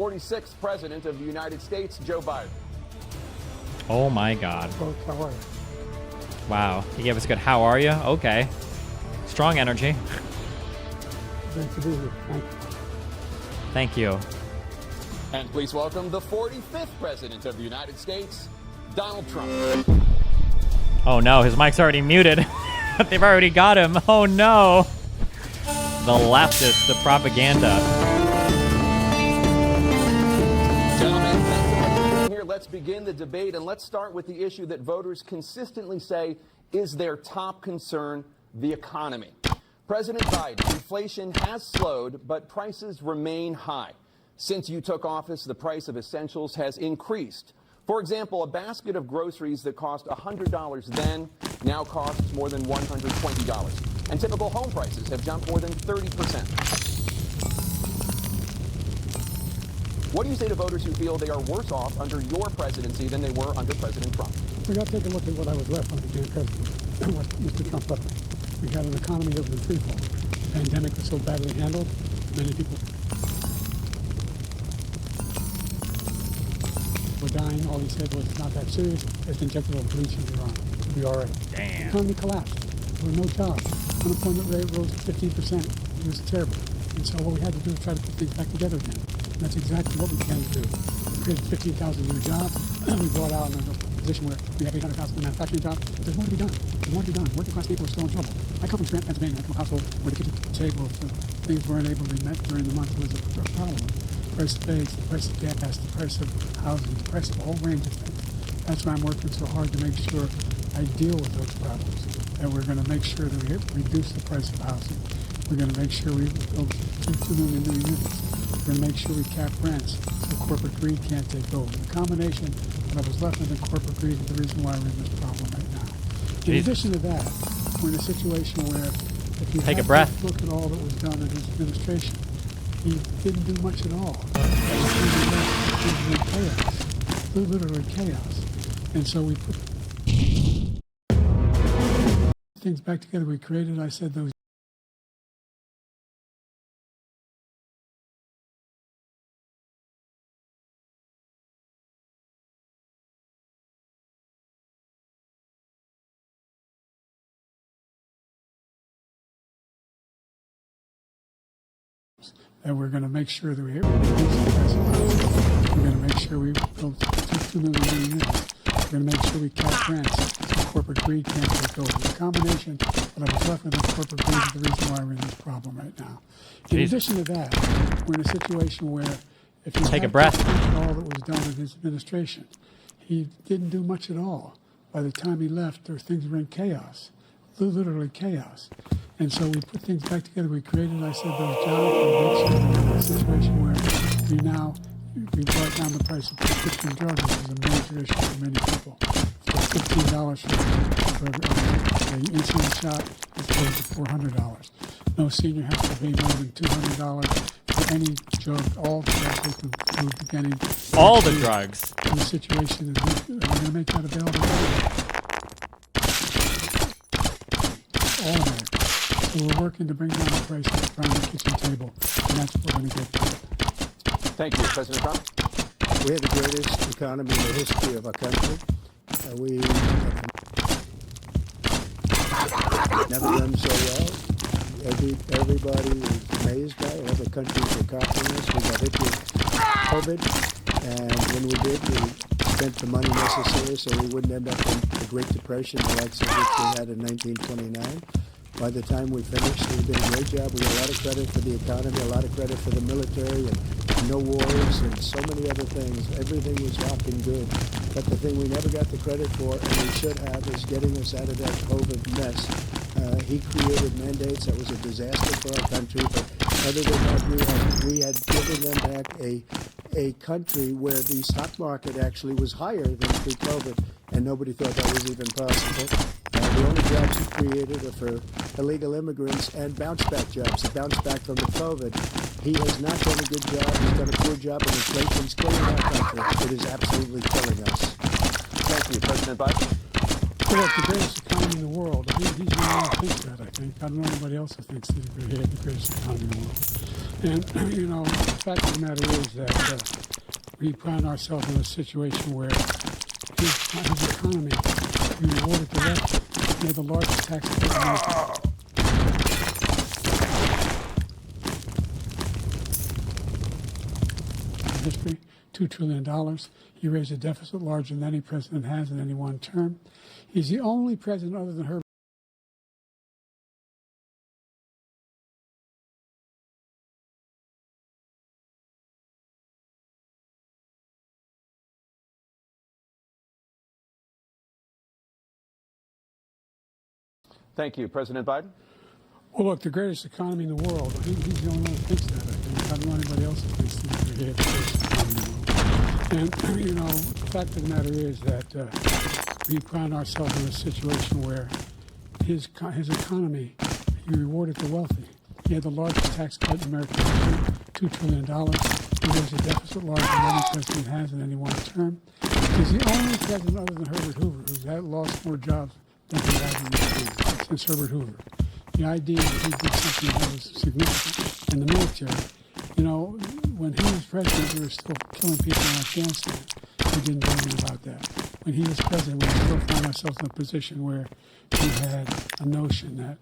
46th President of the United States, Joe Biden. Oh my God. Folks, how are you? Wow. He gave us a good how are you? Okay. Strong energy. Great to be here. Thank you. And please welcome the 45th President of the United States, Donald Trump. Oh no, his mic's already muted. They've already got him. Oh no. The leftists, the propaganda. Gentlemen, thanks so much for being here. Let's begin the debate, and let's start with the issue that voters consistently say is their top concern, the economy. President Biden, inflation has slowed, but prices remain high. Since you took office, the price of essentials has increased. For example, a basket of groceries that cost $100 then now costs more than $120. And typical home prices have jumped more than 30%. What do you say to voters who feel they are worse off under your presidency than they were under President Trump? We got to take a look at what I was left when I became president and what Mr. Trump left me. We had an economy that was in free fall. The pandemic was so badly handled, many people were dying. All he said was, it's not that serious. Just inject a little bleach into your arm. It'll be all right. Damn. The economy collapsed. There were no jobs. Unemployment rate rose to 15%. It was terrible. And so what we had to do was try to put things back together again. And that's exactly what we began to do. We created 15,000 new jobs. We brought out in a position where we have 800,000 manufacturing jobs. But there's more to be done. There's more to be done. Working class people are still in trouble. I come from Scranton, Pennsylvania. I come from a household where the kitchen table, things weren't able to be met during the month was a problem. The price of eggs, the price of gas, the price of housing, the price of a whole range of things. That's why I'm working so hard to make sure I deal with those problems. And we're going to make sure that we reduce the price of housing. We're going to make sure we build 2 million new units. We're going to make sure we cap rents so corporate greed can't take over. The combination of what was left of the corporate greed is the reason why we're in this problem right now. In addition to that, we're in a situation where if you take a breath, look at all that was done in his administration, he didn't do much at all. Things were chaos, literally chaos. And so we put things back together. We created, I said, those and we're going to make sure that we reduce the price of housing. We're going to make sure we build 2 million new units. We're going to make sure we cap rents so corporate greed can't take over. The combination of what was left of the corporate greed is the reason why we're in this problem right now. In addition to that, we're in a situation where if you take a breath, all that was done in his administration, he didn't do much at all. By the time he left, things were in chaos, literally chaos. And so we put things back together. We created, I said, those jobs. We made sure we're in a situation where we brought down the price of prescription drugs, which is a major issue for many people. So $15 for an insulin shot as opposed to $400. No senior has to pay more than $200 for any drug. All the drugs we can prove beginning. All the drugs. In the situation is we're going to make that available. All of it. So we're working to bring down the prices around the kitchen table, and that's what we're going to get to. Thank you, President Trump. We have the greatest economy in the history of our country. We have never done so well. Everybody is amazed by it. Other countries are copying us. We got hit with COVID, and when we did, we spent the money necessary so we wouldn't end up in the Great Depression, the likes of which we had in 1929. By the time we finished, we did a great job. We got a lot of credit for the economy, a lot of credit for the military, and no wars, and so many other things. Everything was rocking good. But the thing we never got the credit for, and we should have, is getting us out of that COVID mess. He created mandates that was a disaster for our country, but other than that, we had given them back a country where the stock market actually was higher than pre-COVID, and nobody thought that was even possible. The only jobs he created are for illegal immigrants and bounce-back jobs. The bounce-back from the COVID. He has not done a good job. He's done a poor job, and inflation's killing our country. It is absolutely killing us. Thank you, President Biden. Well, it's the greatest economy in the world. He's the only one who thinks that, I think. I don't know anybody else who thinks that we have the greatest economy in the world. And, you know, the fact of the matter is that we find ourselves in a situation where his economy, we rewarded the left, made the largest tax cut in America. In history, $2 trillion. He raised a deficit larger than any president has in any one term. He's the only president other than Herbert. Thank you. President Biden? Well, look, the greatest economy in the world. He's the only one who thinks that. I think. I don't know anybody else that thinks that we have the greatest economy in the world. And, you know, the fact of the matter is that we find ourselves in a situation where his economy, he rewarded the wealthy. He had the largest tax cut in American history, $2 trillion. He raised a deficit larger than any president has in any one term. He's the only president other than Herbert Hoover who's lost more jobs than he has in the years since Herbert Hoover. The idea that he did something that was significant in the military, you know, when he was president, we were still killing people in Afghanistan. We didn't do anything about that. When he was president, we still found ourselves in a position where we had a notion that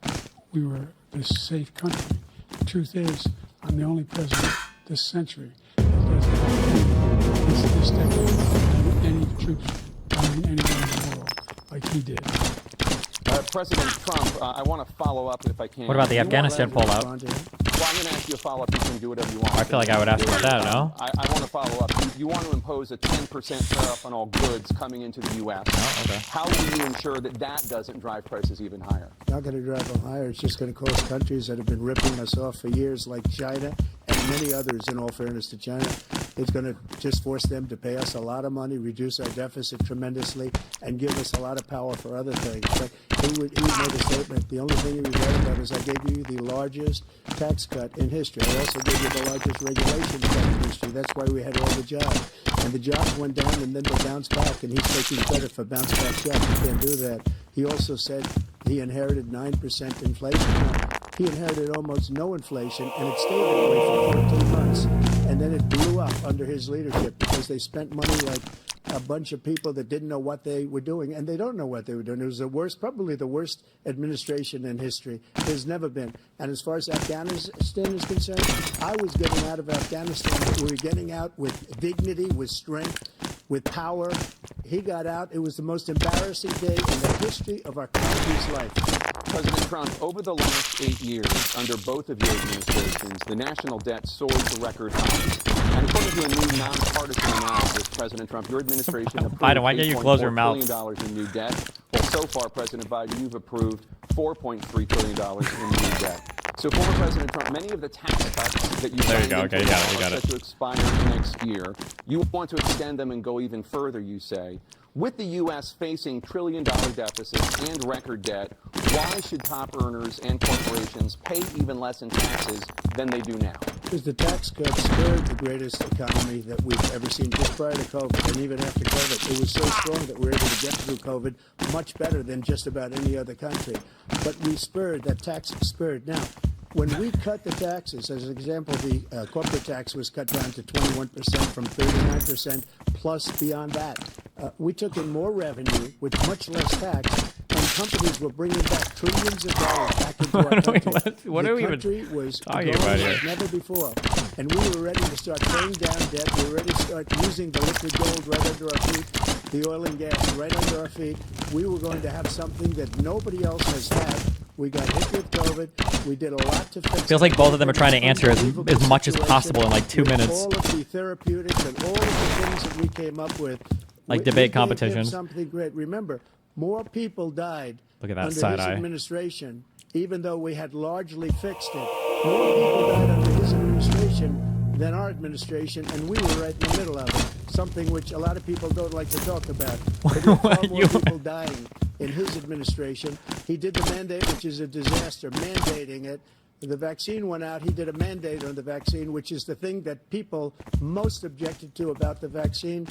we were this safe country. The truth is, I'm the only president this century that doesn't have this decade have any troops fighting anywhere in the world like he did. President Trump, I want to follow up if I can. What about the Afghanistan pullout? Well, I'm going to ask you a follow-up. You can do whatever you want. I feel like I would ask about that, no? I want to follow up. You want to impose a 10% tariff on all goods coming into the U.S. Oh, okay. How will you ensure that that doesn't drive prices even higher? Not going to drive them higher. It's just going to cost countries that have been ripping us off for years, like China and many others, in all fairness to China. It's going to just force them to pay us a lot of money, reduce our deficit tremendously, and give us a lot of power for other things. But he made a statement. The only thing he regretted about is I gave you the largest tax cut in history. I also gave you the largest regulation cut in history. That's why we had all the jobs. And the jobs went down, and then they bounced back, and he's taking credit for bounce back jobs. You can't do that. He also said he inherited 9% inflation. He inherited almost no inflation, and it stayed that way for 14 months. And then it blew up under his leadership because they spent money like a bunch of people that didn't know what they were doing, and they don't know what they were doing. It was the worst, probably the worst administration in history. There's never been. And as far as Afghanistan is concerned, I was getting out of Afghanistan. We were getting out with dignity, with strength, with power. He got out. It was the most embarrassing day in the history of our country's life. President Trump, over the last 8 years, under both of your administrations, the national debt soared to record highs. And according to a new nonpartisan analysis, President Trump, your administration approved Biden, why can't you close your mouth? $8.4 billion in new debt. Well, so far, President Biden, you've approved $4.3 billion in new debt. So, former President Trump, many of the tax cuts that you signed into Okay, law you got are it. set to expire next year. You want to extend them and go even further, you say. With the U.S. facing trillion-dollar deficits and record debt, why should top earners and corporations pay even less in taxes than they do now? Because the tax cuts spurred the greatest economy that we've ever seen just prior to COVID, and even after COVID. It was so strong that we were able to get through COVID much better than just about any other country. But we spurred, that tax spurred. Now, when we cut the taxes, as an example, the corporate tax was cut down to 21% from 39%, plus beyond that. We took in more revenue with much less tax, and companies were bringing back trillions of dollars back into our country. What are we even country was talking growing about here? like never before, and we were ready to start paying down debt. We were ready to start using the liquid gold right under our feet, the oil and gas right under our feet. We were going to have something that nobody else has had. We got hit with COVID. We did a lot to fix it. Feels like both of them are trying to answer as much as possible in like 2 minutes. All of the therapeutics and all of the things that we came up with. Like we debate gave him competition. Something great. Remember, more people died Look at that under side his eye. administration, even though we had largely fixed it. More people died under his administration than our administration, and we were right in the middle of it. Something which a lot of people don't like to talk about. But there were far more people dying in his administration. He did the mandate, which is a disaster, mandating it. The vaccine went out. He did a mandate on the vaccine, which is the thing that people most objected to about the vaccine.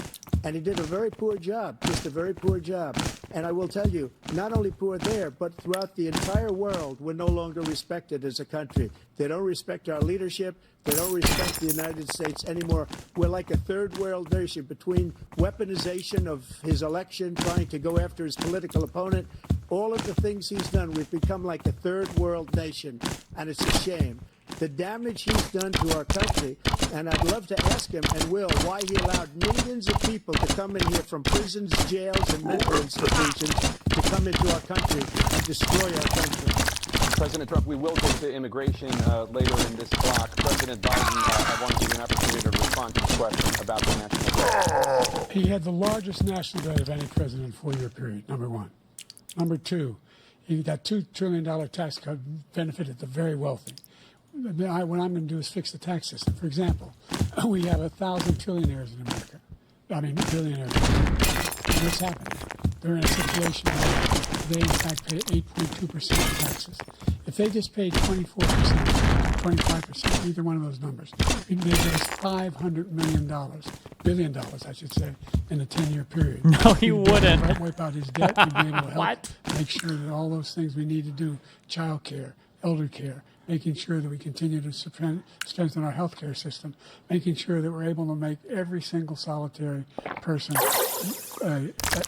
And he did a very poor job, just a very poor job. And I will tell you, not only poor there, but throughout the entire world, we're no longer respected as a country. They don't respect our leadership. They don't respect the United States anymore. We're like a third world nation between weaponization of his election, trying to go after his political opponent, all of the things he's done. We've become like a third world nation, and it's a shame. The damage he's done to our country, and I'd love to ask him, and will, why he allowed millions of people to come in here from prisons, jails, and mental institutions to come into our country and destroy our country. President Trump, we will get to immigration later in this block. President Biden, I want to give you an opportunity to respond to this question about the national debt. He had the largest national debt of any president in a 4-year period, number one. Number two, that $2 trillion tax cut benefited the very wealthy. What I'm going to do is fix the tax system. For example, we have 1,000 trillionaires in America. I mean, billionaires. And what's happened? They're in a situation where they, in fact, pay 8.2% of taxes. If they just paid 24%, 25%, either one of those numbers, it made us $500 billion, I should say, in a 10-year period. No, he wouldn't. Wipe out his debt. We'd be able to help make sure that all those things we need to do, child care, elder care, making sure that we continue to strengthen our healthcare system, making sure that we're able to make every single solitary person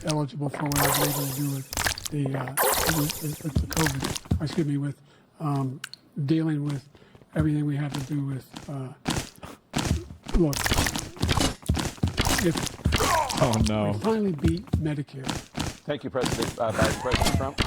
eligible for what I was able to do with the COVID, excuse me, with dealing with everything we have to do with, look, if Oh, no. we finally beat Medicare. Thank you, President Trump.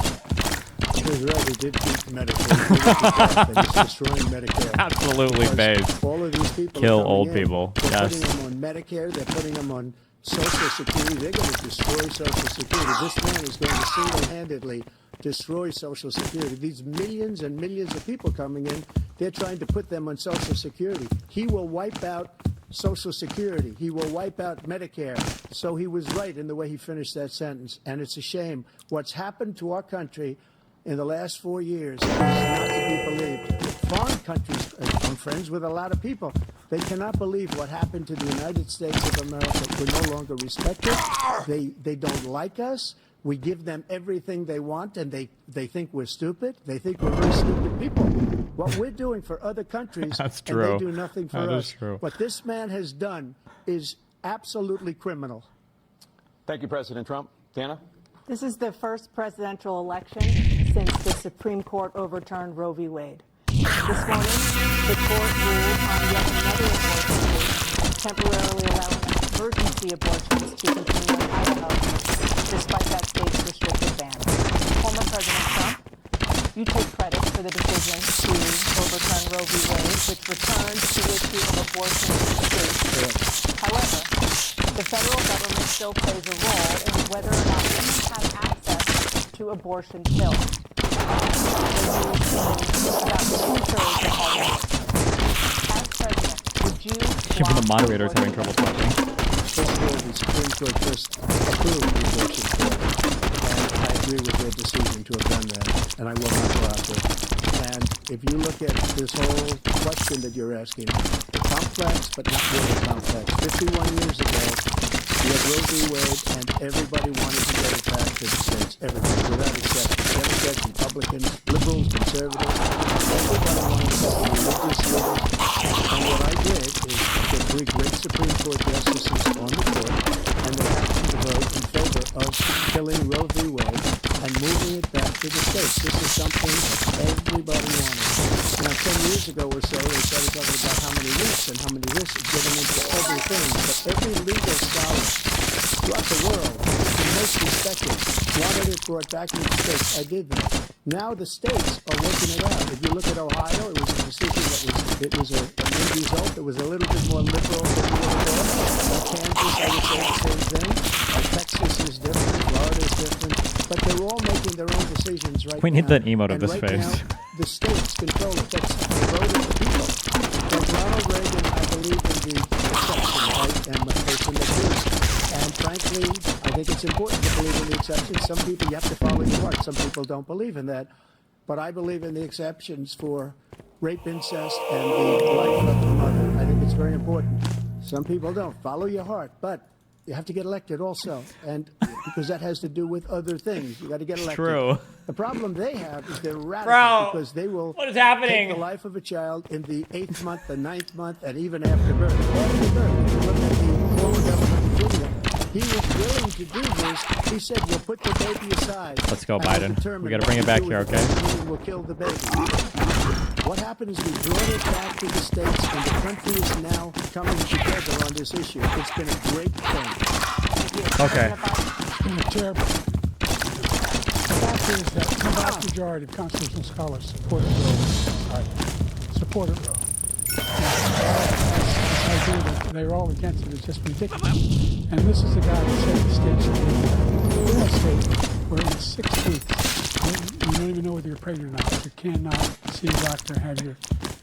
He's right, he did beat Medicare. He's destroying Medicare. Absolutely, Baze. All of these people Kill are coming old in. people. They're Yes. putting them on Medicare. They're putting them on Social Security. They're going to destroy Social Security. This man is going to single-handedly destroy Social Security. These millions and millions of people coming in, they're trying to put them on Social Security. He will wipe out Social Security. He will wipe out Medicare. So he was right in the way he finished that sentence. And it's a shame. What's happened to our country in the last 4 years is not to be believed. Foreign countries, I'm friends with a lot of people, they cannot believe what happened to the United States of America. We're no longer respected. They don't like us. We give them everything they want, and they think we're stupid. They think we're very stupid people. What we're doing for other countries, That's and true. they do nothing for That us. is true. What this man has done is absolutely criminal. Thank you, President Trump. Dana? This is the first presidential election since the Supreme Court overturned Roe v. Wade. This morning, the court ruled on yet another abortion case, temporarily allowing emergency abortions to continue in Idaho, despite that state's restrictive ban. Former President Trump, you take credit for the decision to overturn Roe v. Wade, which returned the issue of abortion to the states. However, the federal government still plays a role in whether or not women have access to abortion pills. About 2/3 of all women. As president, would you Even the moderator is having trouble talking. First of all, the Supreme Court just approved the abortion pill, and I agree with their decision to have done that, and I will not block it. And if you look at this whole question that you're asking, complex but not really complex. 51 years ago, we had Roe v. Wade, and everybody wanted to get it back to the states. Everybody, without exception. Democrats, Republicans, liberals, conservatives, everybody wanted to get the religious leaders. And what I did is get 3 great Supreme Court justices on the court, and they happened to vote in favor of killing Roe v. Wade and moving it back to the states. This is something that everybody wanted. Now, 10 years ago or so, they started talking about how many risks and how many risks, getting into everything. But every legal scholar throughout the world, the most respected, wanted it brought back to the states. I did that. Now the states are working it out. If you look at Ohio, it was a decision that was a good result. It was a little bit more liberal than we would have thought. Kansas, I would say the same thing. Texas is different. Florida is different. But they're all making their own decisions right now. We need that emote of And this right face. now, the states control it. That's the vote of the people. Like Ronald Reagan, I believe in the exception. I am a person that is. And frankly, I think it's important to believe in the exceptions. Some people, you have to follow your heart. Some people don't believe in that. But I believe in the exceptions for rape, incest, and the life of the mother. I think it's very important. Some people don't. Follow your heart. But You have to get elected also, and because that has to do with other things. You got to get elected. True. The problem they have is they're radical Bro, because they will what is happening? take the life of a child in the 8th month, the 9th month, and even after birth. After birth, if you look at the former governor of Virginia, he was willing to do this. He said, "We'll put the baby aside." Let's go, and we'll Biden. determine We got to what bring it to back do here, with okay? it, and we'll kill the baby. What happened is we brought it back to the states, and the country is now coming together on this issue. It's been a great thing. Okay. It's been a terrible. The fact is that the vast majority of constitutional scholars support Roe. Support it, Roe. This idea that they're all against it is just ridiculous. And this is the guy that said the state should do that. We're in a state where in 6 weeks, you don't even know whether you're pregnant or not. You cannot see a doctor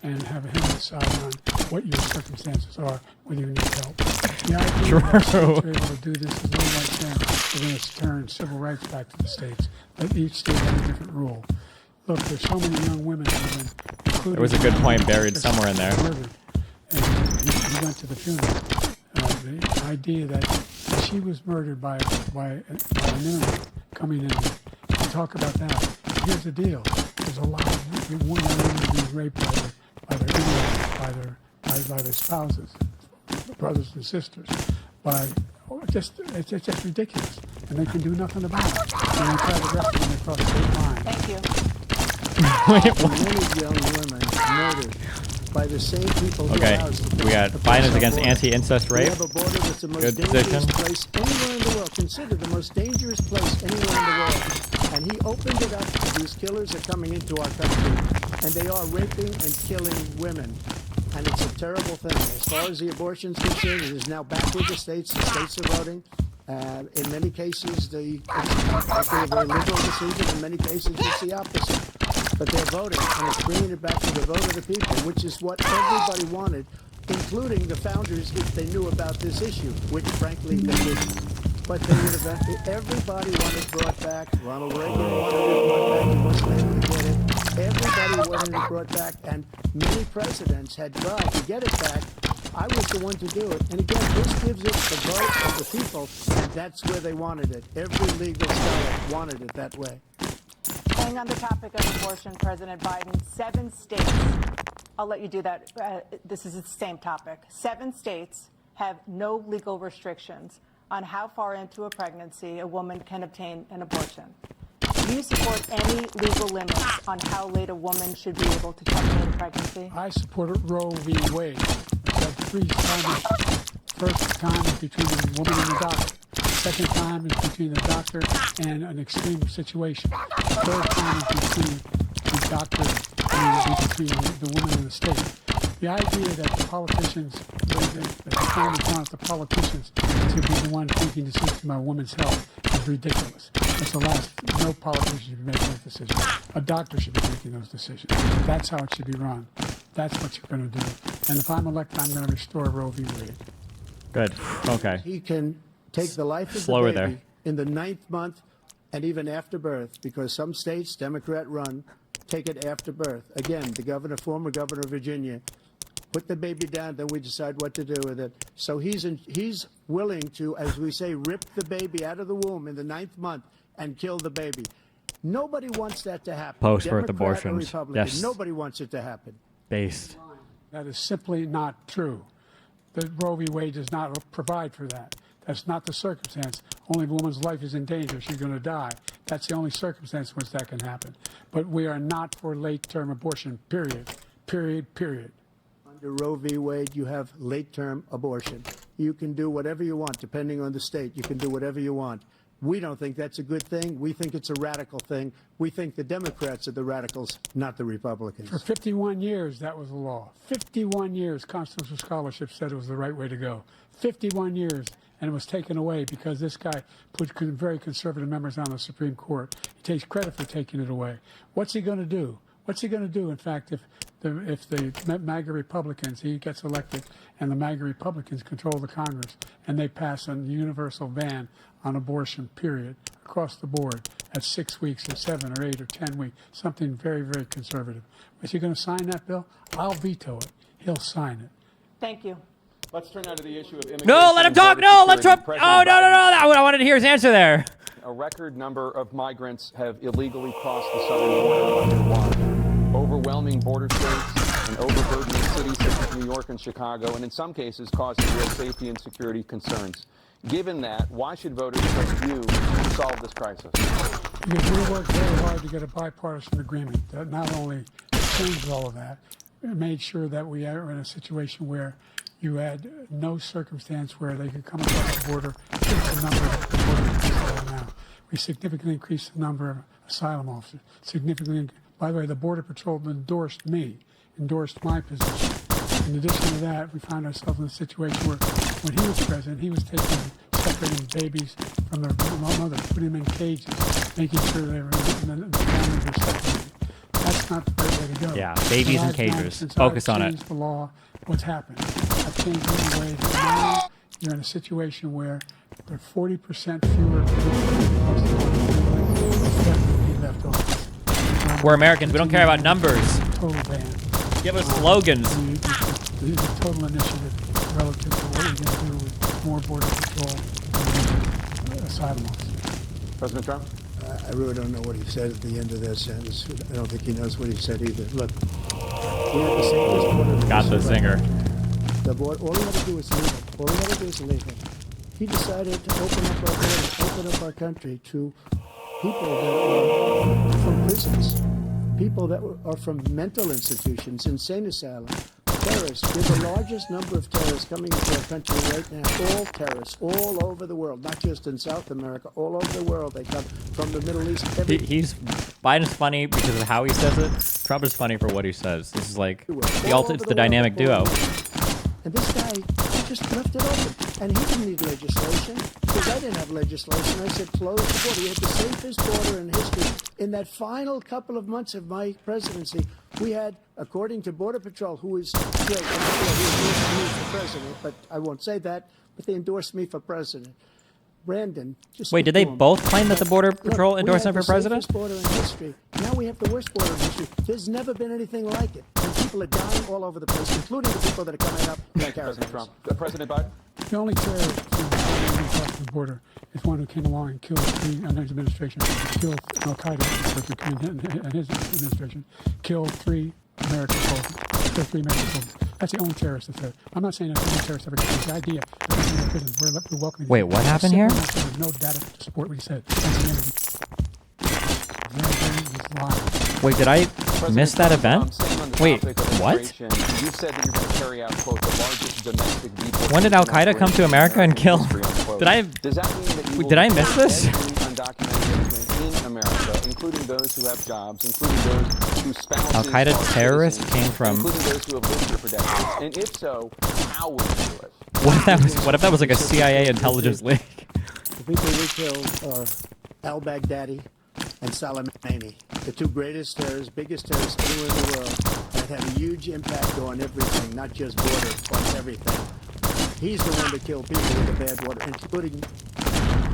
and have him decide on what your circumstances are, whether you need help. The idea that states are able to do this is no like them. We're going to turn civil rights back to the states. Let each state have a different rule. Look, there's so many young women who have been, including... There was a good point buried somewhere in there. Murdered. And he went to the funeral. The idea that she was murdered by an immigrant coming in to talk about that. Here's the deal. There's a lot of women being raped by their immigrants, by their spouses, brothers and sisters. It's just ridiculous. And they can do nothing about it. And they try to rescue them across the state line. Thank you. Wait, what? Many young women murdered by the same people who Okay, housed we got Biden is against anti-incest We rape. have a border that's the most Good dangerous position. place anywhere in the world. Considered the most dangerous place anywhere in the world. And he opened it up to these killers are coming into our country. And they are raping and killing women. And it's a terrible thing. As far as the abortion is concerned, it is now back with the states. The states are voting. In many cases, it's actually a very liberal decision. In many cases, it's the opposite. But they're voting, and it's bringing it back to the vote of the people, which is what everybody wanted, including the founders if they knew about this issue, which, frankly, they didn't. But they would have, everybody wanted it brought back. Ronald Reagan wanted it brought back. He wasn't able to get it. Everybody wanted it brought back, and many presidents had tried to get it back. I was the one to do it. And again, this gives it the vote of the people, and that's where they wanted it. Every legal scholar wanted it that way. Staying on the topic of abortion, President Biden, 7 states, I'll let you do that. This is the same topic. 7 states have no legal restrictions on how far into a pregnancy a woman can obtain an abortion. Do you support any legal limits on how late a woman should be able to terminate a pregnancy? I support Roe v. Wade. That 3 times. First time is between the woman and the doctor. Second time is between the doctor and an extreme situation. Third time is between the doctor and between the woman and the state. The idea that the politicians, that the Congress wants the politicians to be the one making decisions about women's health is ridiculous. It's the last. No politician should be making those decisions. A doctor should be making those decisions. That's how it should be run. That's what you're going to do. And if I'm elected, I'm going to restore Roe v. Wade. Good. Okay. He can take the life of Slower the baby there. in the 9th month and even after birth, because some states, Democrat run, take it after birth. Again, the former governor of Virginia, put the baby down, then we decide what to do with it. So he's willing to, as we say, rip the baby out of the womb in the 9th month and kill the baby. Nobody wants that to happen. Post-birth Democrat or abortions. Republican, Yes. nobody wants it to happen. Based. That is simply not true. The Roe v. Wade does not provide for that. That's not the circumstance. Only if a woman's life is in danger, she's going to die. That's the only circumstance in which that can happen. But we are not for late-term abortion, period. Period, period. Under Roe v. Wade, you have late-term abortion. You can do whatever you want, depending on the state. You can do whatever you want. We don't think that's a good thing. We think it's a radical thing. We think the Democrats are the radicals, not the Republicans. For 51 years, that was the law. 51 years, constitutional scholarship said it was the right way to go. 51 years, and it was taken away because this guy put very conservative members on the Supreme Court. He takes credit for taking it away. What's he going to do? What's he going to do, in fact, if the MAGA Republicans, he gets elected, and the MAGA Republicans control the Congress, and they pass a universal ban on abortion, period, across the board at 6 weeks or 7 or 8 or 10 weeks, something very, very conservative. Is he going to sign that bill? I'll veto it. He'll sign it. Thank you. Let's turn now to the issue of immigration. No, let him and talk. border No, let security. Trump. President Oh, no, no, Biden, no. I wanted to hear his answer there. A record number of migrants have illegally crossed the southern border under one. Overwhelming border states and overburdening cities such as New York and Chicago, and in some cases causing real safety and security concerns. Given that, why should voters trust you to solve this crisis? Because we worked very hard to get a bipartisan agreement that not only changed all of that, it made sure that we are in a situation where you had no circumstance where they could come across the border, increase the number of borders now. We significantly increased the number of asylum officers. Significantly, by the way, the Border Patrol endorsed my position. In addition to that, we found ourselves in a situation where, when he was president, he was separating babies from their mother, putting them in cages, making sure they were the families were separated. That's not the right way to go. Yeah, babies What in I've done cages. since Focus I've on it. changed the law. What's happened? I've changed it in a way that now you're in a situation where there are 40% fewer people left over. We're Americans. We don't care about numbers. Total ban. Give us slogans. The total initiative relative to what we're going to do with more border patrol and asylum officers. President Trump? I really don't know what he said at the end of that sentence. I don't think he knows what he said either. Look, we have the safest border in Got the history right zinger. now. The border, all he had to do was legal. All he had to do is legal. He decided to open up our border, open up our country to people that are from prisons, people that are from mental institutions, insane asylum, terrorists. We're the largest number of terrorists coming into our country right now. All terrorists, all over the world, not just in South America, all over the world. They come from the Middle East. Biden's funny because of how he says it. Trump is funny for what he says. This is like it's the dynamic duo. And this guy just left it open. And he didn't need legislation, because I didn't have legislation. I said close the border. We had the safest border in history. In that final couple of months of my presidency, we had, according to Border Patrol, who is great, who endorsed me for president, but I won't say that, but they endorsed me for president. Brandon, just wait, did they both claim that the Border Patrol endorsed him for president? We had the safest border in history. Now we have the worst border in history. There's never been anything like it. And people are dying all over the place, including the people that are coming up like President Trump. President Biden? The only terrorist who crossed the border is one who came along and killed three, under his administration, killed Al Qaeda, and his administration, killed three American soldiers. Killed 3 American soldiers. That's the only terrorist that's there. I'm not saying that any terrorist ever killed. The idea that we're in prisons, we're welcoming. Wait, what happened here? There's no data to support what he said. That's the end. Wait, did I miss that event? Staying on the Wait, topic of what? immigration, you said that you're going to carry out, quote, the largest domestic deportation When did Al Qaeda come to America and kill? unquote. Did I? Does that mean that you Did I miss will this? every undocumented immigrant in America, including those who have jobs, including those whose spouses Al Qaeda are terrorists citizens, came from. including those who have lived here for decades? And if so, how would you do it? What if that was like a CIA intelligence leak? The people we killed are al-Baghdadi and Soleimani, the two greatest terrorists, biggest terrorists anywhere in the world, that have a huge impact on everything, not just border, on everything. He's the one that killed people with the bad water, including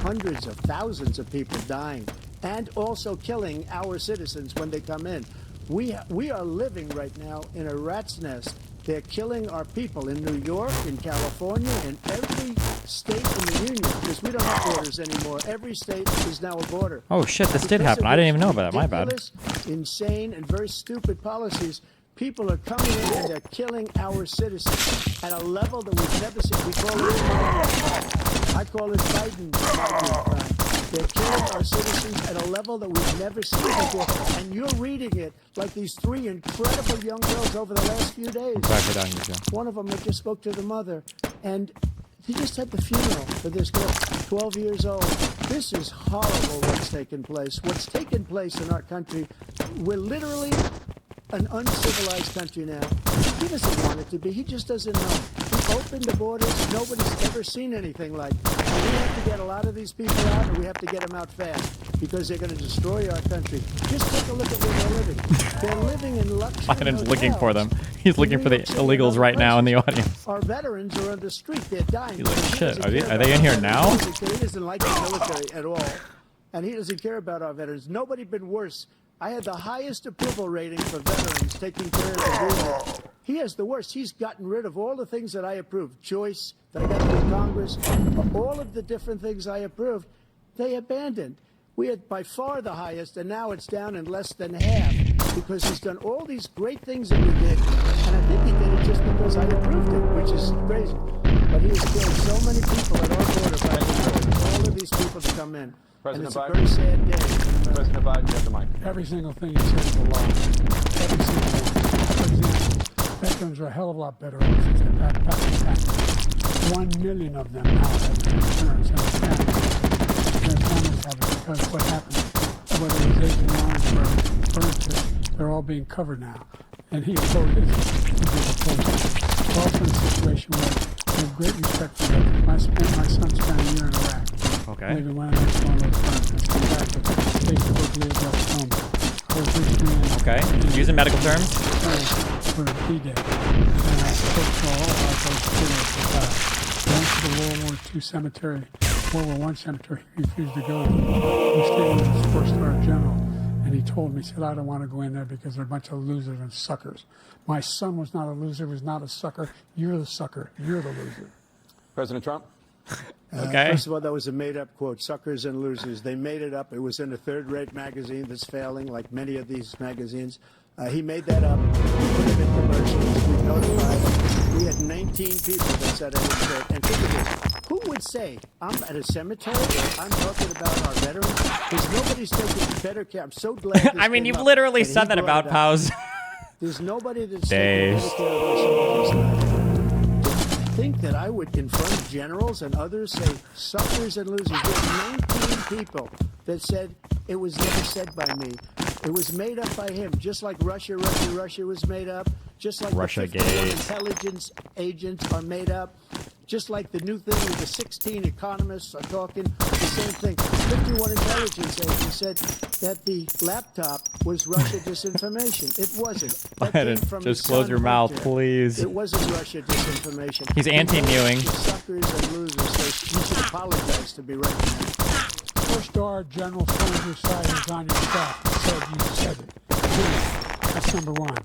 hundreds of thousands of people dying, and also killing our citizens when they come in. We are living right now in a rat's nest. They're killing our people in New York, in California, in every state in the union, because we don't have borders anymore. Every state is now a border. Oh shit, this did Because happen. of I didn't these even know about that. My bad. ridiculous, insane, and very stupid policies, people are coming in and they're killing our citizens at a level that we've never seen. We call it crime. I call it Biden's crime. They're killing our citizens at a level that we've never seen before. And you're reading it like these 3 incredible young girls over the last few days. Back it down, you, Joe. One of them, I just spoke to the mother, and he just had the funeral for this girl, 12 years old. This is horrible what's taken place. What's taken place in our country, we're literally an uncivilized country now. He doesn't want it to be. He just doesn't know. We opened the borders. Nobody's ever seen anything like it. And we have to get a lot of these people out, and we have to get them out fast because they're going to destroy our country. Just take a look at where they're living. They're living in luxury Biden's looking for them. hotels. He's looking In for New the York City and illegals other right now in the places. audience. Our veterans are on the street. They're dying. He's like, He shit, doesn't are they- care are they about in here our now? veterans. He doesn't like the military at all. And he doesn't care about our veterans. Nobody been worse I had the highest approval rating for veterans taking care of the wounded. He has the worst. He's gotten rid of all the things that I approved. Choice that I got through Congress, all of the different things I approved, they abandoned. We had by far the highest, and now it's down in less than half because he's done all these great things that we did, and I think he did it just because I approved it, which is crazy. But he has killed so many people at our border by allowing all of these people to come in. President and it's Biden. a very sad day. President Biden, you have the mic. Every single thing he said is a lie. Every single one. For example, veterans are a hell of a lot better off since they passed. 1 million of them now have insurance and their families have it because what happened, whether it was Agent Orange or furniture, they're all being covered now. And he opposed it. We're also in a situation where we have great respect for veterans. My son spent a year in Iraq. Okay. Maybe when I was one of those friends, come back to Facebook, leave us home. I was recently Okay. Using medical terms. for D-Day. And I spoke to all about those killers that died. Went to the World War II cemetery, World War I cemetery he refused to go to. He stayed with his four-star general. And he told me, he said, I don't want to go in there because they're a bunch of losers and suckers. My son was not a loser, was not a sucker. You're the sucker. You're the loser. President Trump? Okay. First of all, that was a made-up quote, suckers and losers. They made it up. It was in a third-rate magazine that's failing, like many of these magazines. He made that up. We put it in commercials. We notified him. We had 19 people that said I didn't say it. And think of this. Who would say, I'm at a cemetery, I'm talking about our veterans? Because nobody's taking better care. I'm so glad this I mean, came you've up literally that he said that brought about it up. Pause. There's nobody that's taking better care of our soldiers. Think that I would confront generals and others, say suckers and losers. There's 19 people that said it was never said by me. It was made up by him, just like Russia was made up, just like the 51 intelligence agents are made up, just like the new thing with the 16 economists are talking, the same thing. 51 intelligence agents said that the laptop was Russia disinformation. It wasn't. That came from his Just close son, your mouth, Hunter. please. It wasn't Russia disinformation. He's anti-mewing. The suckers and losers, so you should apologize to be right now. Four-star general Sanders side is on your staff. He said you said it. That's number one.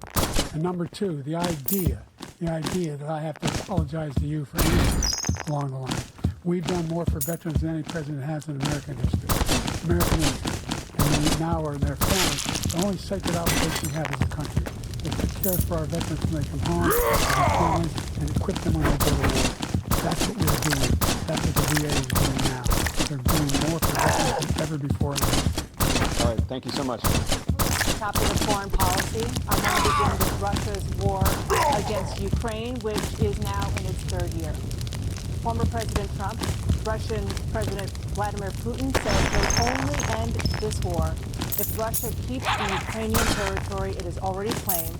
And number two, the idea that I have to apologize to you for anything along the line. We've done more for veterans than any president has in American history. American history. And they now are in their families. The only sacred obligation we have as a country is to care for our veterans when they come home, their families, and equip them when they go to war. That's what we're doing. That's what the VA is doing now. They're doing more for veterans than ever before in history. All right, thank you so much. Topic of foreign policy. I want to begin with Russia's war against Ukraine, which is now in its third year. Former President Trump, Russian President Vladimir Putin said he'll only end this war if Russia keeps the Ukrainian territory it has already claimed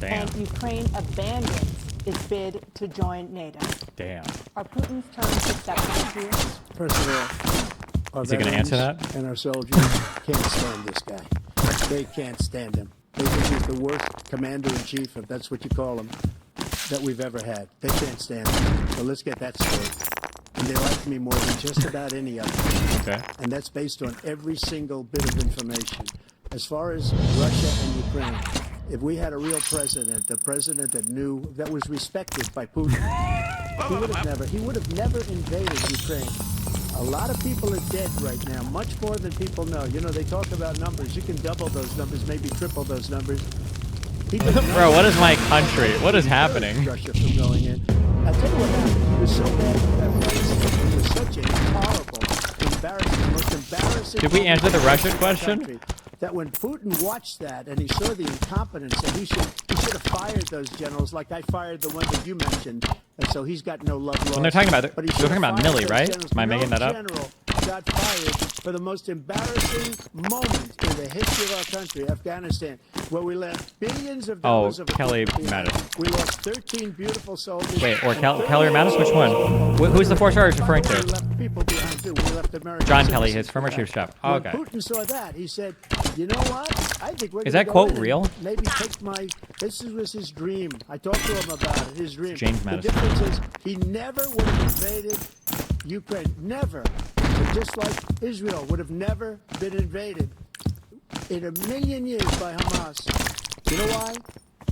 and Ukraine abandons its bid to join NATO. Damn. Are Putin's terms acceptable to you? First of all, Is he going to answer that? And our soldiers can't stand this guy. They can't stand him. They think he's the worst commander-in-chief, if that's what you call him, that we've ever had. They can't stand him. So let's get that straight. And they like me more than just about any of them. Okay. And that's based on every single bit of information. As far as Russia and Ukraine, if we had a real president, a president that knew, that was respected by Putin, he would have never invaded Ukraine. A lot of people are dead right now, much more than people know. You know, they talk about numbers. You can double those numbers, maybe triple those numbers. Bro, what is my country? What is happening? Russia from going in. I'll tell you what happened. He was so bad with Afghanistan. It was such a horrible, embarrassing, most embarrassing. Did we answer the Russian country, question? that when Putin watched that and he saw the incompetence, and he should have fired those generals like I fired the one that you mentioned. And so he's got no love lost. When they're talking about, But he they're talking about should have Milley, fired right? those generals. Am I making that up? General got fired for the most embarrassing moment in the history of our country, Afghanistan, where we left billions of dollars of Kelly equipment behind. Mattis. We lost 13 beautiful soldiers. Wait, or Kelly or Mattis? Which one? Who's the four-star he's referring We to? left people behind too. We left American John Kelly, citizens his former behind. chief of staff. When Oh, okay. Putin saw that, he said, "You know what? I think we're Is gonna that go quote in and real? Maybe take my. This was his dream. I talked to him about it. His dream. James The Madison. difference is he never would have invaded Ukraine. Never. Just like Israel would have never been invaded. in a million years by Hamas. You know why?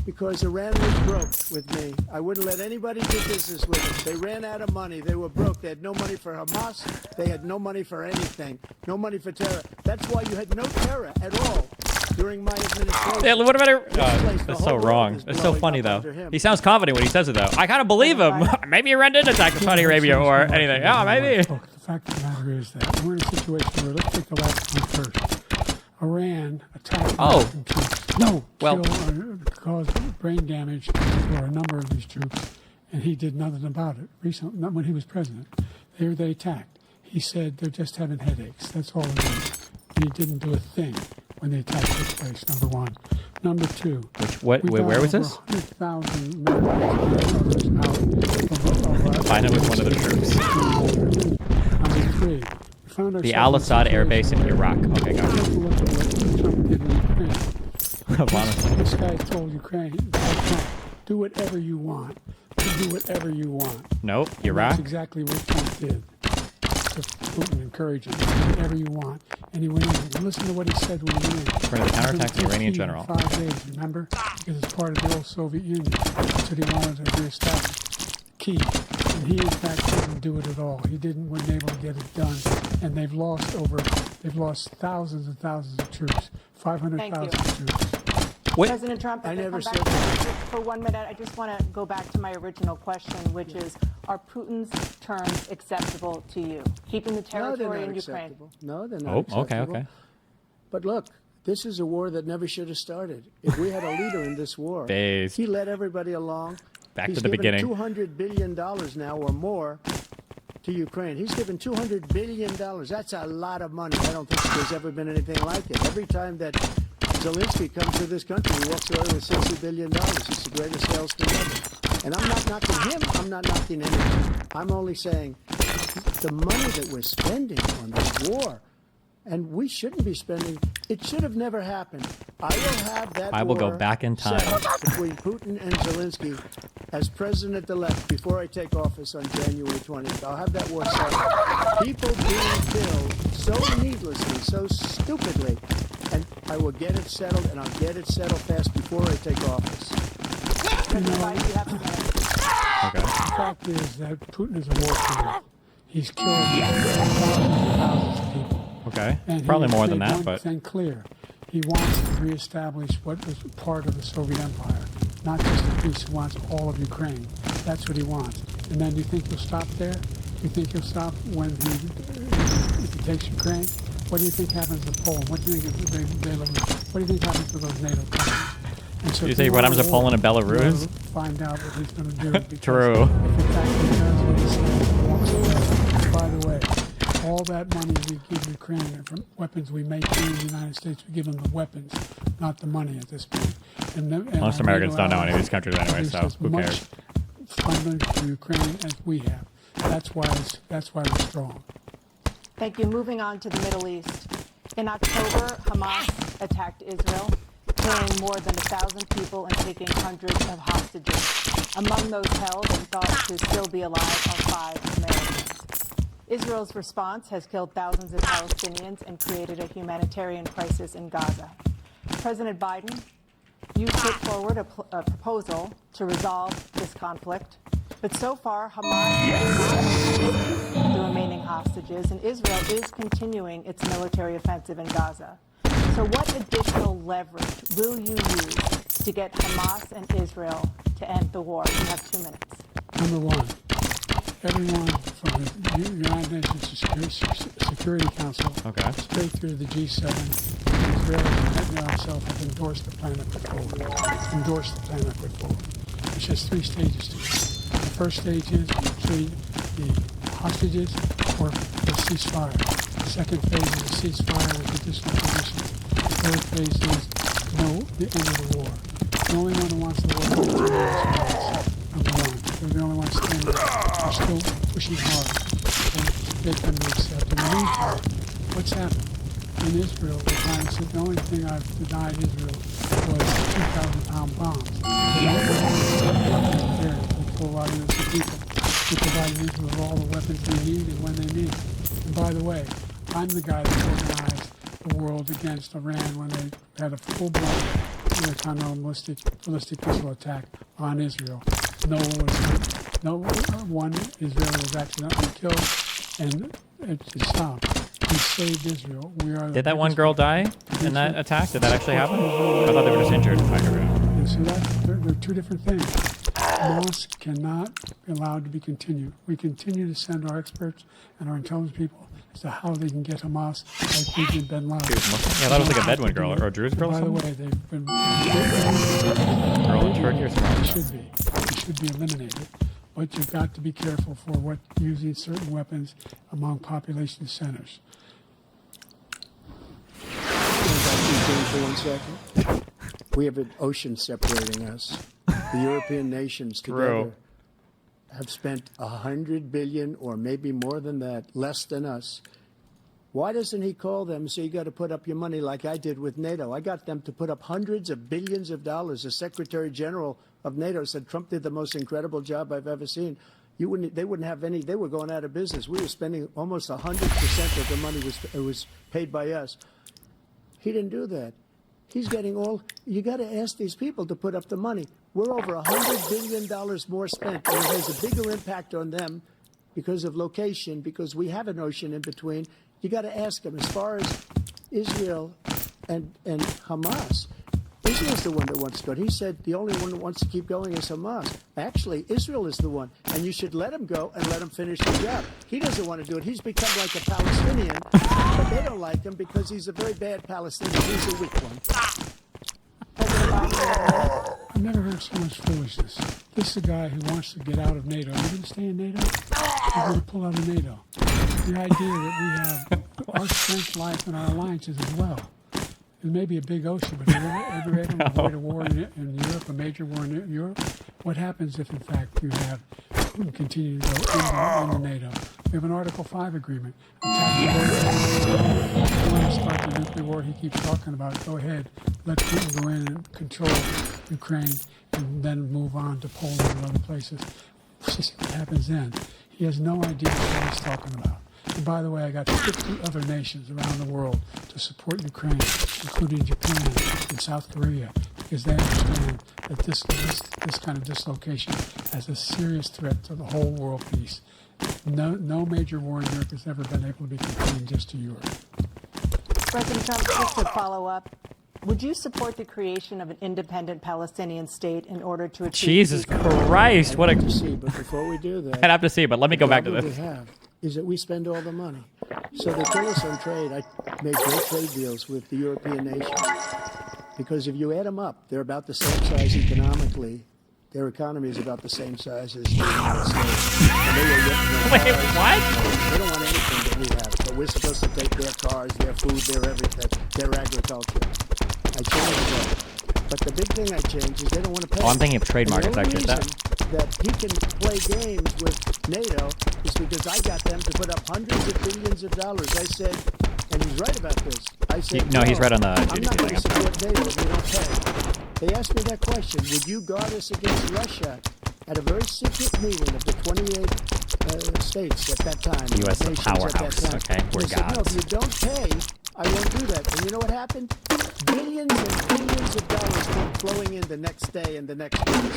Because Iran was broke with me. I wouldn't let anybody do business with them. They ran out of money. They were broke. They had no money for Hamas. They had no money for anything. No money for terror. That's why you had no terror at all during my administration. Yeah, what about it? Place, the That's whole so world wrong. is It's so blowing funny, up though. under him. He sounds confident when he says it, though. I kind of believe him. Maybe Iran did attack Saudi Arabia or anything. Yeah, maybe. Look, the fact of the matter is that we're in a situation where, let's take the last one first. Iran attacked American troops. Well- Caused brain damage for a number of these troops, and he did nothing about it. Recently, not when he was president, they attacked. He said they're just having headaches. That's all it is. And he didn't do a thing when the attack took place. Number one. Number two. Wait, where was this? 100,000 Americans out. Find it with one of the troops. Number three. We found The ourselves Al Assad in a Air Base in situation Iraq. where- Okay, got it. Take a look at what Trump did in Ukraine. Honestly. This guy told Ukraine, Trump, do whatever you want. Do whatever you want. Nope, And Iraq. That's exactly what Trump did. To Putin encouraged him, do whatever you want. And he went in. And listen to what he said when he went in. Trying to counterattack the Iranian He was general. 5 days, remember? Because it's part of the old Soviet Union. That's what he wanted to reestablish. Key. And he, in fact, didn't do it at all. He wasn't able to get it done. And they've lost thousands and thousands of troops. 500,000 troops. Wait. President Trump, if I never come said back for 1 minute, I just want to go back to my original question, which is, are Putin's terms acceptable to you? Keeping the No, they're territory not in Ukraine. acceptable. No, they're not Oh, acceptable. okay. But look, this is a war that never should have started. If we had a leader in this war, Based. he led everybody along. Back He's to the given beginning. $200 billion now or more to Ukraine. He's given $200 billion. That's a lot of money. I don't think there's ever been anything like it. Every time that Zelensky comes to this country, he walks away with $60 billion. He's the greatest salesman ever. And I'm not knocking him. I'm not knocking anything. I'm only saying the money that we're spending on this war, and we shouldn't be spending, it should have never happened. I will have that I will go war back in time. settled between Putin and Zelensky as president-elect before I take office on January 20th. I'll have that war settled. People being killed so needlessly, so stupidly, and I will get it settled, and I'll get it settled fast before I take office. President Biden, you have a minute. Okay. The fact is that Putin is a war criminal. He's killed thousands and thousands of people. Okay. And Probably he more has than made that, one but thing clear. He wants to reestablish what was part of the Soviet Empire, not just a piece. He wants all of Ukraine. That's what he wants. And then you think he'll stop there? You think he'll stop when if he takes Ukraine? What do you think happens to Poland? What do you think what do you think happens to those NATO countries? And so Did you if say what happens want to a war, Poland and Belarus? you ought to Find out what he's going to do. because True. If in fact he does what he says he wants to do. By the way, all that money we give Ukraine from weapons we make here in the United States, we give them the weapons, not the money at this point. And Most our Americans NATO don't know any of these allies countries anyway, produce so as who much cares? funding for Ukraine as we have. That's why we're strong. Thank you. Moving on to the Middle East. In October, Hamas attacked Israel, killing more than 1,000 people and taking hundreds of hostages. Among those held and thought to still be alive are 5 Americans. Israel's response has killed thousands of Palestinians and created a humanitarian crisis in Gaza. President Biden, you put forward a proposal to resolve this conflict, but so far Hamas has not released the remaining hostages, and Israel is continuing its military offensive in Gaza. So what additional leverage will you use to get Hamas and Israel to end the war? You have 2 minutes. Number one, everyone from the United Nations Security Council Okay. straight through the G7, Israel and Netanyahu himself have endorsed the plan I put forward. Endorsed the plan I put forward. There's just 3 stages to it. The first stage is free the hostages or the ceasefire. The second phase is a ceasefire with additional conditions. The third phase is the end of the war. The only one who wants the war is the United States. Number one. They're the only ones standing there. They're still pushing hard to get them to accept. In the meantime, what's happened? In Israel, the only thing I've denied Israel was 2,000-pound bombs. They pull out innocent people. We provide Israel with all the weapons they need and when they need. And by the way, I'm the guy that organized the world against Iran when they had a full-blown intercontinental ballistic missile attack on Israel. No one was hurt. No one Israeli was accidentally killed, and it stopped. We saved Israel. We are. Did that one girl die in that attack? Did that actually happen? I thought they were just injured. And so they're two different things. Hamas cannot be allowed to be continued. We continue to send our experts and our intelligence people as to how they can get Hamas like we did Ben Laden. Yeah, I thought it was like a Bedouin girl or a Druze girl or By the something. way, they've been Girl in Turkey or something. They should be eliminated. But you've got to be careful for using certain weapons among population centers. For 1 second. We have an ocean separating us. The European nations together have spent $100 billion, or maybe more than that, less than us. Why doesn't he call them and say, you got to put up your money like I did with NATO? I got them to put up hundreds of billions of dollars. The Secretary General of NATO said Trump did the most incredible job I've ever seen. They wouldn't have any. They were going out of business. We were spending almost 100% of the money was paid by us. He didn't do that. He's getting all. You got to ask these people to put up the money. We're over $100 billion more spent, and it has a bigger impact on them because of location, because we have an ocean in between. You got to ask them. As far as Israel and Hamas, Israel's the one that wants to go. He said the only one that wants to keep going is Hamas. Actually, Israel is the one, and you should let him go and let him finish the job. He doesn't want to do it. He's become like a Palestinian, but they don't like him because he's a very bad Palestinian. He's a weak one. I've never heard so much foolishness. This is a guy who wants to get out of NATO. Are you going to stay in NATO? You're going to pull out of NATO. The idea that we have our strength lies in our alliances as well. It may be a big ocean, but have you ever avoid a war in Europe, a major war in Europe? What happens if, in fact, you continue to go into NATO? We have an Article 5 agreement. You want to start the nuclear war he keeps talking about, go ahead. Let Putin go in and control Ukraine and then move on to Poland and other places. See what happens then. He has no idea what he's talking about. And by the way, I got 50 other nations around the world to support Ukraine, including Japan and South Korea, because they understand that this kind of dislocation has a serious threat to the whole world peace. No major war in Europe has ever been able to be contained just to Europe. President Trump, just to follow up, would you support the creation of an independent Palestinian state in order to achieve Jesus Christ, what a... I'd have to see, but before we do that, I'd have to see, but let me go back to the this. problem we have is that we spend all the money. So they kill us on trade. I made great trade deals with the European nations because if you add them up, they're about the same size economically. Their economy is about the same size as the United States. And they were Wait, what? They don't want anything that we have, but we're supposed to take their cars, their food, their everything, their agriculture. I changed that. But the big thing I changed is they don't want to pay. Oh, I'm thinking of trade And markets, the only actually. reason that he can play games with NATO is because I got them to put up hundreds of billions of dollars. I said, and he's right about this. I said, No, he's right on the I'm GDP not going to thing. support NATO if we don't pay. They asked me that question. Would you guard us against Russia? At a very secret meeting of the 28 states at that time. U.S. nations at powerhouse, that time. okay? We're They said, no, gods. if you don't pay, I won't do that. And you know what happened? Billions and billions of dollars came flowing in the next day and the next week.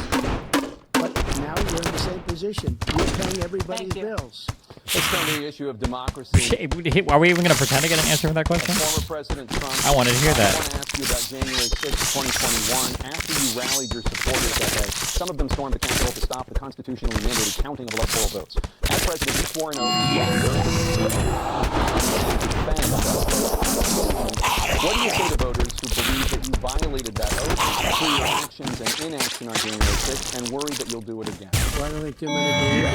But now you're in the same position. You're paying everybody's Thank you. bills. Let's turn to the issue of democracy. Are we even going to pretend to get an answer for that question? Former President Trump. I wanted to hear that. I want to ask you about January 6, 2021. After you rallied your supporters that day, some of them stormed the Capitol to stop the constitutionally mandated counting of electoral votes. As president, you swore an What do you say to voters who believe that you violated that oath through your actions and inaction on January 6th and worry that you'll do it again? Well, I don't think too many believe on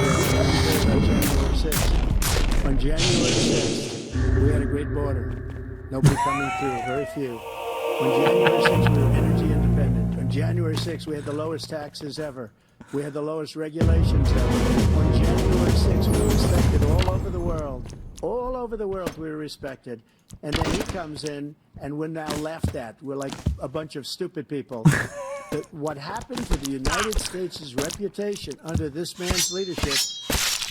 January 6th. On January 6th, we had a great border. Nobody coming through, very few. On January 6th, we were energy independent. On January 6th, we had the lowest taxes ever. We had the lowest regulations ever. On January 6th, we were respected all over the world. All over the world, we were respected. And then he comes in, and we're now laughed at. We're like a bunch of stupid people. What happened to the United States' reputation under this man's leadership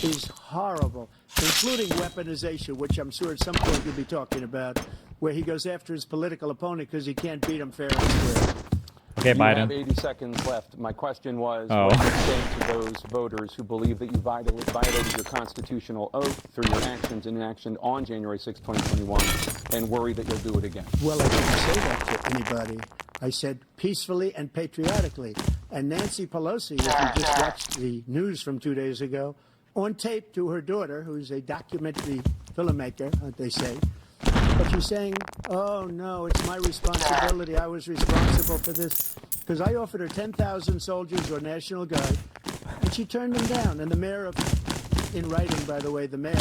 is horrible, including weaponization, which I'm sure at some point you'll be talking about. where he goes after his political opponent because he can't beat him fair and square. Okay, You have Biden. 80 seconds left. My question was, Oh. what do you say to those voters who believe that you violated your constitutional oath through your actions and inaction on January 6, 2021, and worry that you'll do it again? Well, I didn't say that to anybody. I said peacefully and patriotically. And Nancy Pelosi, if you just watched the news from 2 days ago, on tape to her daughter, who's a documentary filmmaker, they say, but she's saying, oh, no, it's my responsibility. I was responsible for this. Because I offered her 10,000 soldiers or National Guard, and she turned them down. And the mayor of, in writing, by the way, the mayor,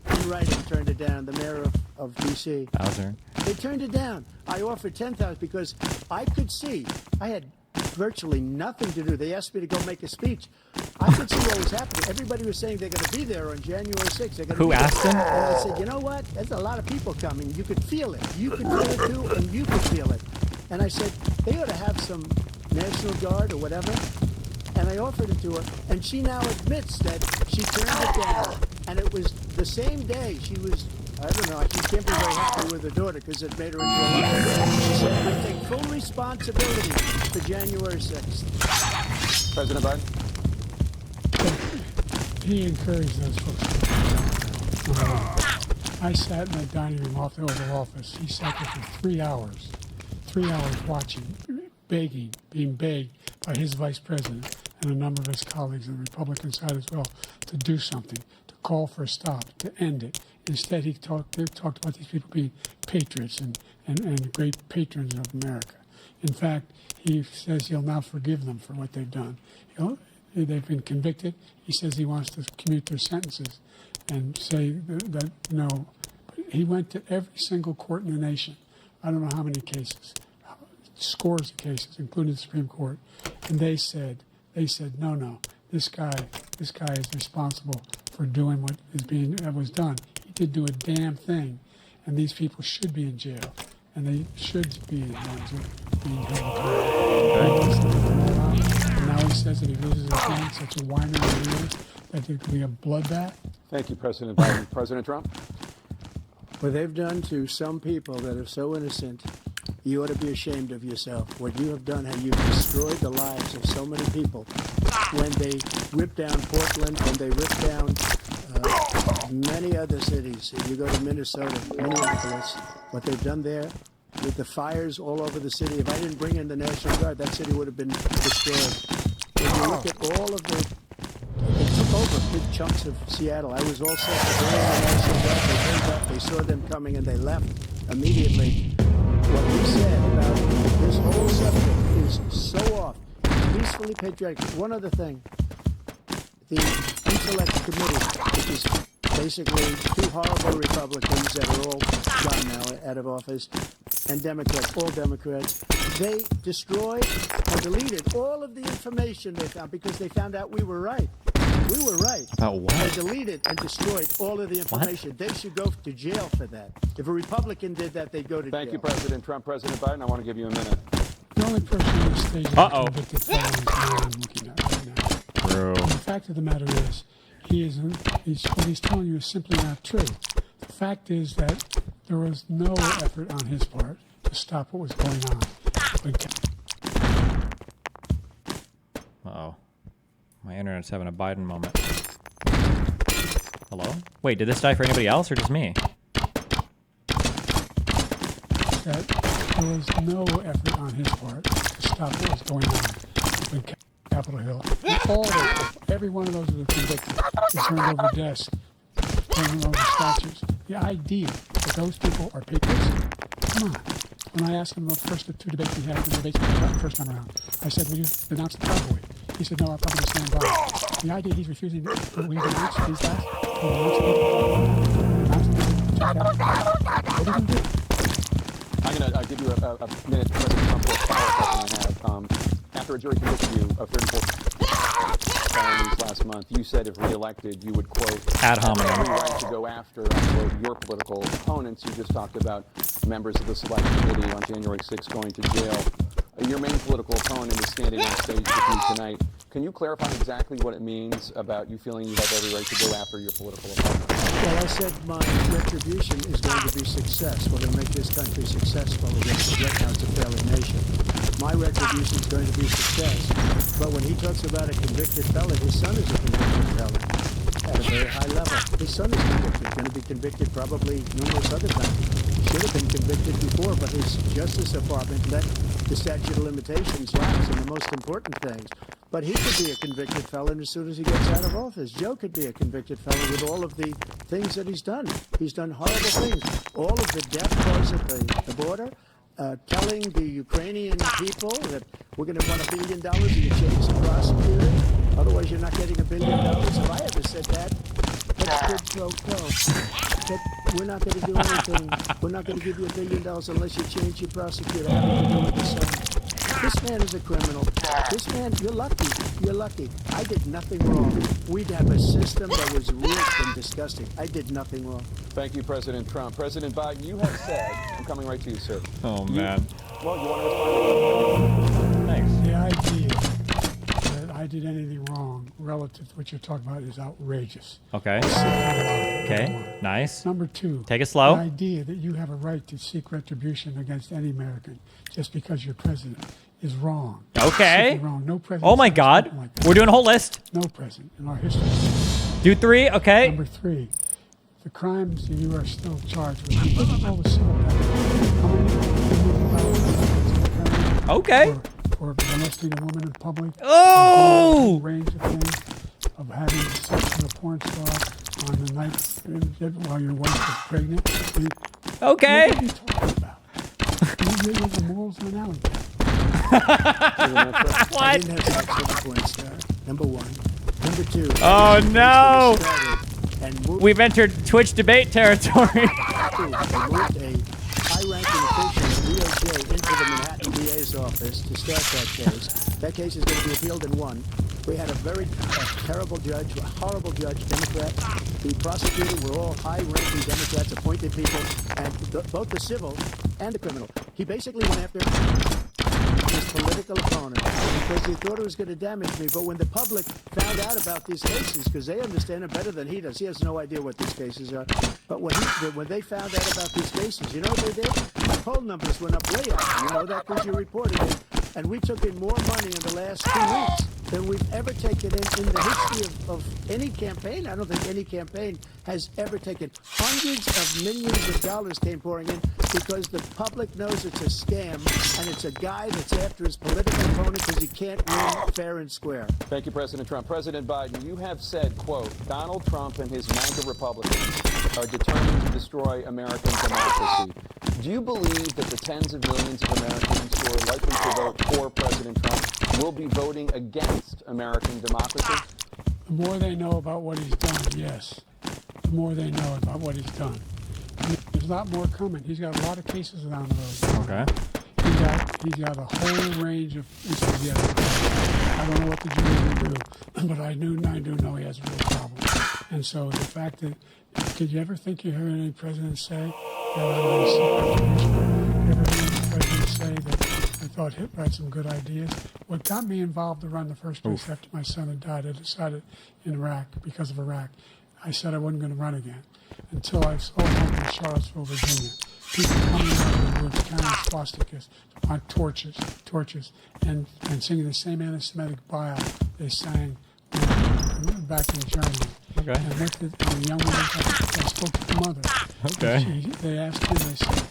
in writing, turned it down, the mayor of D.C. Bowser. They turned it down. I offered 10,000 because I could see, I had virtually nothing to do. They asked me to go make a speech. I could see what was happening. Everybody was saying they're going to be there on January 6th. They're gonna Who be there. asked him? And I said, you know what? There's a lot of people coming. You could feel it. You could feel it too, and you could feel it. And I said, they ought to have some National Guard or whatever. And I offered it to her, and she now admits that she turned it down. And it was the same day she was, I don't know, she can't be very happy with her daughter because it made her into a liar. She said, I take full responsibility for January 6th. President Biden? He encouraged those folks. I sat in the dining room off the Oval Office. He sat there for 3 hours watching, begging, being begged by his vice president and a number of his colleagues on the Republican side as well to do something, to call for a stop, to end it. Instead, they talked about these people being patriots and great patrons of America. In fact, he says he'll now forgive them for what they've done. They've been convicted. He says he wants to commute their sentences and say that no. But he went to every single court in the nation. I don't know how many cases, scores of cases, including the Supreme Court, and they said, no, this guy is responsible for doing what was done. He did do a damn thing, and these people should be in jail, and they should be the ones being held accountable. And now he says that he loses again, such a whiner and leader, that there could be a bloodbath. Thank you, President Biden. President Trump? What they've done to some people that are so innocent, you ought to be ashamed of yourself. What you have done, how you've destroyed the lives of so many people. When they ripped down Portland, when they ripped down many other cities. If you go to Minnesota, Minneapolis, what they've done there with the fires all over the city. If I didn't bring in the National Guard, that city would have been destroyed. When you look at all of they took over big chunks of Seattle. I was all set to bring in the National Guard. They turned up, they saw them coming, and they left immediately. What you said about this whole subject is so off. Peacefully patriotic. One other thing. The Intellect Committee, which is basically two horrible Republicans that are all gone now out of office, and Democrats, all Democrats, they destroyed and deleted all of the information they found because they found out we were right. We were right. About what? They deleted and destroyed all of the information. What? They should go to jail for that. If a Republican did that, they'd go to jail. Thank you, President Trump. President Biden, I want to give you a minute. The only person on this stage that's convicted felon is the man I'm looking at right now. True. And the fact of the matter is, what he's telling you is simply not true. The fact is that there was no effort on his part to stop what was going on. Uh-oh. My internet's having a Biden moment. Hello? Wait, did this die for anybody else or just me? That there was no effort on his part to stop what was going on in Capitol Hill. Every one of those who were convicted, they turned over desks, turning over statues. The idea that those people are patriots, come on. When I asked him about the first two debates we had, the debates we had the first time around, I said, will you denounce the cowboy? He said, no, I'll probably stand by. The idea he's refusing to denounce these guys, what do you do? I'm going to give you a minute to President Trump for a follow-up question I have. After a jury convicted you of 34 felonies last month, you said if reelected, you would, quote, ad hominem, have the right to go after, unquote, your political opponents. You just talked about members of the Select Committee on January 6th going to jail. Your main political opponent is standing on stage with you tonight. Can you clarify exactly what it means about you feeling you have every right to go after your political opponent? Well, I said my retribution is going to be success. We're going to make this country successful against the right now it's a failing nation. My retribution is going to be success. But when he talks about a convicted felon, his son is a convicted felon at a very high level. His son is convicted, going to be convicted probably numerous other times. Should have been convicted before, but his Justice Department let the statute of limitations lapse in the most important things. But he could be a convicted felon as soon as he gets out of office. Joe could be a convicted felon with all of the things that he's done. He's done horrible things. All of the death toll at the border, telling the Ukrainian people that we're going to want $1 billion and you change the prosecutor. Otherwise, you're not getting $1 billion. If I ever said that, that's quid pro quo. That we're not going to do anything. We're not going to give you $1 billion unless you change your prosecutor. Having to do with the son. This man is a criminal. This man, you're lucky. You're lucky. I did nothing wrong. We'd have a system that was rigged and disgusting. I did nothing wrong. Thank you, President Trump. President Biden, you have said, I'm coming right to you, sir. Oh, man. Well, you want to respond? Thanks. The idea that I did anything wrong relative to what you're talking about is outrageous. Okay. Okay. Nice. Number two, Take it slow. the idea that you have a right to seek retribution against any American just because you're president is wrong. Okay. Simply wrong. No president. Oh, my said God. something like that. We're doing a whole list. No president in our history. Do 3. Okay. Number three, the crimes that you are still charged with. Look at all the civil penalties. How many Okay. for molesting a woman in public? Oh! A whole range of things, of having sex with a porn star on the night while your wife was pregnant. Okay. What are you talking about? You're the morals of an alligator. I What? didn't have sex with a porn star, number one. Number two. Oh, no. And moved We've entered Twitch debate territory. they moved a high-ranking official at DOJ into the Manhattan DA's office to start that case. That case is going to be appealed and won. We had a very terrible judge, a horrible judge, Democrat. The prosecutor were all high-ranking Democrats, appointed people, and both the civil and the criminal. He basically went after his political opponent because he thought it was going to damage me. But when the public found out about these cases, because they understand it better than he does, he has no idea what these cases are. But when they found out about these cases, you know what they did? My poll numbers went up way up. You know that because you reported it. And we took in more money in the last 2 weeks than we've ever taken in the history of any campaign. I don't think any campaign has ever taken. Hundreds of millions of dollars came pouring in because the public knows it's a scam and it's a guy that's after his political opponent because he can't win fair and square. Thank you, President Trump. President Biden, you have said, quote, Donald Trump and his MAGA Republicans are determined to destroy American democracy. Do you believe that the tens of millions of Americans who are likely to vote for President Trump will be voting against American democracy? The more they know about what he's done, yes. The more they know about what he's done. And there's a lot more coming. He's got a lot of cases down the road. Okay. He's got a whole range of issues yet. I don't know what the jury will do, but I do know he has a real problem. And so the fact that, did you ever think you heard any president say that I'm going to seek retribution? You ever heard any president say that I thought Hitler had some good ideas? What got me involved to run the first place after my son had died, I decided in Iraq, because of Iraq, I said I wasn't going to run again until I saw home in Charlottesville, Virginia. People coming out of the woods carrying swastikas on torches, and singing the same anti-Semitic bile they sang back in Germany. Okay. And the young woman, I spoke to the mother. Okay. They asked him, they said,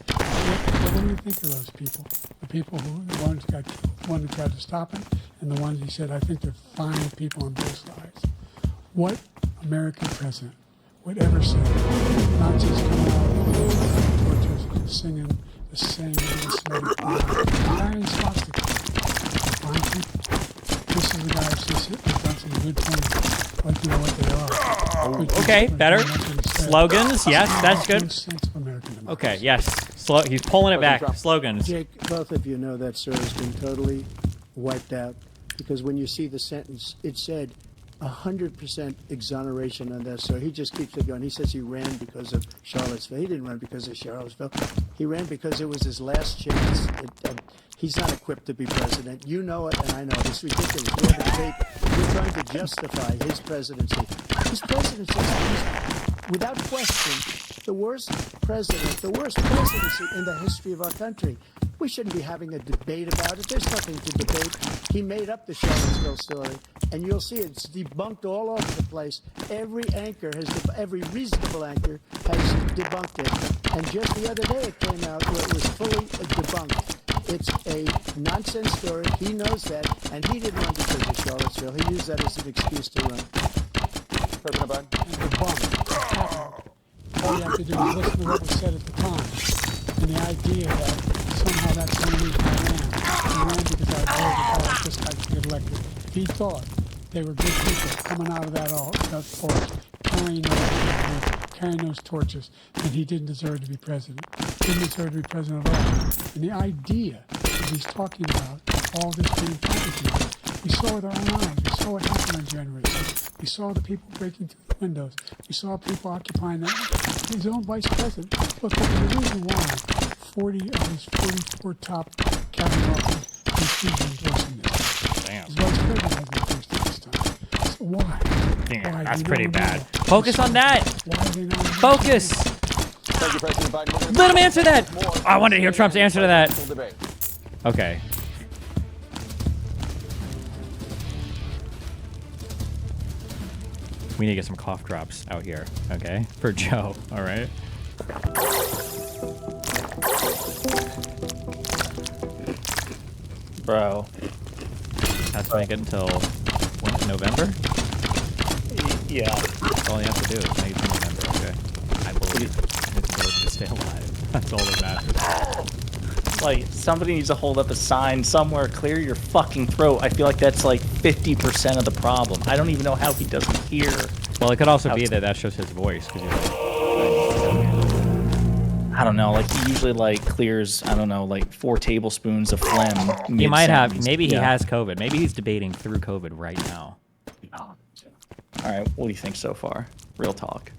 what do you think of those people? The people the ones who got killed, one who tried to stop him, and the ones he said, I think they're fine people on both sides. What American president would ever say Nazis coming out of torches singing the same anti-Semitic bile, carrying swastikas, fine people? This is the guy who says Hitler's done some good things. Like you know what they are. Okay, better. Slogans, yes, that's good. Sense of American democracy. Okay, yes. He's pulling it back. Slogans. Jake, both of you know that sir has been totally wiped out because when you see the sentence, it said 100% exoneration on that, sir. He just keeps it going. He says he ran because of Charlottesville. He didn't run because of Charlottesville. He ran because it was his last chance. He's not equipped to be president. You know it, and I know it. It's ridiculous. We have a tape. We're trying to justify his presidency. His presidency, without question, the worst presidency in the history of our country. We shouldn't be having a debate about it. There's nothing to debate. He made up the Charlottesville story, and you'll see it's debunked all over the place. Every reasonable anchor has debunked it. And just the other day it came out where it was fully debunked. It's a nonsense story. He knows that, and he didn't run because of Charlottesville. He used that as an excuse to run. President Biden? And debunk. All you have to do is listen to what was said at the time. And the idea that somehow that's the only reason I ran. I ran because I voted this guy to get elected. If he thought they were good people coming out of that forest, carrying those torches, then he didn't deserve to be president. Didn't deserve to be president at all. And the idea that he's talking about all this being fabricated, we saw with our own eyes. We saw what happened on January 6th. We saw the people breaking through the windows. We saw people occupying his own vice president. Look, there's a reason why 40 of his 44 top cabinet officers refused to endorse this. Damn. His vice president hasn't endorsed it this time. So why? Damn, Why? that's We pretty don't bad. know. Focus on that. Why are they not Focus. Thank you, President Biden. We're gonna Let him talk answer that. more I wanted to hear Trump's answer to that. presidential debate. Okay. We need to get some cough drops out here, okay? For Joe, all right? Bro. Has to make it until, what, November? Yeah. That's all you have to do is make it till November, okay? I believe it's ability to stay alive. That's all that matters. Like, somebody needs to hold up a sign somewhere, clear your fucking throat. I feel like that's like 50% of the problem. I don't even know how he doesn't hear. Well, it could also be that that's just his voice, because you're like, I don't know, like, he usually, like, clears, I don't know, like, 4 tablespoons of phlegm. he might have, mid-sentence. maybe he Yeah. has COVID. Maybe he's debating through COVID right now. All right, what do you think so far? Real talk.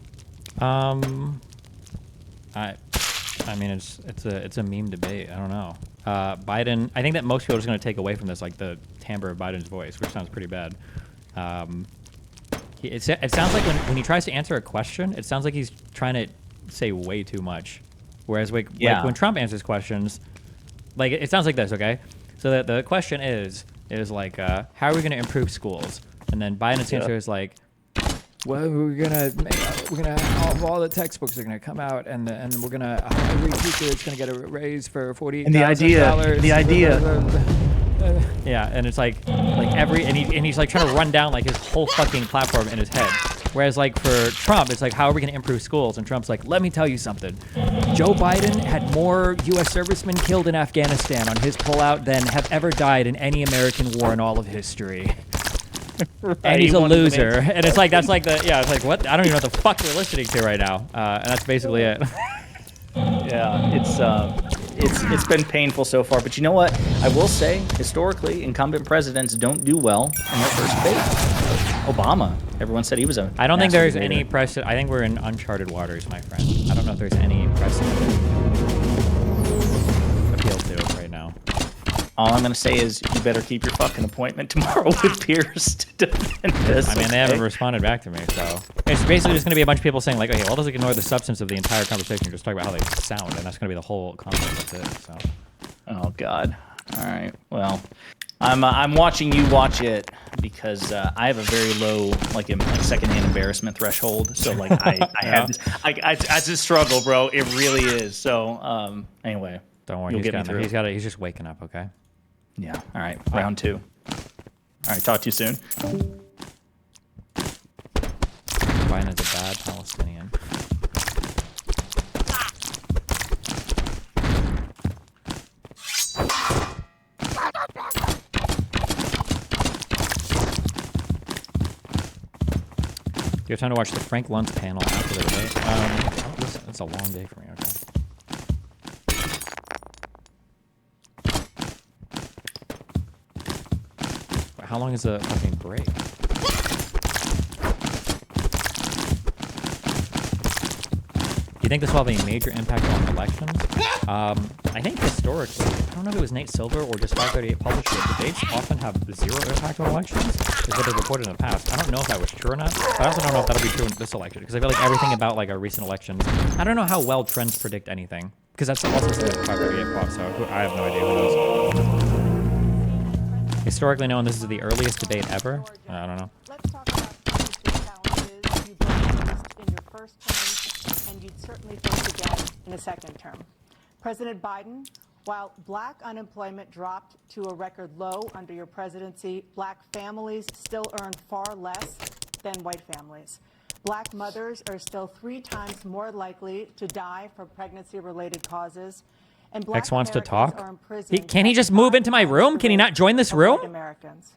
I mean, it's a meme debate. I don't know. Biden. I think that most people are just going to take away from this like the timbre of Biden's voice, which sounds pretty bad. It sounds like when he tries to answer a question, it sounds like he's trying to say way too much. Whereas like when Trump answers questions, like it sounds like this. Okay, so the question is like, how are we going to improve schools? And then Biden's answer is like, well, we're gonna all the textbooks are gonna come out, and we're gonna every teacher is gonna get a raise for $40,000. And the idea. Yeah, and it's like he's like trying to run down like his whole fucking platform in his head. Whereas like for Trump, it's like, how are we gonna improve schools? And Trump's like, let me tell you something. Joe Biden had more U.S. servicemen killed in Afghanistan on his pullout than have ever died in any American war in all of history. Right, And he's a loser, and it's like it's like what? I don't even know what the fuck we're listening to right now, and that's basically it. Yeah, it's been painful so far, but you know what? I will say, historically, incumbent presidents don't do well in their first debate. Obama, everyone said he was a. I don't think master there's any debater. precedent. I think we're in uncharted waters, my friend. I don't know if there's any precedent appeal to right now. All I'm gonna say is you better keep your fucking appointment tomorrow with Pierce to defend this. I mean, they haven't responded back to me, so it's basically just going to be a bunch of people saying like, okay, well, let's ignore the substance of the entire conversation, just talk about how they sound, and that's going to be the whole conversation. That's it. So. Oh God. All right. Well, I'm watching you watch it because I have a very low like secondhand embarrassment threshold. So like I have this. I just struggle, bro. It really is. So anyway. Don't worry, You'll he's get me got through. he's just waking up, okay? Yeah. All right. Round 2. All right. Talk to you soon. Biden is a bad Palestinian. You have time to watch the Frank Luntz panel after the debate. Oh, listen, it's a long day for me, okay? How long is the fucking break? think this will have a major impact on elections? I think historically, I don't know if it was Nate Silver or just 538 published it, debates often have zero impact on elections, is what they reported in the past. I don't know if that was true or not, but I also don't know if that'll be true in this election, because I feel like everything about like our recent elections, I don't know how well trends predict anything, because that's also something that 538 pop, so I have no idea, who knows. Historically known, this is the earliest debate ever. I don't know. Let's talk about the challenges you faced in your first term, and you'd certainly face again in a second term. President Biden, while black unemployment dropped to a record low under your presidency, black families still earn far less than white families. Black mothers are still 3 times more likely to die from pregnancy-related causes. And black X wants to Americans talk? are imprisoned Can he just move into my room? Can he not join this room? white Americans.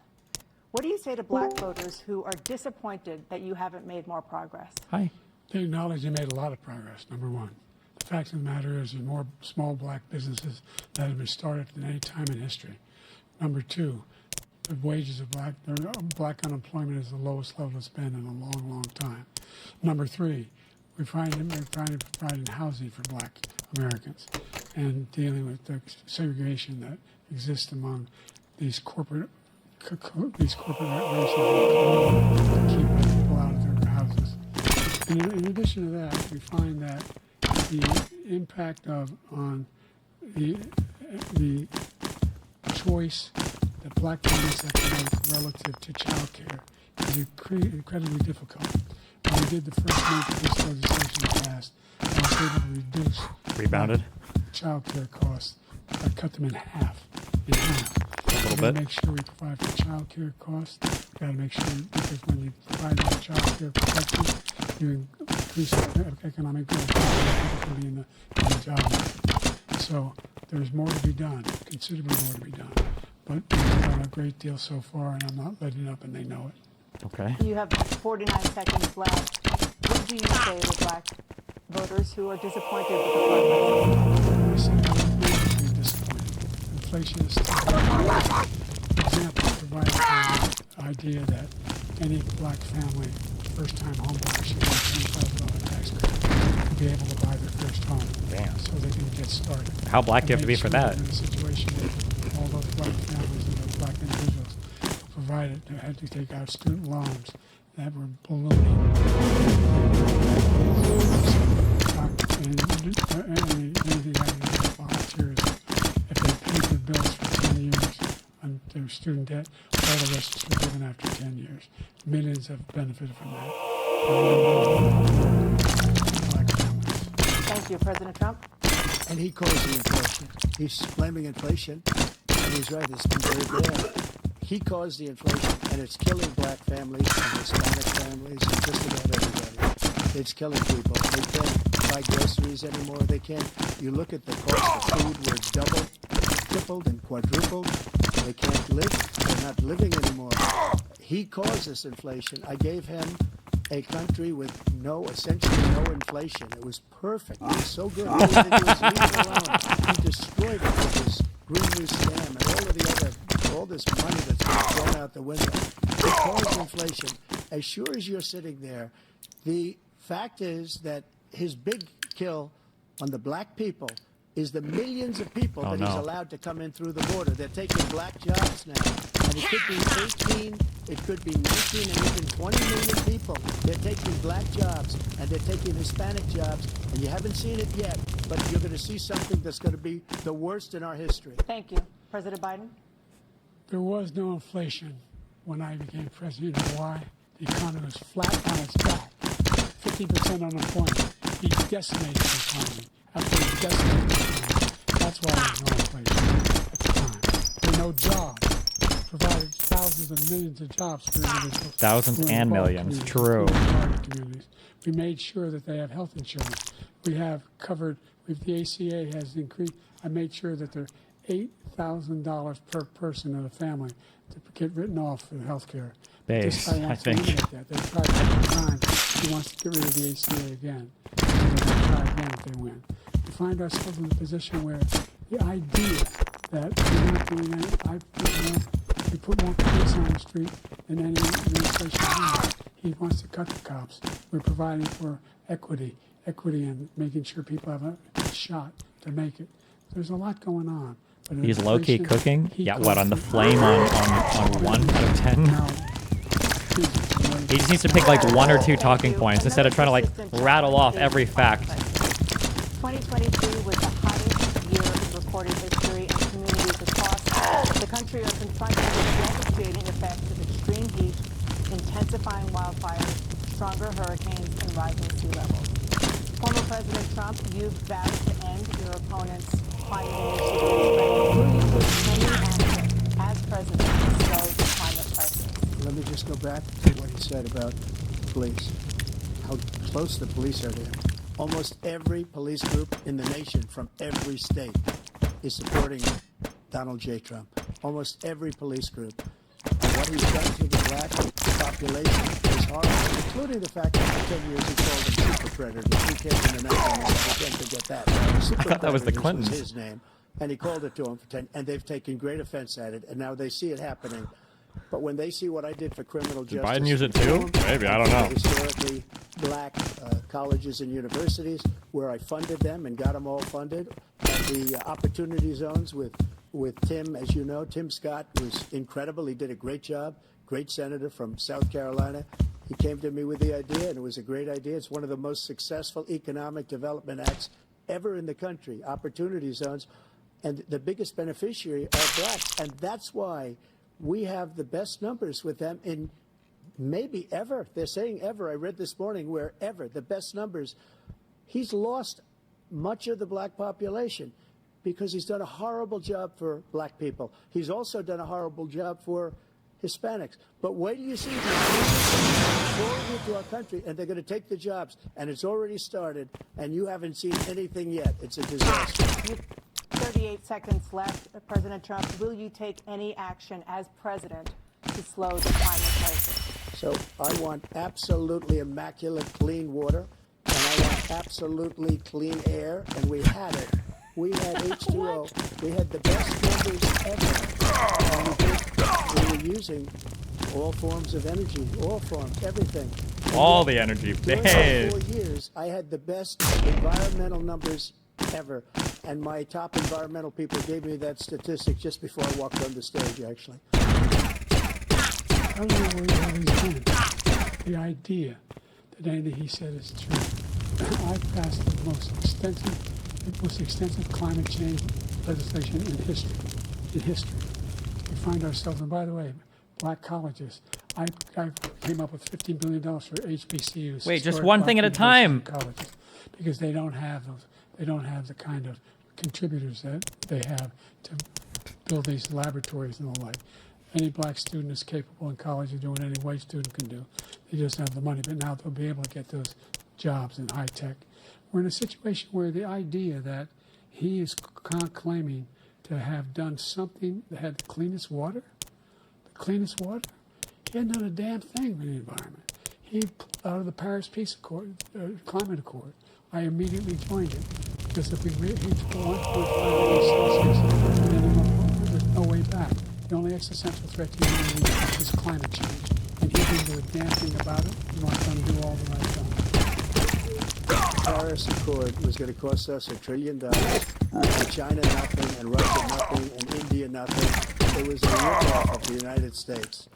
What do you say to black voters who are disappointed that you haven't made more progress? Hi. They acknowledge they made a lot of progress, number one. The fact of the matter is there's more small black businesses that have been started than any time in history. Number two, the wages of black unemployment is the lowest level it's been in a long, long time. Number three, we're trying to provide housing for black Americans and dealing with the segregation that exists among these corporate races that keep people out of their houses. And in addition to that, we find that the impact on the choice that black families have to make relative to child care is incredibly difficult. When we did the first major piece of legislation passed, I was able to reduce child care costs. I cut them in half. A little bit. Make sure we provide for child care costs. We got to make sure, because when you provide for child care protection, you increase economic growth particularly in the job market. So there's more to be done, considerably more to be done. But we've done a great deal so far, and I'm not letting up, and they know it. Okay. You have 49 seconds left. What do you say to black voters who are disappointed with the progress? I say I'm disappointed. Inflation is still high. For example, provided the idea that any black family, first-time homeowner, should get a $25 tax credit to be able to buy their first home. Damn. So they can get started. How black do you have to be for that? In a situation where all those black families and those black individuals provided had to take out student loans that were ballooning. Anything I can do with volunteers, if they paid their bills for 10 years on their student debt, all the rest is forgiven after 10 years. Millions have benefited from that. Black families. Thank you, President Trump. And he caused the inflation. He's blaming inflation, and he's right. It's been very bad. He caused the inflation, and it's killing black families and Hispanic families and just about everybody. It's killing people. They can't buy groceries anymore. They can't. You look at the cost of food where it's doubled, tripled, and quadrupled. They can't live. They're not living anymore. He caused this inflation. I gave him a country with essentially no inflation. It was perfect. It was so good. He was leaving it alone. He destroyed it with this Green New Scam and all this money that's been thrown out the window. It caused inflation. As sure as you're sitting there, the fact is that his big kill on the black people is the millions of people that he's allowed to come in through the border. They're taking black jobs now. And it could be 18, it could be 19, and even 20 million people. They're taking black jobs, and they're taking Hispanic jobs, and you haven't seen it yet, but you're going to see something that's going to be the worst in our history. Thank you. President Biden? There was no inflation when I became president. You know why? The economy was flat on its back. 50% unemployment. He decimated the economy. After he decimated the economy, that's why there was no inflation at the time. There were no jobs. Provided thousands of millions of jobs for individuals. Thousands and millions. True. Communities. We made sure that they have health insurance. We have covered, the ACA has increased. I made sure that they're $8,000 per person in a family to get written off for health care. Base, I think. That. They tried every time. He wants to get rid of the ACA again. And they're going to try again if they win. We find ourselves in a position where the idea that we're not doing anything, we put more police on the street than any administration has. He wants to cut the cops. We're providing for equity equity and making sure people have a shot to make it. There's a lot going on. But He's low-key inflation, cooking. he Yeah, goes what, on the to- flame on 1 out of 10? Now, He just needs to pick like 1 or 2 talking points instead of trying to like rattle off every fact. 2022 was the hottest year in recorded history, and communities across the country are confronting the devastating effects of extreme heat, intensifying wildfires, stronger hurricanes, and rising sea levels. Former President Trump, you've vowed to end your opponent's climate initiatives, but will you take any action as president to slow the climate crisis? Let me just go back to what he said about police, how close the police are to him. Almost every police group in the nation from every state is supporting Donald J. Trump. Almost every police group. What he's done to the black population is horrible, including the fact that for 10 years he called them super predators. We came in the 1990s, we can't forget that. Super I thought that was the predators Clintons. was his name, and he called it to them for 10, and they've taken great offense at it, and now they see it happening. But when they see what I did for criminal justice, Biden use it too? Maybe, I don't know. Historically black colleges and universities, where I funded them and got them all funded, the opportunity zones with Tim, as you know, Tim Scott was incredible. He did a great job. Great senator from South Carolina. He came to me with the idea, and it was a great idea. It's one of the most successful economic development acts ever in the country. Opportunity zones, and the biggest beneficiary are blacks, and that's why we have the best numbers with them in maybe ever. They're saying ever. I read this morning where ever, the best numbers. He's lost much of the black population because he's done a horrible job for black people. He's also done a horrible job for Hispanics. But wait till you see these pouring into our country, and they're going to take the jobs, and it's already started, and you haven't seen anything yet. It's a disaster. 38 seconds left. President Trump, will you take any action as president to slow the climate crisis? So I want absolutely immaculate clean water, and I want absolutely clean air, and we had it. We had H2O. We had the best numbers ever. And we were using all forms of energy, all forms, everything. All the energy. During Hey. 4 years, I had the best environmental numbers ever. And my top environmental people gave me that statistic just before I walked on the stage, actually. I don't know where he had these plans. The idea that anything he said is true. I passed the most extensive climate change legislation in history. In history. We find ourselves, and by the way, black colleges. I came up with $15 billion for HBCUs. Wait, just historic one black thing at a university time. Colleges, because they don't have those. They don't have the kind of contributors that they have to build these laboratories and the like. Any black student is capable in college of doing what any white student can do. They just have the money, but now they'll be able to get those jobs in high tech. We're in a situation where the idea that he is claiming to have done something that had the cleanest water, he hadn't done a damn thing for the environment. He out of the Paris Peace Accord, Climate Accord. I immediately joined it because if we reach 1.5 degrees Celsius, then there's no way back. The only existential threat to humanity is climate change, and he didn't do a damn thing about it. He wants them to do all the right thing. The Paris Accord was going to cost us $1 trillion, and China nothing, and Russia nothing, and India nothing. It was a rip-off of the United States,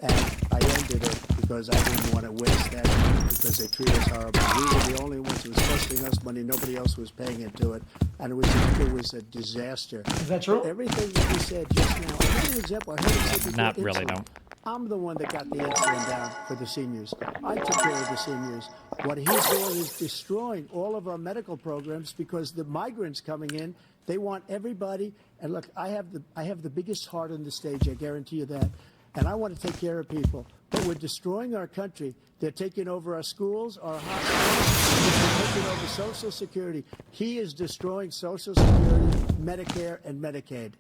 and I ended it because I didn't want to waste that money because they treat us horribly. We were the only ones who was costing us money. Nobody else was paying into it, and it was a disaster. Is that true? Everything that he said just now. I'll give you an example. I heard him say before Not really, insulin. no. I'm the one that got the insulin down for the seniors. I took care of the seniors. What he's doing is destroying all of our medical programs because the migrants coming in, they want everybody. And look, I have the biggest heart on the stage. I guarantee you that. And I want to take care of people. But we're destroying our country. They're taking over our schools, our hospitals. They're taking over Social Security. He is destroying Social Security, Medicare, and Medicaid.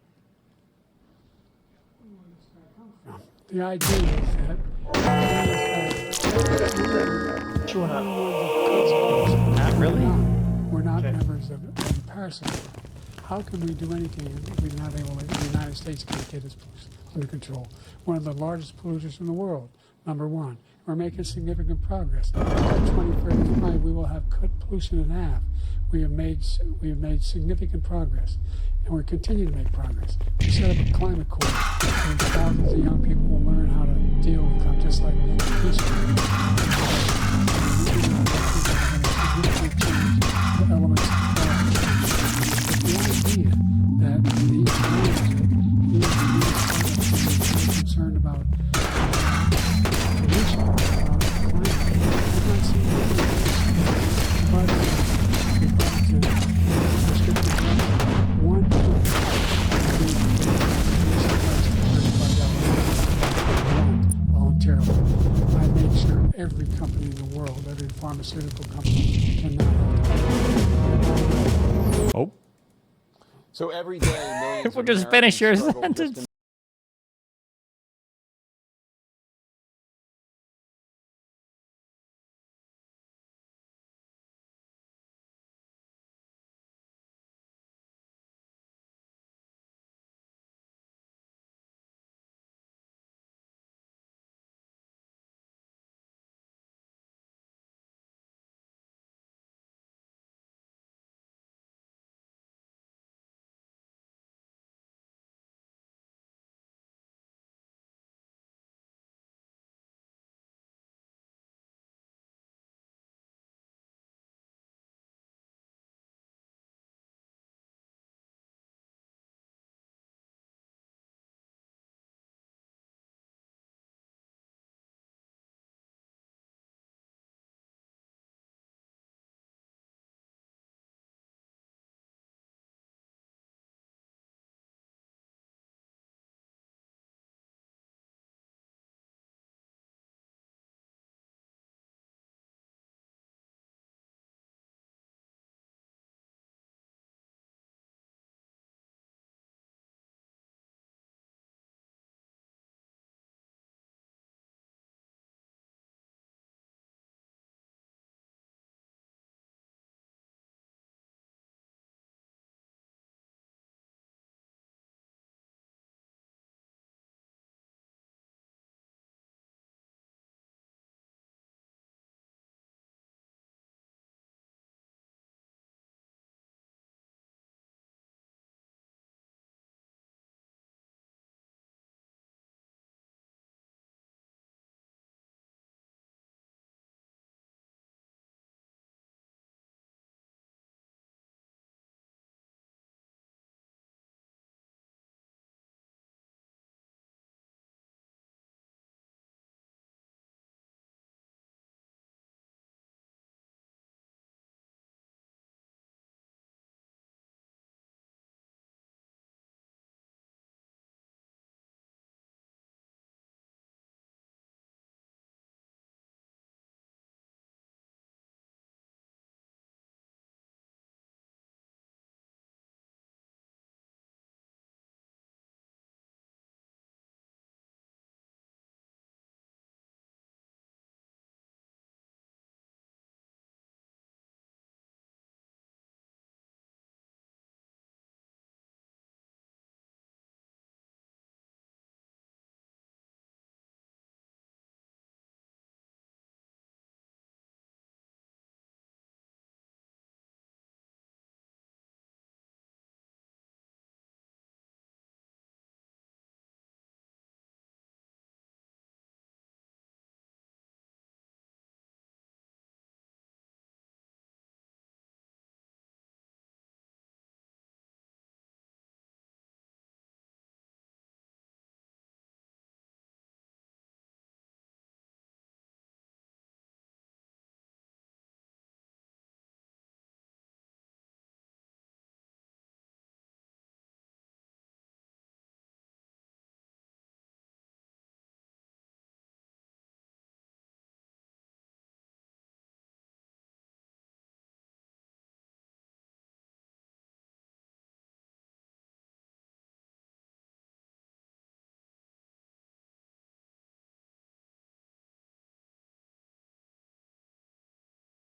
The idea is that True or not? Not really. we're not members of the Paris Accord. How can we do anything if we're not able to, the United States can't get its under control? One of the largest polluters in the world, number one. we're making significant progress. By 2035, we will have cut pollution in half. We have made significant progress, and we're continuing to make progress. We set up a climate corps, and thousands of young people will learn how to deal with climate, just like peace. Significant change the elements of the idea that these plans are concerned about pollution, climate. I'm not seeing anything. But to prescriptive drugs, one voluntarily. I make sure every company in the world, every pharmaceutical company, cannot. Oh. So every day, millions We'll of just finish your Americans struggle just sentence.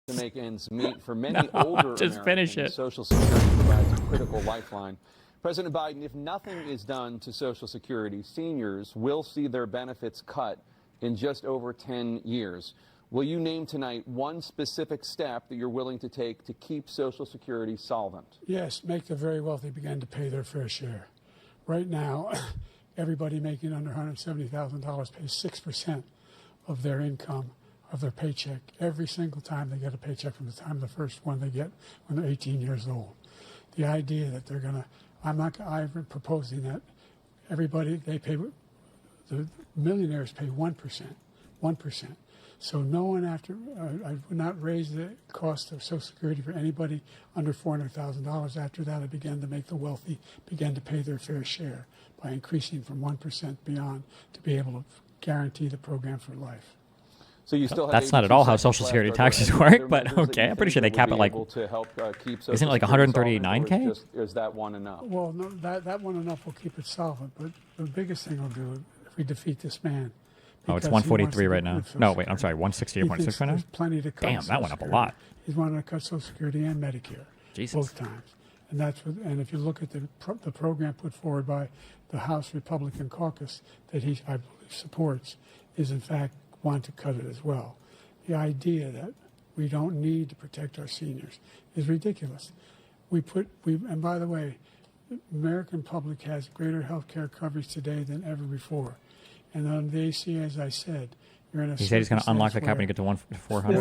to make ends meet. For many older just finish Americans, it. Social Security provides a critical lifeline. President Biden, if nothing is done to Social Security, seniors will see their benefits cut in just over 10 years. Will you name tonight one specific step that you're willing to take to keep Social Security solvent? Yes, make the very wealthy begin to pay their fair share. Right now, everybody making under $170,000 pays 6% of their income, of their paycheck, every single time they get a paycheck from the time of the first one they get when they're 18 years old. The idea that they're going to, I'm proposing that everybody, the millionaires pay 1%. So no one I would not raise the cost of Social Security for anybody under $400,000. After that, I began to make the wealthy begin to pay their fair share by increasing from 1% beyond to be able to guarantee the program for life. So you still have That's not at all how Social Security taxes work, but okay. I'm pretty sure they cap it like, isn't it like 139K? Is that one enough? Well, no, that one enough will keep it solvent, but the biggest thing we'll do if we defeat this man. Oh, it's 143 right now. No, wait, I'm sorry, 168.6 right now? There's plenty to cut. Damn, that went up a lot. He's wanting to cut Social Security and Medicare. Jesus. Both times. And and if you look at the program put forward by the House Republican caucus that I believe supports, is in fact want to cut it as well. The idea that we don't need to protect our seniors is ridiculous. And by the way, the American public has greater health care coverage today than ever before. And on the ACA, as I said, you're in a. He said he's going to unlock the cap when you get to 400.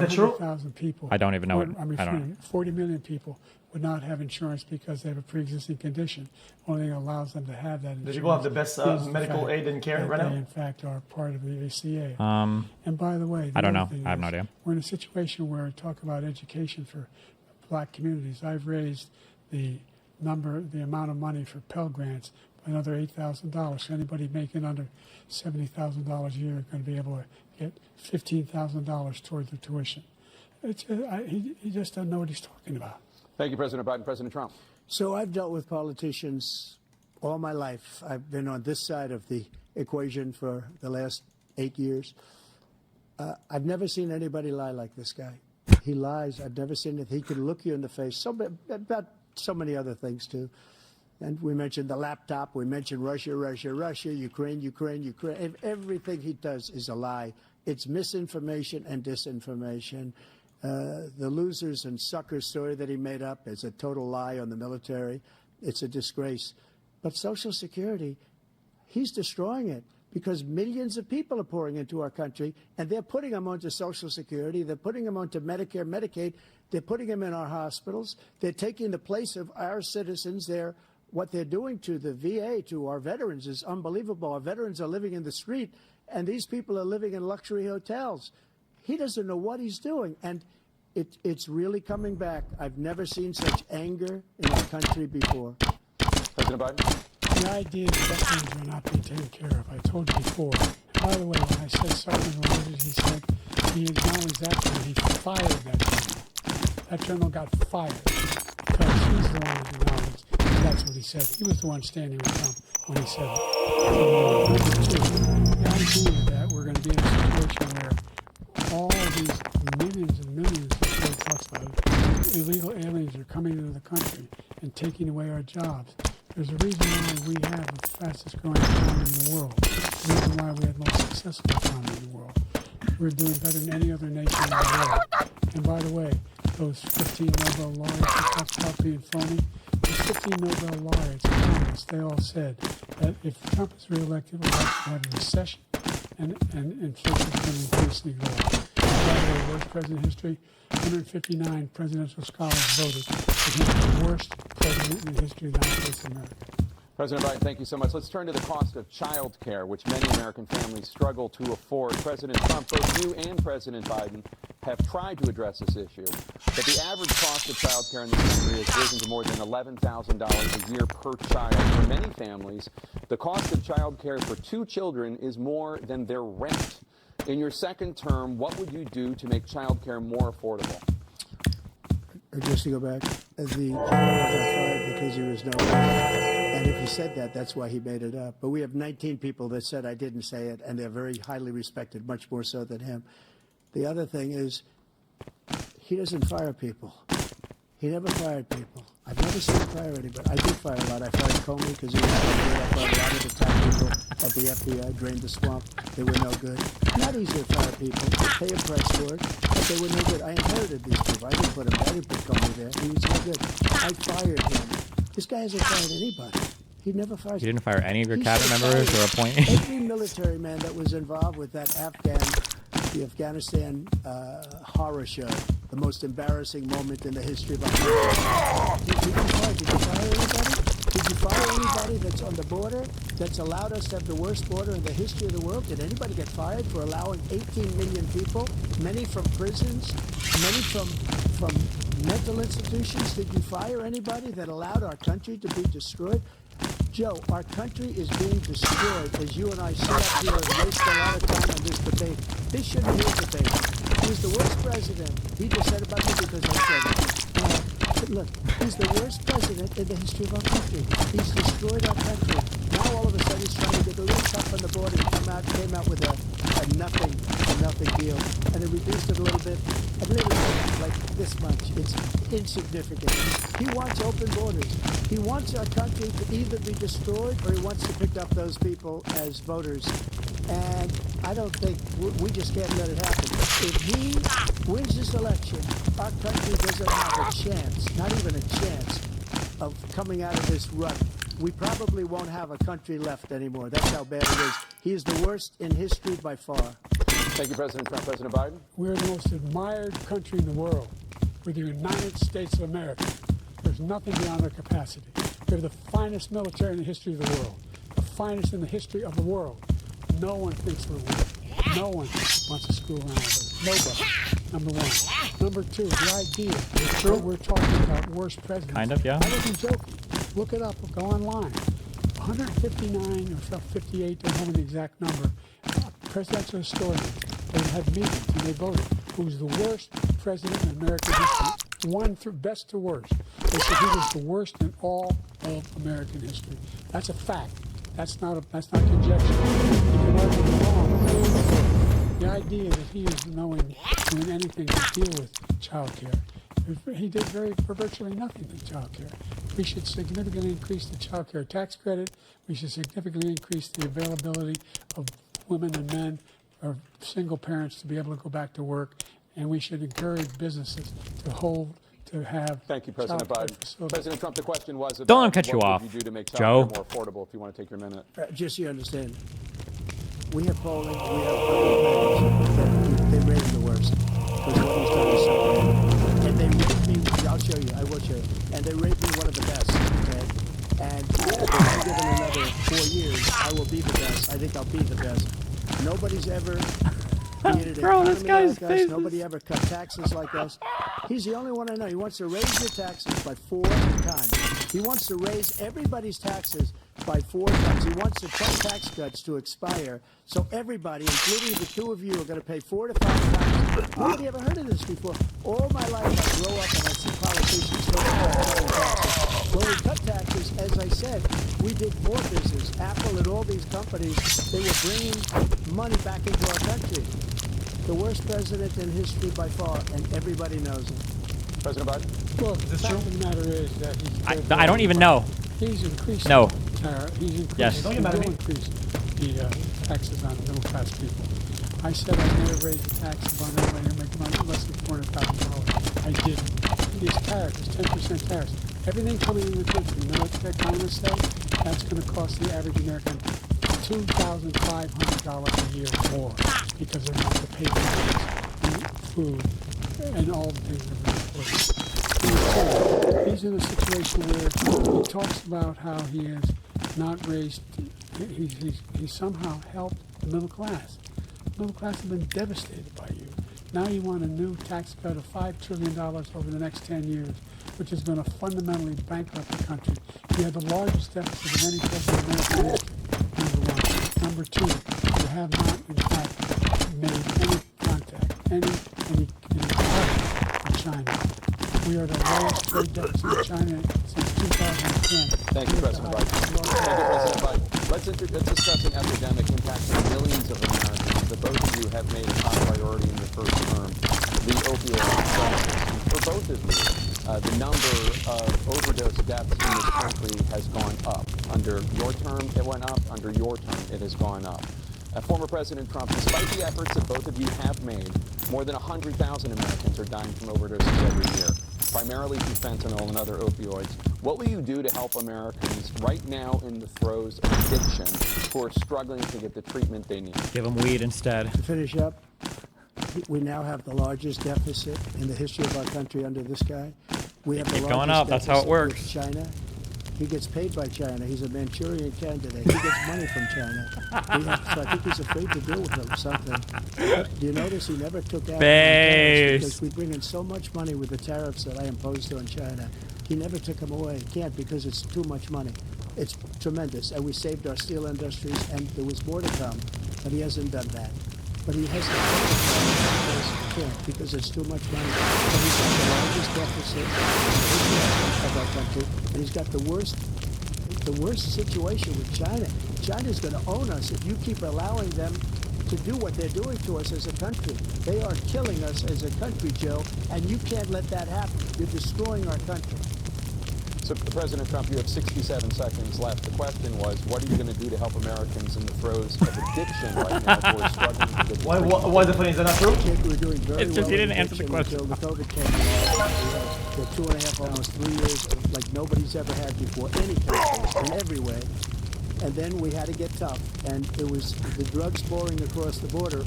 400,000 people. I don't even know it. I don't know. 40 million people would not have insurance because they have a pre-existing condition. Only thing that allows them to have that insurance. The people have the best medical aid and care right now. They, in fact, are part of the ACA. And by the way, I don't know. I have no idea. We're in a situation where we talk about education for black communities. I've raised the amount of money for Pell Grants by another $8,000. So anybody making under $70,000 a year is going to be able to get $15,000 towards their tuition. He just doesn't know what he's talking about. Thank you, President Biden. President Trump. So I've dealt with politicians all my life. I've been on this side of the equation for the last 8 years. I've never seen anybody lie like this guy. He lies. I've never seen it. He can look you in the face. About so many other things, too. And we mentioned the laptop. We mentioned Russia, Ukraine. Everything he does is a lie. It's misinformation and disinformation. The losers and suckers story that he made up is a total lie on the military. It's a disgrace. But Social Security, he's destroying it because millions of people are pouring into our country, and they're putting them onto Social Security. They're putting them onto Medicare, Medicaid. They're putting them in our hospitals. They're taking the place of our citizens. What they're doing to the VA, to our veterans, is unbelievable. Our veterans are living in the street, and these people are living in luxury hotels. He doesn't know what he's doing, and it's really coming back. I've never seen such anger in our country before. President Biden. The idea that veterans are not being taken care of, I told you before. And by the way, when I said Sergeant Rogers, he said he acknowledged that when he fired that general. That general got fired because he's the one that acknowledged. That's what he said. He was the one standing with Trump when he said it. The idea that we're going to be in a situation where all these millions and millions that Joe talks about, illegal aliens are coming into the country and taking away our jobs. There's a reason why we have the fastest growing economy in the world. The reason why we have the most successful economy in the world. We're doing better than any other nation in the world. And by the way, those 15 Nobel laureates that talked about being phony, those 15 Nobel laureates, economists, they all said that if Trump is reelected, we'll have a recession and inflation is going to increasingly go up. By the way, worst president in history, 159 presidential scholars voted that he was the worst president in the history of the United States of America. President Biden, thank you so much. Let's turn to the cost of child care, which many American families struggle to afford. President Trump, both you and President Biden have tried to address this issue, but the average cost of child care in the country has risen to more than $11,000 a year per child. For many families, the cost of child care for 2 children is more than their rent. In your second term, what would you do to make child care more affordable? Just to go back, the general got fired because he was no one. And if he said that, that's why he made it up. But we have 19 people that said I didn't say it, and they're very highly respected, much more so than him. The other thing is, he doesn't fire people. He never fired people. I've never seen a priority, but I did fire a lot. I fired Comey because he was no good. I fired a lot of the top people at the FBI, drained the swamp. They were no good. Not easy to fire people. They pay a price for it, but they were no good. I inherited these people. I didn't put him. I didn't put Comey there. He was no good. I fired him. This guy hasn't fired anybody. He never fires. You didn't fire any of your cabinet members or appointees? Every military man that was involved with that the Afghanistan horror show, the most embarrassing moment in the history of our country. Did you fire anybody? Did you fire anybody that's on the border that's allowed us to have the worst border in the history of the world? Did anybody get fired for allowing 18 million people, many from prisons, many from mental institutions? Did you fire anybody that allowed our country to be destroyed? Joe, our country is being destroyed as you and I sit up here and waste a lot of time on this debate. This shouldn't be a debate. He's the worst president. He just said about me because I said it. Look, he's the worst president in the history of our country. He's destroyed our country. Now all of a sudden he's trying to get a little tough on the border and came out with a nothing deal. And it reduced it a little bit. A little bit, like this much. It's insignificant. He wants open borders. He wants our country to either be destroyed or he wants to pick up those people as voters. And I don't think, we just can't let it happen. If he wins this election, our country doesn't have a chance, not even a chance, of coming out of this rut. We probably won't have a country left anymore. That's how bad it is. He is the worst in history by far. Thank you, President Trump. President Biden? We're the most admired country in the world. We're the United States of America. There's nothing beyond our capacity. We're the finest military in the history of the world. The finest in the history of the world. No one thinks we're weak. No one wants to screw around with us. Nobody. Number one. Number two, the idea that we're talking about worst presidents. Kind of, yeah. I wasn't joking. Look it up. Go online. 159 or 58, don't have an exact number, presidential historians. They had meetings and they voted. Who was the worst president in American history? One through best to worst. They said he was the worst in all of American history. That's a fact. That's not conjecture. You can argue wrong. The idea that he is doing anything to deal with child care. He did for virtually nothing with child care. We should significantly increase the child care tax credit. We should significantly increase the availability of women and men or single parents to be able to go back to work. And we should encourage businesses to have. Thank you, President Biden. President Trump, the question was about Don't cut you off, what would you do to make Joe. child care more affordable, if you want to take your minute. Just so you understand, we have polling, we have polling they rate him the worst. Because what he's done is so bad. And they rate me, I'll show you, I will show you. And they rate me one of the best, okay? And if I'm given another 4 years, I will be the best. I think I'll be the best. Nobody's ever created an economy like us. Nobody ever cut taxes like us. He's the only one I know. He wants to raise your taxes by 4 times. He wants to raise everybody's taxes by 4 times. He wants the 10 tax cuts to expire. So everybody, including the two of you, are going to pay 4 to 5 times. Nobody ever heard of this before. All my life I grow up and I see politicians talking about cutting taxes. When we cut taxes, as I said, we did more business. Apple and all these companies, they were bringing money back into our country. The worst president in history by far, and everybody knows it. President Biden? Look, the fact of the matter is that he's... I don't even know. He's increased... No. He's increased... Yes. He will increase the taxes on middle-class people. I said I'd never raise the taxes on anybody who makes less than $400,000. I didn't. These tariffs, 10% tariffs. Everything coming in the country, military economists say, that's going to cost the average American $2,500 a year more because they're going to have to pay for food and all the things that are important. He's in a situation where he talks about how he has not raised, he somehow helped the middle class. The middle class has been devastated by you. Now you want a new tax cut of $5 trillion over the next 10 years, which is going to fundamentally bankrupt the country. You have the largest deficit of any president in American history, number one. Number two, you have not, in fact, made any contact, any contact with China. We are the lowest trade deficit with China since 2010. Thank you, President Biden. Thank you, President Biden. Let's discuss an epidemic impacting millions of Americans that both of you have made a top priority in your first term, the opioid crisis. For both of you, the number of overdose deaths in this country has gone up. Under your term, it went up. Under your term, it has gone up. Former President Trump, despite the efforts that both of you have made, more than 100,000 Americans are dying from overdoses every year, primarily from fentanyl and other opioids. What will you do to help Americans right now in the throes of addiction who are struggling to get the treatment they need? Give them weed instead. To finish up, we now have the largest deficit in the history of our country under this guy. We have the Keep largest going up. That's how it deficit works. with China. He gets paid by China. He's a Manchurian candidate. He gets money from China. So I think he's afraid to deal with them or something. But do you notice he never took out Base. because we bring in so much money with the tariffs that I imposed on China. He never took them away. He can't because it's too much money. It's tremendous. And we saved our steel industries, and there was more to come, but he hasn't done that. But he has to can't because it's too much money. And he's got the largest deficit of our country, and he's got the worst situation with China. China's going to own us if you keep allowing them to do what they're doing to us as a country. They are killing us as a country, Joe, and you can't let that happen. You're destroying our country. So, President Trump, you have 67 seconds left. The question was, what are you going to do to help Americans in the throes of addiction right now who are struggling to get Why is it funny? Is that not true? I think we're doing very It's just well he didn't in answer the addiction question. until the COVID came along. We had 2.5, almost 3 years like nobody's ever had before, any country, in every way. And then we had to get tough, and it was the drugs pouring across the border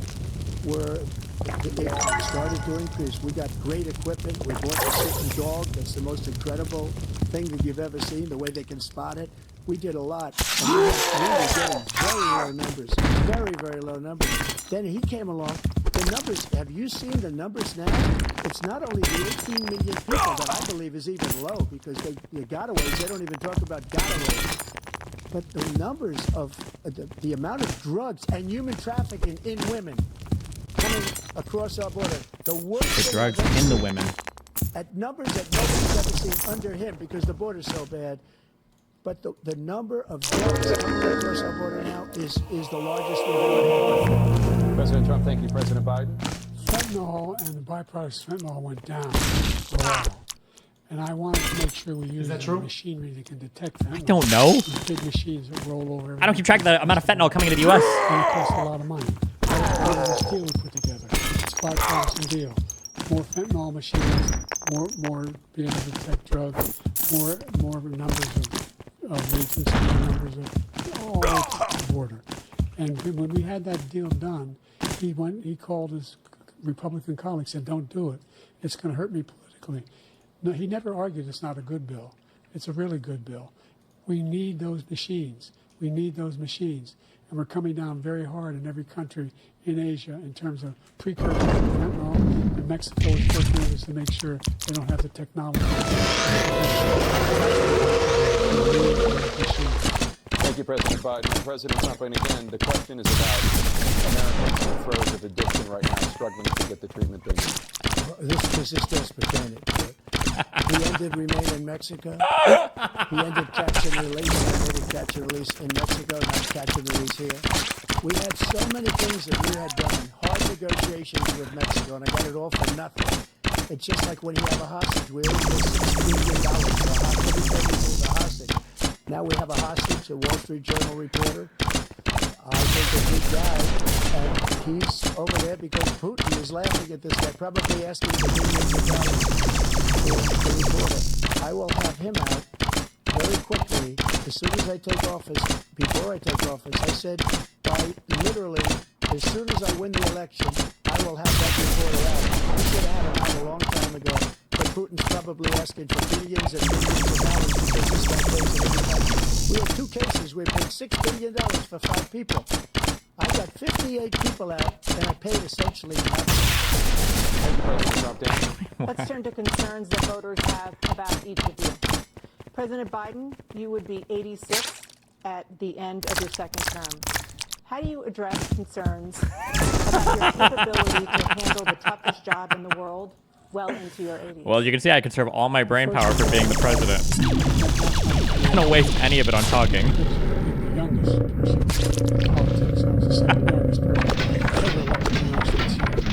it started to increase. We got great equipment. We bought the sitting dog. That's the most incredible thing that you've ever seen, the way they can spot it. We did a lot. And we were getting very low numbers, very, very low numbers. Then he came along. The numbers, have you seen the numbers now? It's not only the 18 million people that I believe is even low, because the gotaways, they don't even talk about gotaways. But the numbers of the amount of drugs and human trafficking in women coming across our border, the worst. The drugs in the women. At numbers that nobody's ever seen under him because the border's so bad. But the number of drugs coming across our border now is the largest we've ever had. President Trump, thank you. President Biden? Fentanyl and the byproducts of fentanyl went down for a while. And I wanted to make sure we use that true? machinery that can detect fentanyl. I don't know. These big machines that roll over. I don't keep track of the amount of fentanyl coming into the U.S. And it costs a lot of money. This deal we put together, it's a bipartisan deal. More fentanyl machines, more being able to detect drugs, more numbers of agents, more numbers of all over the border. And when we had that deal done, he called his Republican colleagues and said, "Don't do it. It's going to hurt me politically." No, he never argued it's not a good bill. It's a really good bill. We need those machines. We need those machines. And we're coming down very hard in every country in Asia in terms of precursors to fentanyl. And Mexico is working with us to make sure they don't have the technology. Thank you, President Biden. President Trump, and again, the question is about Americans in the throes of addiction right now, struggling to get the treatment they need. This is desperate, ain't it? He ended Remain in Mexico. He ended Catch and Release. I made it Catch and Release in Mexico, not Catch and Release here. We had so many things that we had done, hard negotiations with Mexico, and I got it all for nothing. It's just like when you have a hostage. We only get $6 million for a hostage. Every person is a hostage. Now we have a hostage, a Wall Street Journal reporter. I think a big guy, and he's over there because Putin is laughing at this guy, probably asking for millions of dollars for the reporter. I will have him out very quickly as soon as I take office. Before I take office, I said by literally as soon as I win the election, I will have that reporter out. We should have had him out a long time ago, but Putin's probably asking for billions and billions of dollars because this guy pays it every time. We have two cases. We paid $6 billion for 5 people. I got 58 people out, and I paid essentially nothing. Thank you, President Trump. Let's turn to concerns that voters have about each of you. President Biden, you would be 86 at the end of your second term. How do you address concerns about your capability to handle the toughest job in the world well into your 80s? Well, you can see I conserve all my brain power for being the president. I don't waste any of it on talking. The youngest person in politics. I was the second youngest person ever elected in the United States here. And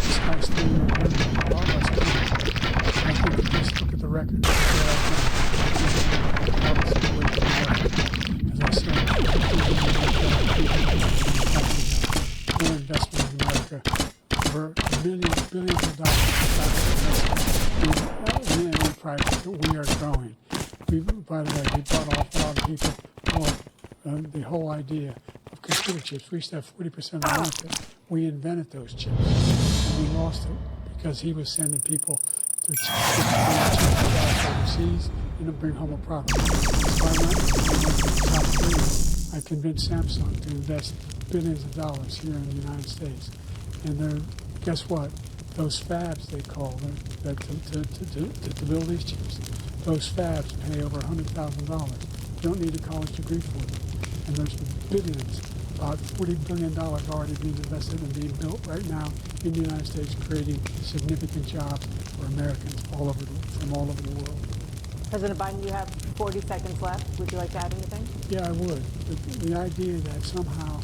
this guy's 3 years almost 80. we are growing. By the way, we bought off a lot of people for the whole idea of computer chips. We used to have 40% of the market. We invented those chips. And we lost it because he was sending people to chips overseas and to bring home a product. So I went to the top 3. I convinced Samsung to invest billions of dollars here in the United States. And guess what? Those fabs, they call them, to build these chips, those fabs pay over $100,000. You don't need a college degree for them. And there's billions, about $40 billion already being invested and being built right now in the United States, creating significant jobs for Americans from all over the world. President Biden, you have 40 seconds left. Would you like to add anything? Yeah, I would. The idea that somehow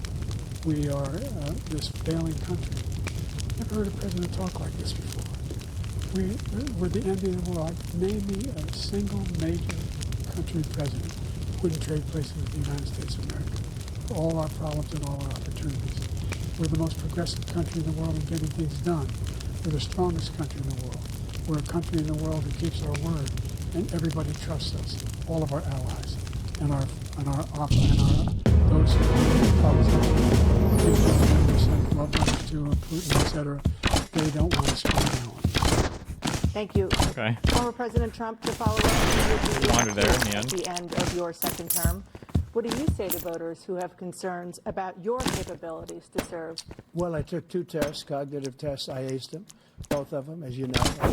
we are this failing country. Never heard a president talk like this before. We're the envy of the world. Name me a single major country president who wouldn't trade places with the United States of America for all our problems and all our opportunities. We're the most progressive country in the world in getting things done. We're the strongest country in the world. We're a country in the world that keeps our word, and everybody trusts us. All of our allies and those who send love letters to Putin, etc. They don't want to slow down. Thank you. Okay. Former President Trump, to follow up, Wandered there in the end. at the end of your second term. What do you say to voters who have concerns about your capabilities to serve? Well, I took 2 tests, cognitive tests. I aced them, both of them, as you know. I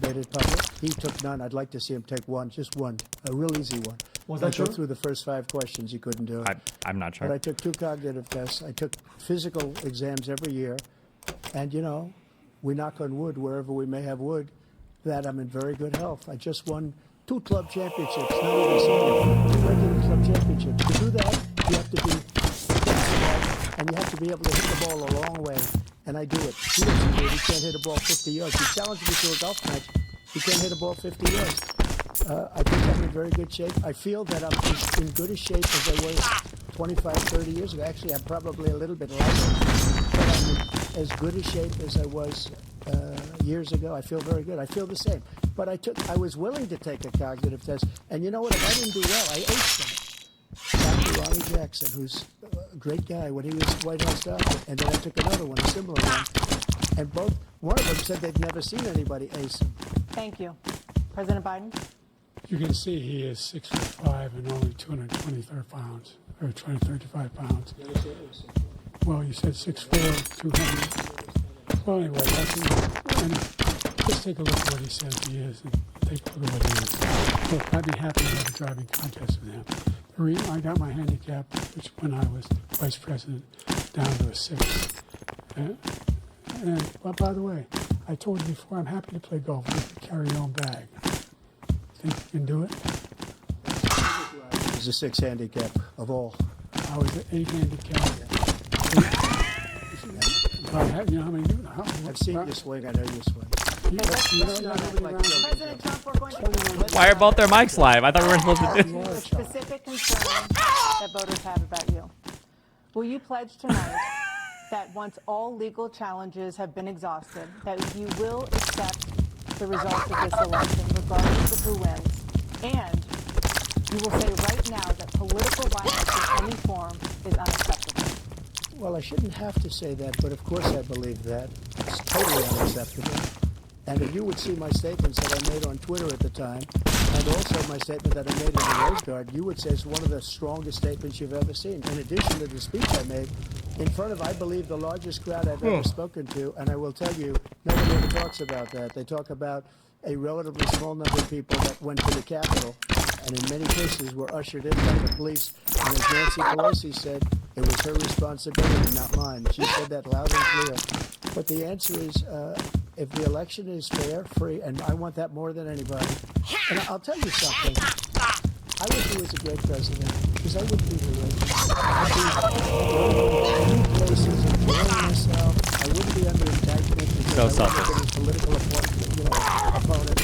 made it public. He took none. I'd like to see him take one, just one, a real easy one. Was that I true? go through the first 5 questions. He couldn't do it. I'm not sure. But I took 2 cognitive tests. I took physical exams every year. And, we knock on wood wherever we may have wood, that I'm in very good health. I just won 2 club championships, not even senior, 2 regular club championships. To do that, you have to be smart, and you have to be able to hit the ball a long way. And I do it. He doesn't do it. He can't hit a ball 50 yards. He challenged me to a golf match. He can't hit a ball 50 yards. I think I'm in very good shape. I feel that I'm as in good a shape as I was 25, 30 years ago. Actually, I'm probably a little bit lighter, but I'm in as good a shape as I was years ago. I feel very good. I feel the same. But I was willing to take a cognitive test. And you know what? If I didn't do well, I aced them. Dr. Ronnie Jackson, who's a great guy when he was White House doctor. And then I took another one, a similar one. And one of them said they'd never seen anybody ace him. Thank you. President Biden? You can see he is 6'5" and only 223 pounds, or 235 pounds. Well, you said 6'4", 200. Well, anyway, just take a look at what he says he is, and take a look at what he is. Look, I'd be happy to have a driving contest with him. I got my handicap, which when I was vice president, down to a 6. But by the way, I told you before, I'm happy to play golf. You can carry your own bag. Think you can do it? It was a 6 handicap of all. I was an 8 handicap. I've seen you swing. I know you swing. President Trump, we're going to... Why are both their mics live? I thought we weren't supposed to do a specific concern that voters have about you. Will you pledge tonight that once all legal challenges have been exhausted, that you will accept the results of this election, regardless of who wins, and you will say right now that political violence in any form is unacceptable? Well, I shouldn't have to say that, but of course I believe that. It's totally unacceptable. And if you would see my statements that I made on Twitter at the time, and also my statement that I made in the Rose Garden, you would say it's one of the strongest statements you've ever seen. In addition to the speech I made in front of, I believe, the largest crowd I've ever spoken to, and I will tell you, nobody ever talks about that. They talk about a relatively small number of people that went to the Capitol, and in many cases were ushered in by the police. And as Nancy Pelosi said, it was her responsibility, not mine. She said that loud and clear. But the answer is, if the election is fair, free, and I want that more than anybody. And I'll tell you something. I wish he was a great president, because I wouldn't be here right now. I'd be in new places, enjoying myself. I wouldn't be under indictment because I wasn't his political opponent.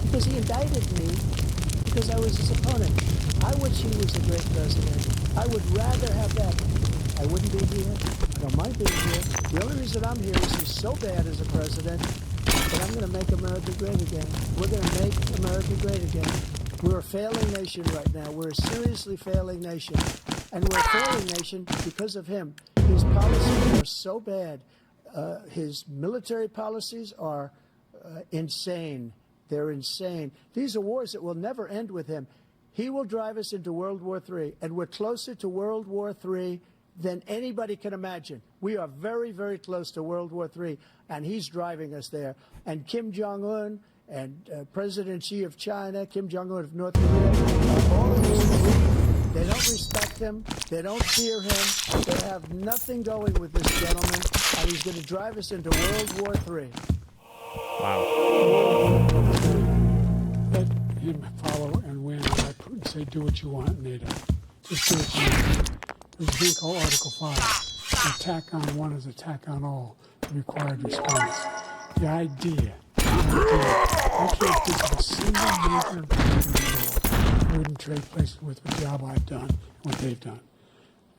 Because he indicted me because I was his opponent. I wish he was a great president. I would rather have that. I wouldn't be here. I don't mind being here. The only reason I'm here is he's so bad as a president. but I'm going to make America great again. We're going to make America great again. We're a failing nation right now. We're a seriously failing nation. And we're a failing nation because of him. His policies are so bad. His military policies are insane. They're insane. These are wars that will never end with him. He will drive us into World War III, and we're closer to World War III than anybody can imagine. We are very, very close to World War III, and he's driving us there. And Kim Jong-un and President Xi of China, Kim Jong-un of North Korea, all of these, they don't respect him. They don't fear him. They have nothing going with this gentleman, and he's going to drive us into World War III. Wow. Let him follow and win. Let Putin say, do what you want in NATO. Just do what you want. There's a thing called Article 5. Attack on one is attack on all. The required response. The idea, I can't think of a single major country in the world I wouldn't trade places with the job I've done and what they've done.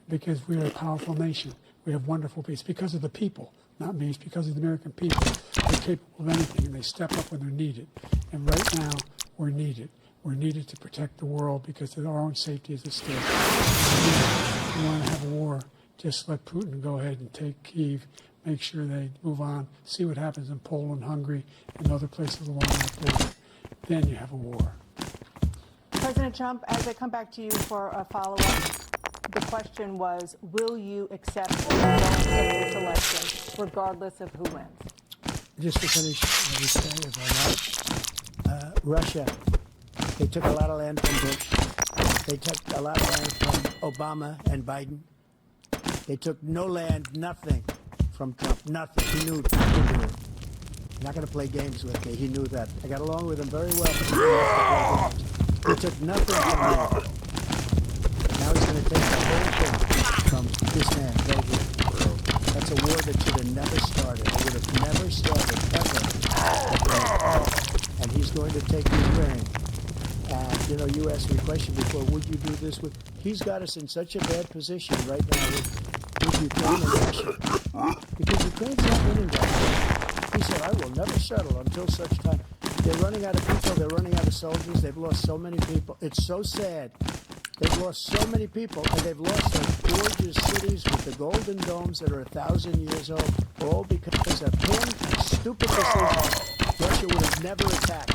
Because we're a powerful nation. We have wonderful people. It's because of the people, not me. It's because of the American people. They're capable of anything, and they step up when they're needed. And right now, we're needed. We're needed to protect the world because our own safety is at stake. If you want to have a war, just let Putin go ahead and take Kyiv, make sure they move on, see what happens in Poland, Hungary, and other places along that border. Then you have a war. President Trump, as I come back to you for a follow-up, the question was, will you accept the results of this election, regardless of who wins? Just to finish what we say, if I might, Russia, they took a lot of land from Bush. They took a lot of land from Obama and Biden. They took no land, nothing from Trump, nothing. He knew Trump could do it. He's not going to play games with me. He knew that. I got along with him very well, but he didn't have to play games. He took nothing from me. Now he's going to take the whole thing from this man right here. That's a war that should have never started. It would have never started, ever. And he's going to take Ukraine. And, you know, you asked me a question before, would you do this with... He's got us in such a bad position right now with Ukraine and Russia. Because Ukraine's not winning that. He said, I will never settle until such time. They're running out of people. They're running out of soldiers. They've lost so many people. It's so sad. They've lost so many people, and they've lost those gorgeous cities with the golden domes that are 1,000 years old, all because of him, stupid decisions. Russia would have never attacked.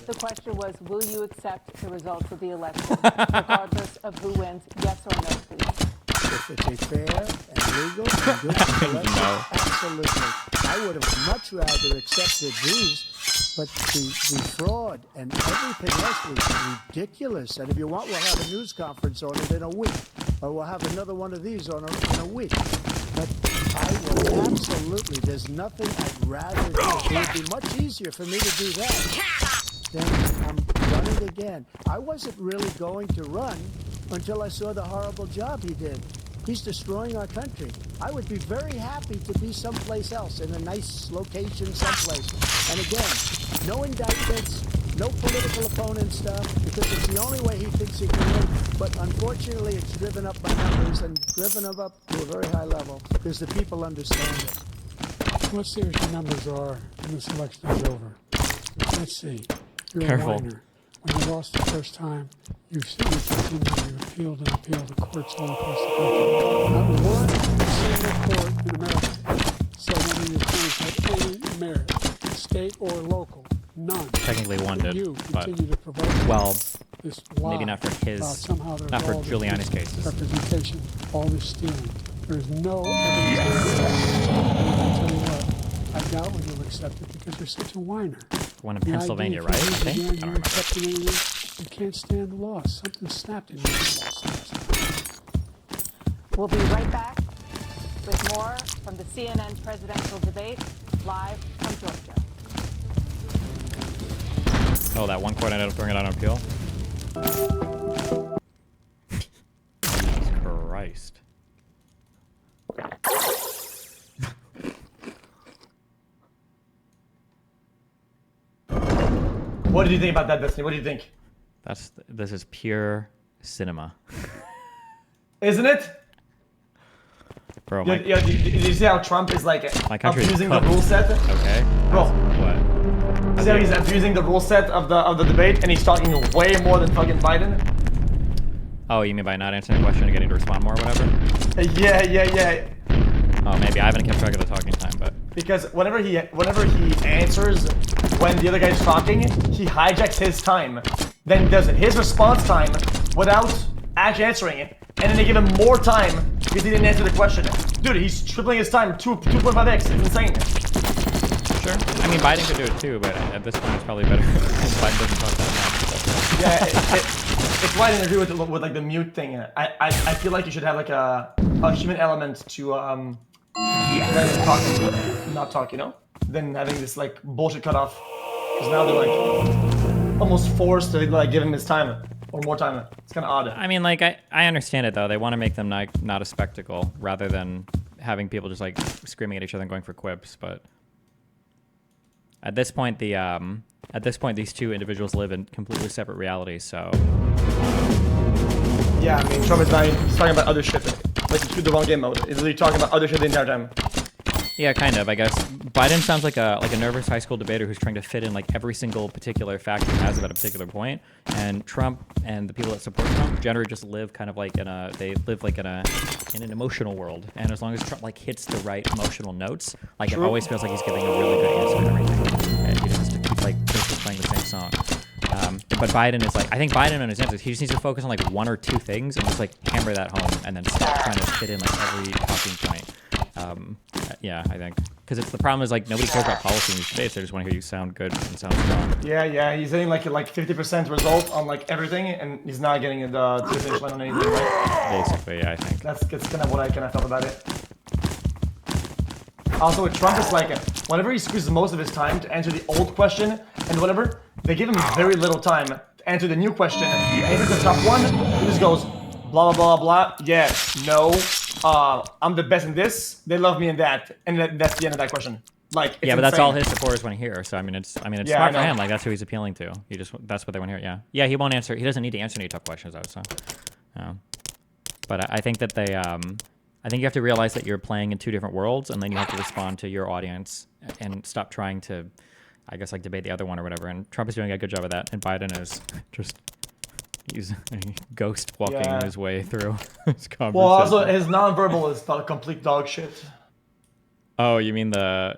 The question was, will you accept the results of the election, regardless of who wins? Yes or no, please. If it's a fair and legal and good election, absolutely. I would have much rather accepted these, but the fraud and everything else was ridiculous. And if you want, we'll have a news conference on it in a week, or we'll have another one of these in a week. But I will absolutely, there's nothing I'd rather do. It would be much easier for me to do that than I'm running again. I wasn't really going to run until I saw the horrible job he did. He's destroying our country. I would be very happy to be someplace else, in a nice location someplace. And again, no indictments, no political opponent stuff, because it's the only way he thinks he can win. But unfortunately, it's driven up by numbers and driven them up to a very high level because the people understand it. Let's see what the numbers are when this election is over. Let's see. You're Careful. a whiner. When you lost the first time, you've continued, you appealed and appealed to courts all across the country. Not one single court in America said any of your claims had any merit, state or local. None. Technically one did, You but continue to provoke well, this lie maybe not for his, about somehow there's not for all this Giuliani's cases. representation, all this stealing. There's no evidence. I tell you what, I doubt whether you'll accept it because you're such a whiner. One in Pennsylvania, right? I think? I don't remember. You can't stand the loss. Something snapped in you. We'll be right back with more from the CNN presidential debate, live from Georgia. Oh, that one court ended up throwing it on appeal? Jesus Christ. What did you think about that, Destiny? What do you think? This is pure cinema. Isn't it? Bro, Yeah, did you see how Trump is like my country abusing the rule set? Okay. Bro, What? see how he's abusing the rule set of the debate, and he's talking way more than fucking Biden. Oh, you mean by not answering the question and getting to respond more or whatever? Yeah. Oh, maybe I haven't kept track of the talking time, but Because whenever he answers when the other guy's talking, he hijacks his time, then does his response time without actually answering it, and then they give him more time because he didn't answer the question. Dude, he's tripling his time, 2.5x. It's insane. sure. I mean, Biden could do it too, but at this point, it's probably better because Biden doesn't talk that much. So. Yeah, it's why I didn't agree with like the mute thing. I feel like you should have like a human element to let him talk, not talk, you know, than having this like bullshit cut off. Because now they're like almost forced to like give him his time or more time. It's kind of odd. I mean, like, I understand it though. They want to make them not a spectacle rather than having people just like screaming at each other and going for quips. But at this point, these two individuals live in completely separate realities. So Yeah, I mean, Trump is dying. He's talking about other shit. Like, he's the wrong game mode. He's literally talking about other shit the entire time. yeah, kind of. I guess Biden sounds like a nervous high school debater who's trying to fit in like every single particular fact he has about a particular point. And Trump and the people that support Trump generally just live kind of like in an emotional world. And as long as Trump like hits the right emotional notes, like it always feels like he's giving a really good answer to everything. And he just keeps like basically playing the same song. But Biden is like, I think Biden on his answers, he just needs to focus on like one or two things and just like hammer that home and then stop trying to fit in like every talking point. Yeah, I think. Because it's the problem is like nobody cares about policy in these debates. They just want to hear you sound good and sound strong. Yeah, he's getting like 50% result on like everything, and he's not getting the finish line on anything, right? Basically, yeah, I think. That's kind of what I kind of felt about it. Also, with Trump, it's like whenever he squeezes most of his time to answer the old question and whatever, they give him very little time to answer the new question. And if it's a tough one, he just goes blah blah blah blah. Yes, no. I'm the best in this. They love me in that, and that's the end of that question. Like, it's yeah, but that's insane. all his supporters want to hear. So I mean, it's Yeah, smart I for know. him. Like that's who he's appealing to. That's what they want to hear. Yeah, he won't answer. He doesn't need to answer any tough questions though. So, but I think that I think you have to realize that you're playing in two different worlds, and then you have to respond to your audience and stop trying to, I guess, like debate the other one or whatever. And Trump is doing a good job of that, and Biden is just. He's ghost walking his way through this conversation. Well, also his nonverbal is complete dog shit. Oh, you mean the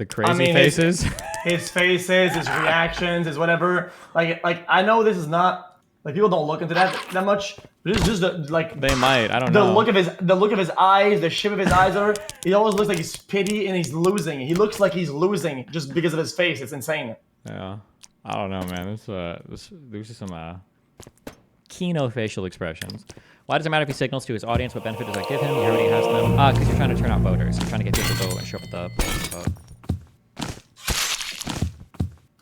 crazy faces? His faces, his reactions, his whatever. Like I know this is not like people don't look into that much. But it's just they might. I don't the know. look of his eyes, the shape of his eyes are. He always looks like he's pity and he's losing. He looks like he's losing just because of his face. It's insane. Yeah, I don't know, man. There's just some keynote facial expressions. Why does it matter if he signals to his audience? What benefit does that give him? He already has them. Because you're trying to turn out voters. You're trying to get people to vote and show up at the polls to vote.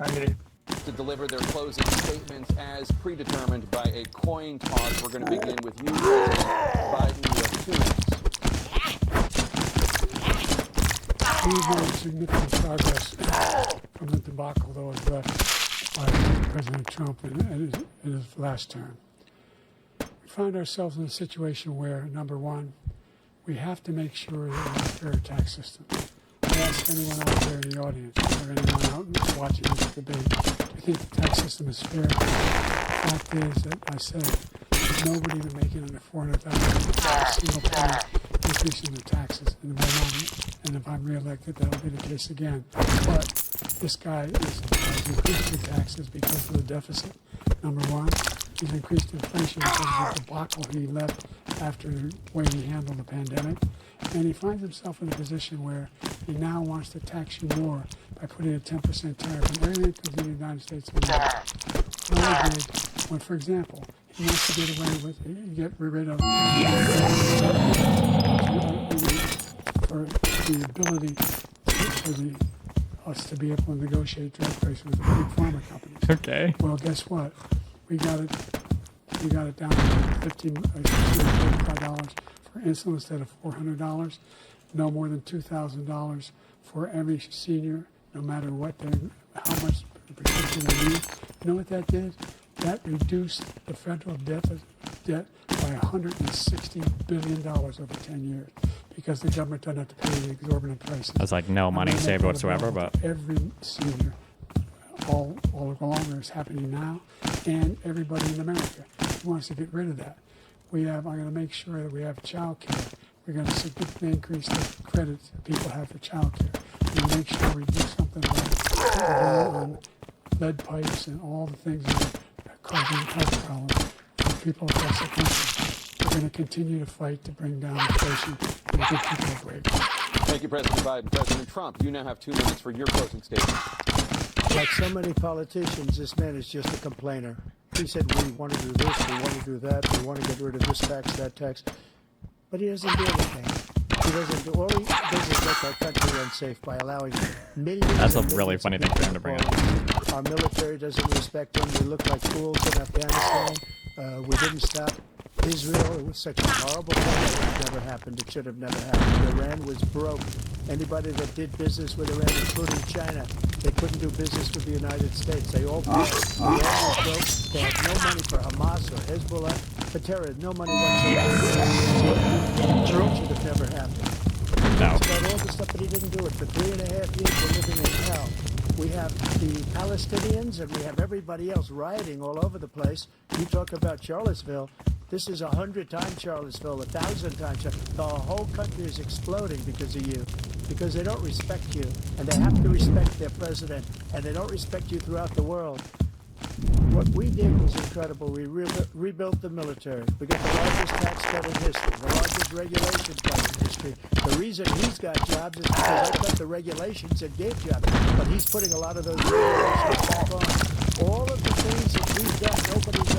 I mean, to deliver their closing statements as predetermined by a coin toss. We're going to begin with you, President Biden. You have 2 minutes. We've made significant progress from the debacle that was left by President Trump in his last term. We find ourselves in a situation where, number one, we have to make sure that we have a fair tax system. I ask anyone out there in the audience or anyone out watching this debate, do you think the tax system is fair? The fact is that I said there's nobody even making under $400,000 a single penny increase in the taxes. And if I'm reelected, that'll be the case again. But this guy has increased the taxes because of the deficit. Number one, he's increased inflation because of the debacle he left after the way he handled the pandemic. And he finds himself in a position where he now wants to tax you more by putting a 10% tariff on everything that comes into the United States of America. What I did, when, for example, he wants to get rid of for the ability for us to be able to negotiate drug prices with the big pharma companies. Okay. Well, guess what? We got it down to $35 for insulin instead of $400. No more than $2,000 for every senior, no matter how much prescription they need. You know what that did? That reduced the federal debt by $160 billion over 10 years. because the government doesn't have to pay the exorbitant prices. That's like no money saved whatsoever, but Every senior, all along, it's happening now, and everybody in America wants to get rid of that. I'm going to make sure that we have child care. We're going to significantly increase the credits that people have for child care. We're going to make sure we do something about on lead pipes and all the things that are causing health problems for people across the country. We're going to continue to fight to bring down inflation and give people a break. Thank you, President Biden. President Trump, you now have 2 minutes for your closing statement. Like so many politicians, this man is just a complainer. He said, we want to do this, we want to do that, we want to get rid of this tax, that tax. But he doesn't do anything. He doesn't do, all he does is make our country unsafe by allowing millions. That's a really funny thing for him to bring up. Our military doesn't respect him. We look like fools in Afghanistan. We didn't stop Israel. It was such a horrible thing. It never happened. It should have never happened. Iran was broke. Anybody that did business with Iran, including China, they couldn't do business with the United States. They all broke. Iran was broke. They had no money for Hamas or Hezbollah, for terror. No money whatsoever. It should have never happened. No. It's about all the stuff that he didn't do it. For 3.5 years, we're living in hell. We have the Palestinians and we have everybody else rioting all over the place. You talk about Charlottesville. This is 100 times Charlottesville, 1,000 times. The whole country is exploding because of you, because they don't respect you, and they have to respect their president, and they don't respect you throughout the world. What we did was incredible. We rebuilt the military. We got the largest tax cut in history, the largest regulation cut in history. The reason he's got jobs is because I cut the regulations and gave jobs, but he's putting a lot of those regulations back on. All of the things that we've done, nobody's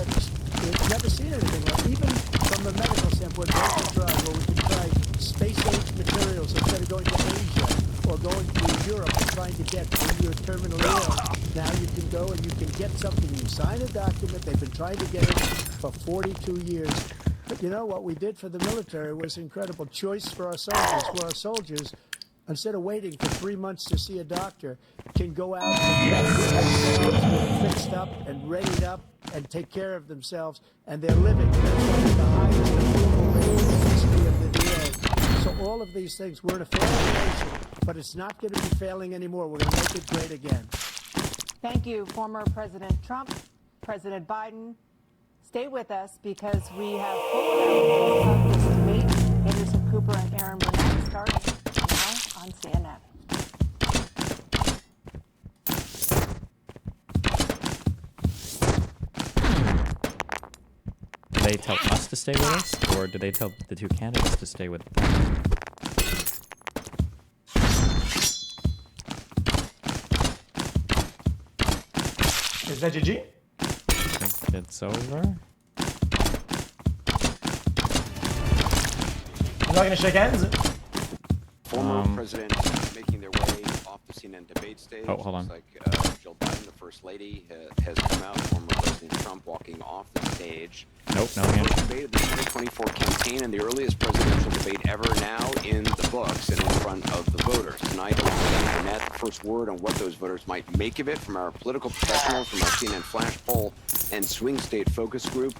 never seen anything like. Even from a medical standpoint, where we can try space-age materials instead of going to Asia or going to Europe and trying to get when you're terminally ill. Now you can go and you can get something. You sign a document. They've been trying to get it for 42 years. But you know what we did for the military was incredible. Choice for our soldiers. Where our soldiers, instead of waiting for 3 months to see a doctor, can go out and get themselves fixed up and readied up and take care of themselves, and they're living. They're one of the highest approval rates in the history of the VA. So all of these things, we're in a failing nation, but it's not going to be failing anymore. We're going to make it great again. Thank you, former President Trump, President Biden. Stay with us because we have full of this debate. Anderson Cooper and Aaron Burnett start now on CNN. Do they tell us to stay with us, or do they tell the two candidates to stay with them? Is that GG? I think it's over. You're not gonna shake hands? Former presidents making their way off the CNN debate stage. Oh, hold on. Looks like Jill Biden, the First Lady, has come out. Former President Trump walking off the stage. Nope, no hand. First debate of the 2024 campaign and the earliest presidential debate ever now in the books and in front of the voters. Tonight, Aaron Burnett, the first word on what those voters might make of it from our political professionals, from our CNN Flash Poll and Swing State Focus Group.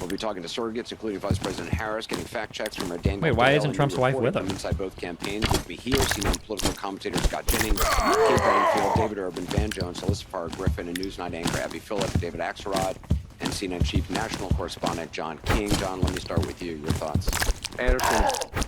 We'll be talking to surrogates, including Vice President Harris, getting fact checks from our Dan. Wait, why isn't Trump's wife with him? Inside both campaigns. With me here, CNN political commentator Scott Jennings, Kate Bedingfield, David Urban, Van Jones, Alyssa Farr Griffin, and Newsnight anchor Abby Phillip, David Axelrod, and CNN Chief National Correspondent John King. John, let me start with you. Your thoughts? Anderson,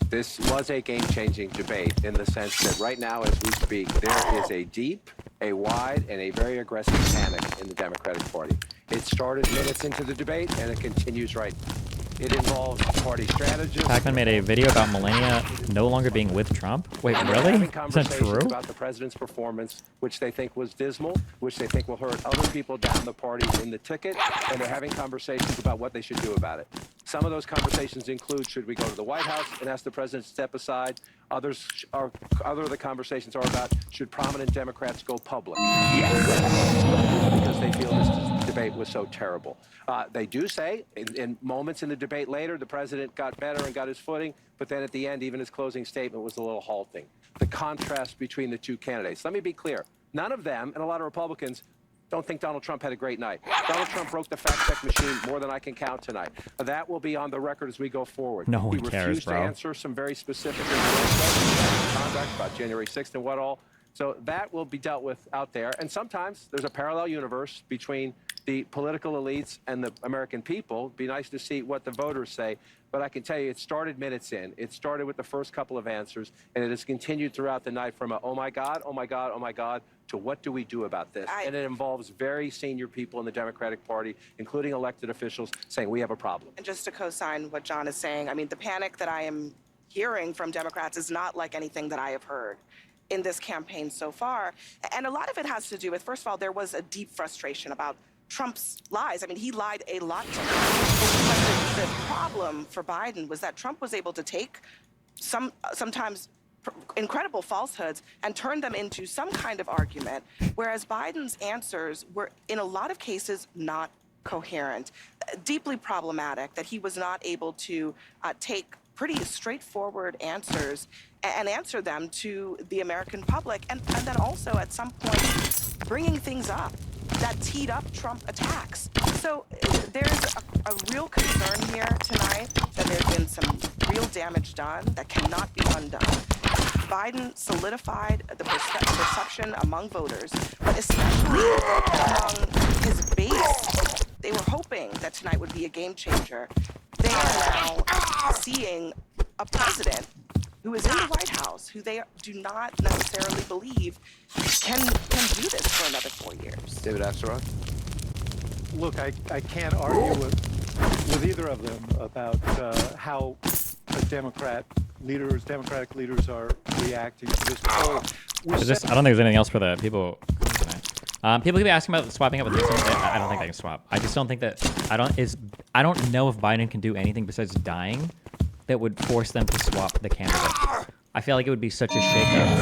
this was a game-changing debate in the sense that right now, as we speak, there is a deep, a wide, and a very aggressive panic in the Democratic Party. It started minutes into the debate, and it continues right now. It involves party strategists. Pac-Man made a video about Melania no longer being with Trump. Wait, really? Having Is that conversations true? about the president's performance, which they think was dismal, which they think will hurt other people down the party in the ticket, and they're having conversations about what they should do about it. Some of those conversations include, should we go to the White House and ask the president to step aside? Other of the conversations are about, should prominent Democrats go public? Because they feel this debate was so terrible. They do say, in moments in the debate later, the president got better and got his footing, but then at the end, even his closing statement was a little halting. The contrast between the two candidates. Let me be clear. None of them, and a lot of Republicans, don't think Donald Trump had a great night. Donald Trump broke the fact-check machine more than I can count tonight. That will be on the record as we go forward. No one he cares, refused bro. to answer some very specific conduct about January 6th and what all. So that will be dealt with out there. And sometimes there's a parallel universe between the political elites and the American people. It'd be nice to see what the voters say. But I can tell you, it started minutes in. It started with the first couple of answers, and it has continued throughout the night from a, oh my God, oh my God, oh my God, to what do we do about this? And it involves very senior people in the Democratic Party, including elected officials, saying we have a problem. And just to co-sign what John is saying, I mean, the panic that I am hearing from Democrats is not like anything that I have heard in this campaign so far. And a lot of it has to do with, first of all, there was a deep frustration about Trump's lies. I mean, he lied a lot to them. But the problem for Biden was that Trump was able to take sometimes incredible falsehoods and turn them into some kind of argument, whereas Biden's answers were, in a lot of cases, not coherent, deeply problematic, that he was not able to take pretty straightforward answers and answer them to the American public, and then also at some point bringing things up that teed up Trump attacks. So there's a real concern here tonight that there's been some real damage done that cannot be undone. Biden solidified the perception among voters, but especially among his base. They were hoping that tonight would be a game changer. They are now seeing a president who is in the White House, who they do not necessarily believe can do this for another 4 years. David Axelrod? Look, I can't argue with either of them about how the Democratic leaders are reacting to this poll. I don't think there's anything else for the people tonight. People keep asking about swapping up with Newsom. I don't think they can swap. I just don't think that I don't know if Biden can do anything besides dying that would force them to swap the candidate. I feel like it would be such a shakeup.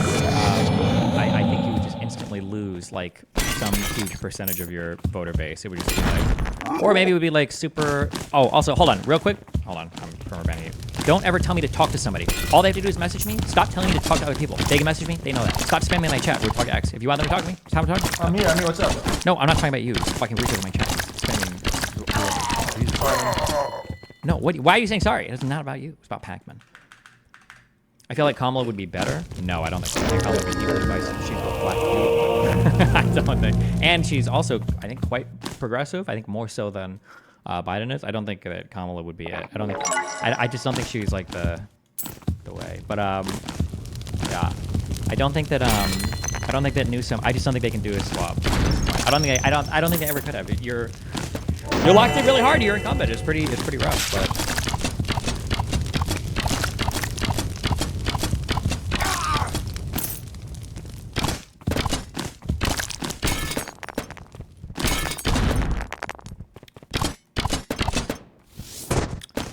I think you would just instantly lose like some huge percentage of your voter base. It would just be like, or maybe it would be like super. Oh, also, hold on, real quick. Hold on, I'm from banning you. Don't ever tell me to talk to somebody. All they have to do is message me. Stop telling me to talk to other people. They can message me. They know that. Stop spamming my chat. We're talking X. If you want them to talk to me, just have them talk to me. I'm here. What's up? No, I'm not talking about you. Just fucking reach out my chat. Spamming. No, why are you saying sorry? It's not about you. It's about Pac-Man. I feel like Kamala would be better. No, I don't think so. I think Kamala would be equally divisive. She's both black and I don't think. And she's also, I think, quite progressive. I think more so than Biden is. I don't think that Kamala would be it. I just don't think she's like the way. But yeah, I don't think that Newsom. I just don't think they can do a swap. I don't think they ever could have. You're locked in really hard. You're incumbent. It's pretty rough. But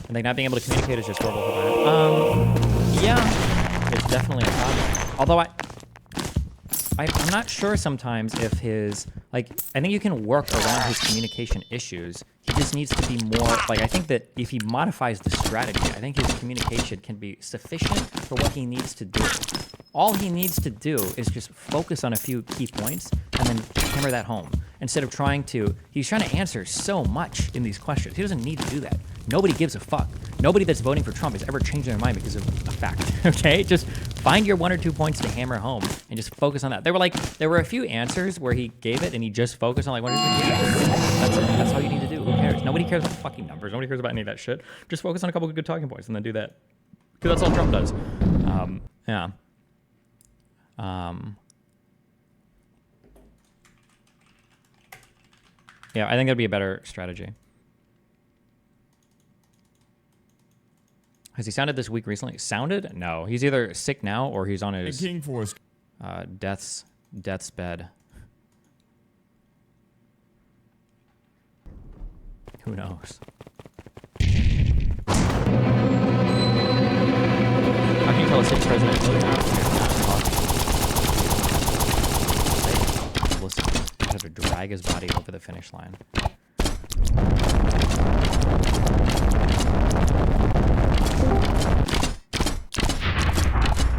I think not being able to communicate is just horrible for Biden. Yeah, it's definitely a problem. Although I'm not sure sometimes if I think you can work around his communication issues. He just needs to be more, I think that if he modifies the strategy, I think his communication can be sufficient for what he needs to do. All he needs to do is just focus on a few key points and then hammer that home. Instead of he's trying to answer so much in these questions. He doesn't need to do that. Nobody gives a fuck. Nobody that's voting for Trump has ever changed their mind because of a fact, okay? Just find your 1 or 2 points to hammer home and just focus on that. There were a few answers where he gave it and he just focused on 1 or 2 things. That's it. That's all you need to do. Who cares? Nobody cares about fucking numbers. Nobody cares about any of that shit. Just focus on a couple of good talking points and then do that. Because that's all Trump does. Yeah. Yeah, I think that'd be a better strategy. Has he sounded this week recently? Sounded? No. He's either sick now or he's on his death's bed. Who knows? How can you tell a sick president really not talking? Listen, you have to drag his body over the finish line.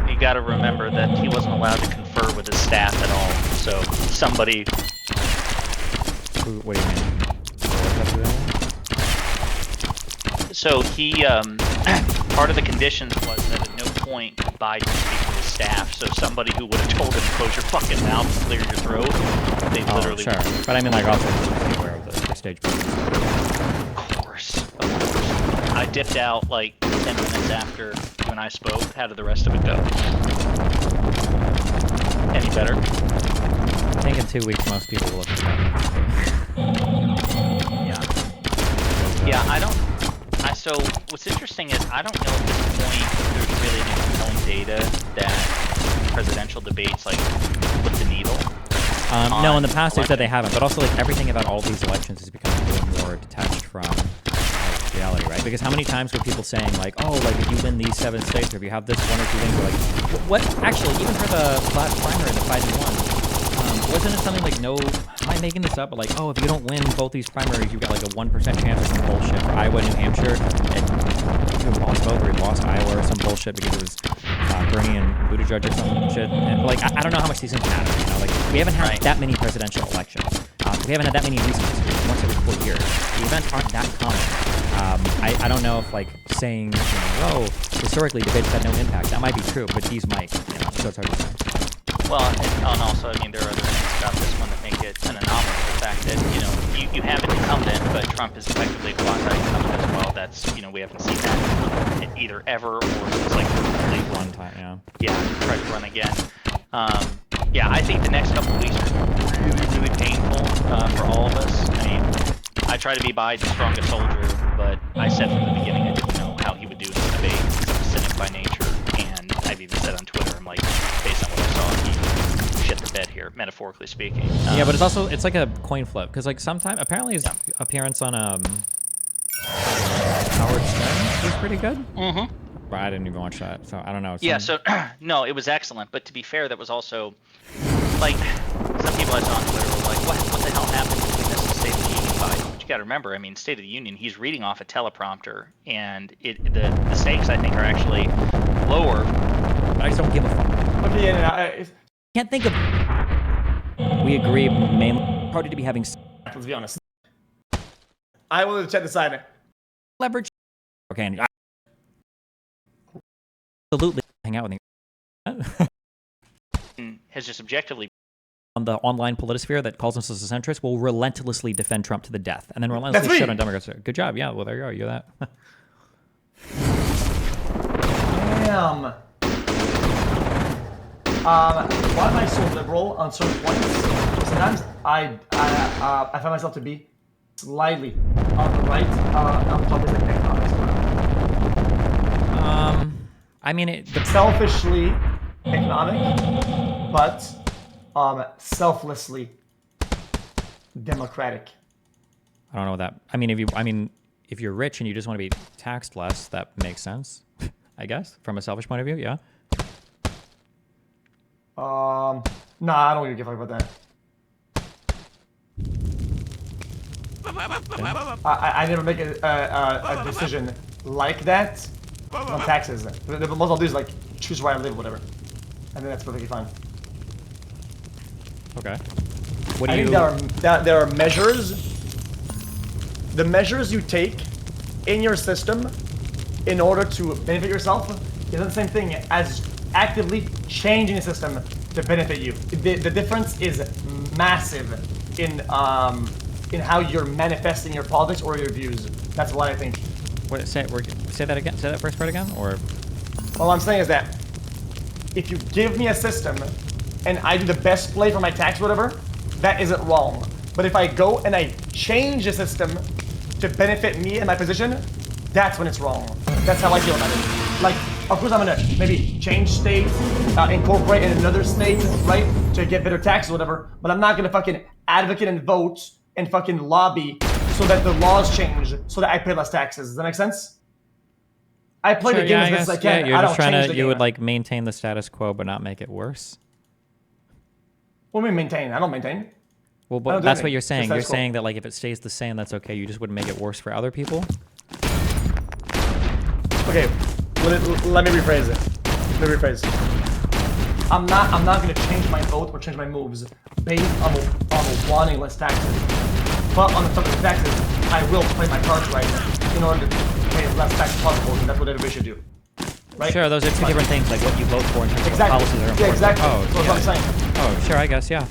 You got to remember that he wasn't allowed to confer with his staff at all. So somebody What do you mean? So he, part of the conditions was that at no point could Biden speak to his staff. So somebody who would have told him, close your fucking mouth and clear your throat, they literally... Sure. But I mean, like, also, just be aware of the first stage. Of course. I dipped out, like, 10 minutes after you and I spoke. How did the rest of it go? Any better? I think in 2 weeks, most people will look at that. Yeah, I don't... So what's interesting is I don't know at this point if there's really any compelling data that presidential debates like put the needle. No, in the past they said they haven't, but also like everything about all these elections is becoming more and more detached from like, reality, right? Because how many times were people saying like, oh, like if you win these 7 states or if you have this 1 or 2 things, like what? Actually, even for the last primary, the Biden won. Wasn't it something like, no, am I making this up? But like, oh, if you don't win both these primaries, you've got like a 1% chance or some bullshit for Iowa, New Hampshire, and you lost both or you lost Iowa or some bullshit because it was Bernie and Buttigieg or some shit. And, like, I don't know how much these things matter. You know, like we haven't had that many presidential elections. We haven't had that many recent history, once every 4 years. The events aren't that common. I don't know if like saying, you know, oh, historically debates had no impact. That might be true, but these might. You know, so it's hard to say. Well, and also, I mean, there are other things about this one that make it an anomaly. The fact that, you know, you have an incumbent, but Trump is effectively a quasi-incumbent as well. That's, you know, we haven't seen that either ever or it's like really one time, yeah. Yeah, try to run again. Yeah, I think the next couple of weeks are really, really painful for all of us. I mean, I try to be Biden's strongest soldier, but I said from the beginning I didn't know how he would do in this debate. He's a cynic by nature, and I've even said on Twitter, I'm like, based on what I saw, he shit the bed here, metaphorically speaking. Yeah, but it's like a coin flip, because like sometimes, apparently his appearance on Howard Stern was pretty good. Mm-hmm. But I didn't even watch that, so I don't know. Yeah, so, no, it was excellent, but to be fair, that was also, like, some people I saw on Twitter were like, what the hell happened between this and State of the Union Biden? But you gotta remember, I mean, State of the Union, he's reading off a teleprompter, and the stakes, I think, are actually lower. But I just don't give a fuck. Okay, yeah, Can't think of... We agree, mainly party to be having... Let's be honest. I will check the side. Leverage... Okay, and absolutely hang out with you. Has just objectively on the online politosphere that calls themselves a centrist will relentlessly defend Trump to the death and then relentlessly shit on Democrats. Good job. Yeah, well, there you go. You're that. Damn. Why am I so liberal on certain points? Sometimes I find myself to be slightly on the right on topics like economics. I mean, selfishly economic, but selflessly democratic. I don't know what that. I mean, if you're rich and you just want to be taxed less, that makes sense. I guess from a selfish point of view, yeah. Nah, I don't really give a fuck about that. I never make a decision like that on taxes. The most I'll do is like choose where I live, whatever. I think that's perfectly fine. Okay. I think there are measures. The measures you take in your system in order to benefit yourself is not the same thing as actively changing the system to benefit you. The difference is massive in how you're manifesting your politics or your views. That's what I think. Wait, say that again. Say that first part again, or? All I'm saying is that if you give me a system and I do the best play for my tax, whatever, that isn't wrong. But if I go and I change the system to benefit me and my position, that's when it's wrong. That's how I feel about it. Like, of course, I'm gonna maybe change state, incorporate in another state, right, to get better tax or whatever. But I'm not gonna fucking advocate and vote and fucking lobby so that the laws change so that I pay less taxes. Does that make sense? I play the game as best as I can. You're I just don't trying change to. the You game. would like maintain the status quo, but not make it worse. What do you mean maintain? I don't maintain. Well, but that's what you're saying. You're saying that like if it stays the same, that's okay. You just wouldn't make it worse for other people. Okay, let me rephrase it. Let me rephrase. I'm not gonna change my vote or change my moves based on wanting less taxes. But on the top of the taxes, I will play my cards right in order to pay as less tax as possible, and that's what everybody should do. Right? Sure, those are two different things, like what you vote for in terms of what policies are important. Yeah, exactly. Oh, That's what I'm saying. Oh, sure, I guess, yeah.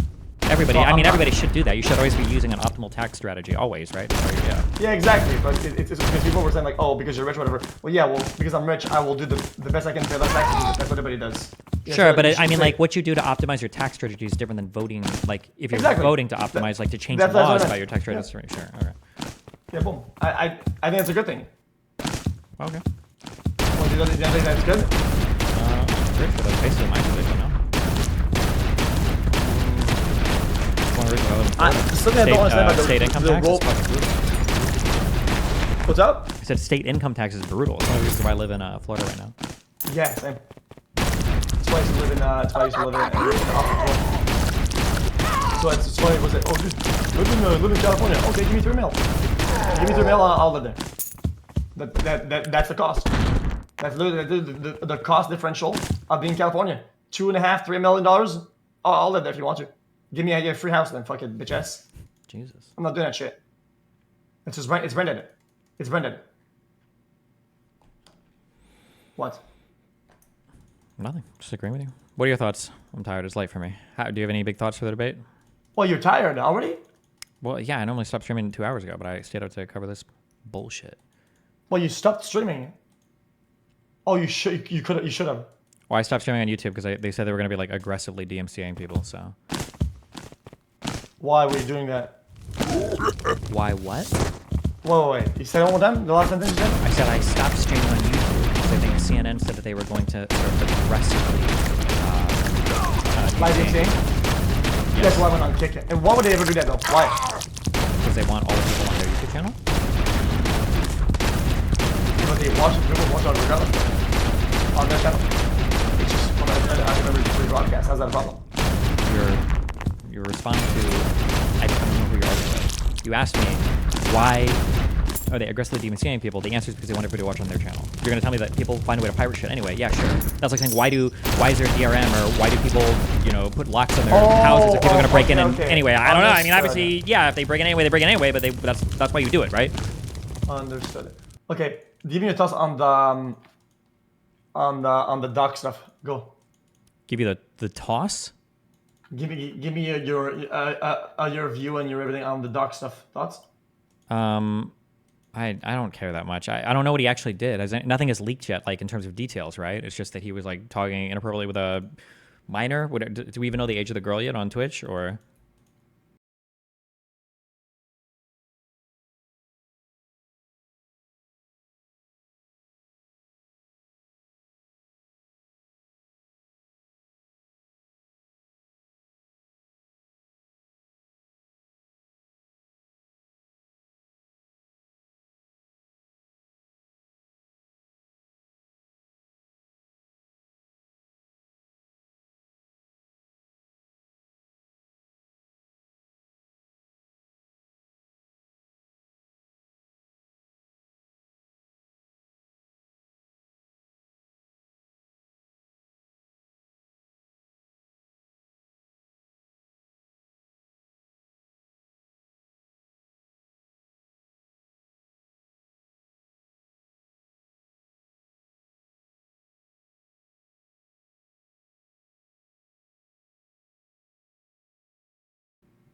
Everybody, So I mean, I'm not- everybody should do that. You should always be using an optimal tax strategy, always, right? So, yeah. Yeah, exactly. But it's because people were saying like, oh, because you're rich, whatever. Well, yeah, well, because I'm rich, I will do the best I can to pay less taxes. That's what everybody does. Yeah, Sure, so but you I should mean, say- like, what you do to optimize your tax strategy is different than voting. Like, if you're Exactly. voting to optimize, like, to change That's what I laws meant. about your tax Yeah. strategy. Sure, all right. Yeah, boom. I think that's a good thing. Okay. Well, do you think that's good? Pretty sure that's basically my position, no? One reason I live in Florida. Something I don't understand about state income the tax role. is fucking brutal. What's up? I said state income tax is brutal. It's one of the reasons why I live in Florida right now. Yeah, same. That's why I used to live in. That's why I used to live in So it's funny. Was it? Oh, dude, live in California. Okay, give me $3 million. Give me $3 million. I'll live there. That's the cost. That's literally the cost differential of being in California. $2.5–3 million. I'll live there if you want to. Give me a free house then, fucking bitch ass. Jesus. I'm not doing that shit. It's just rent. It's rented. It's rented. What? Nothing. Just agreeing with you. What are your thoughts? I'm tired. It's late for me. Do you have any big thoughts for the debate? Well, you're tired already? Well, yeah. I normally stopped streaming 2 hours ago, but I stayed up to cover this bullshit. Well, you stopped streaming. Oh, you should. You could. You should have. Well, I stopped streaming on YouTube because they said they were going to be like aggressively DMCAing people. So. Why were you doing that? Why what? Wait. You said it one more time? The last sentence you said? I said I stopped streaming on YouTube because I think CNN said that they were going to sort of aggressively. Live DMCA? Yes. That's why I went on Kick It. And why would they ever do that though? Why? Because they want all the people on their YouTube channel. But they watch people watch on regardless on their channel. It's just I remember it's free broadcast. How's that a problem? You're responding to. I don't know who you're arguing with. You asked me why are they aggressively DMCAing people? The answer is because they want everybody to watch on their channel. You're going to tell me that people find a way to pirate shit anyway. Yeah, sure. That's like saying why is there DRM or why do people put locks on their houses if people are going to break in anyway? I don't know. I mean, obviously, yeah, if they break in anyway, they break in anyway. But that's why you do it, right? Understood. Okay, give me your thoughts on the doc stuff. Go. Give you the toss. Give me your view and your everything on the doc stuff. Thoughts? I don't care that much. I don't know what he actually did. Nothing is leaked yet, like in terms of details, right? It's just that he was like talking inappropriately with a minor. Do we even know the age of the girl yet on Twitch or?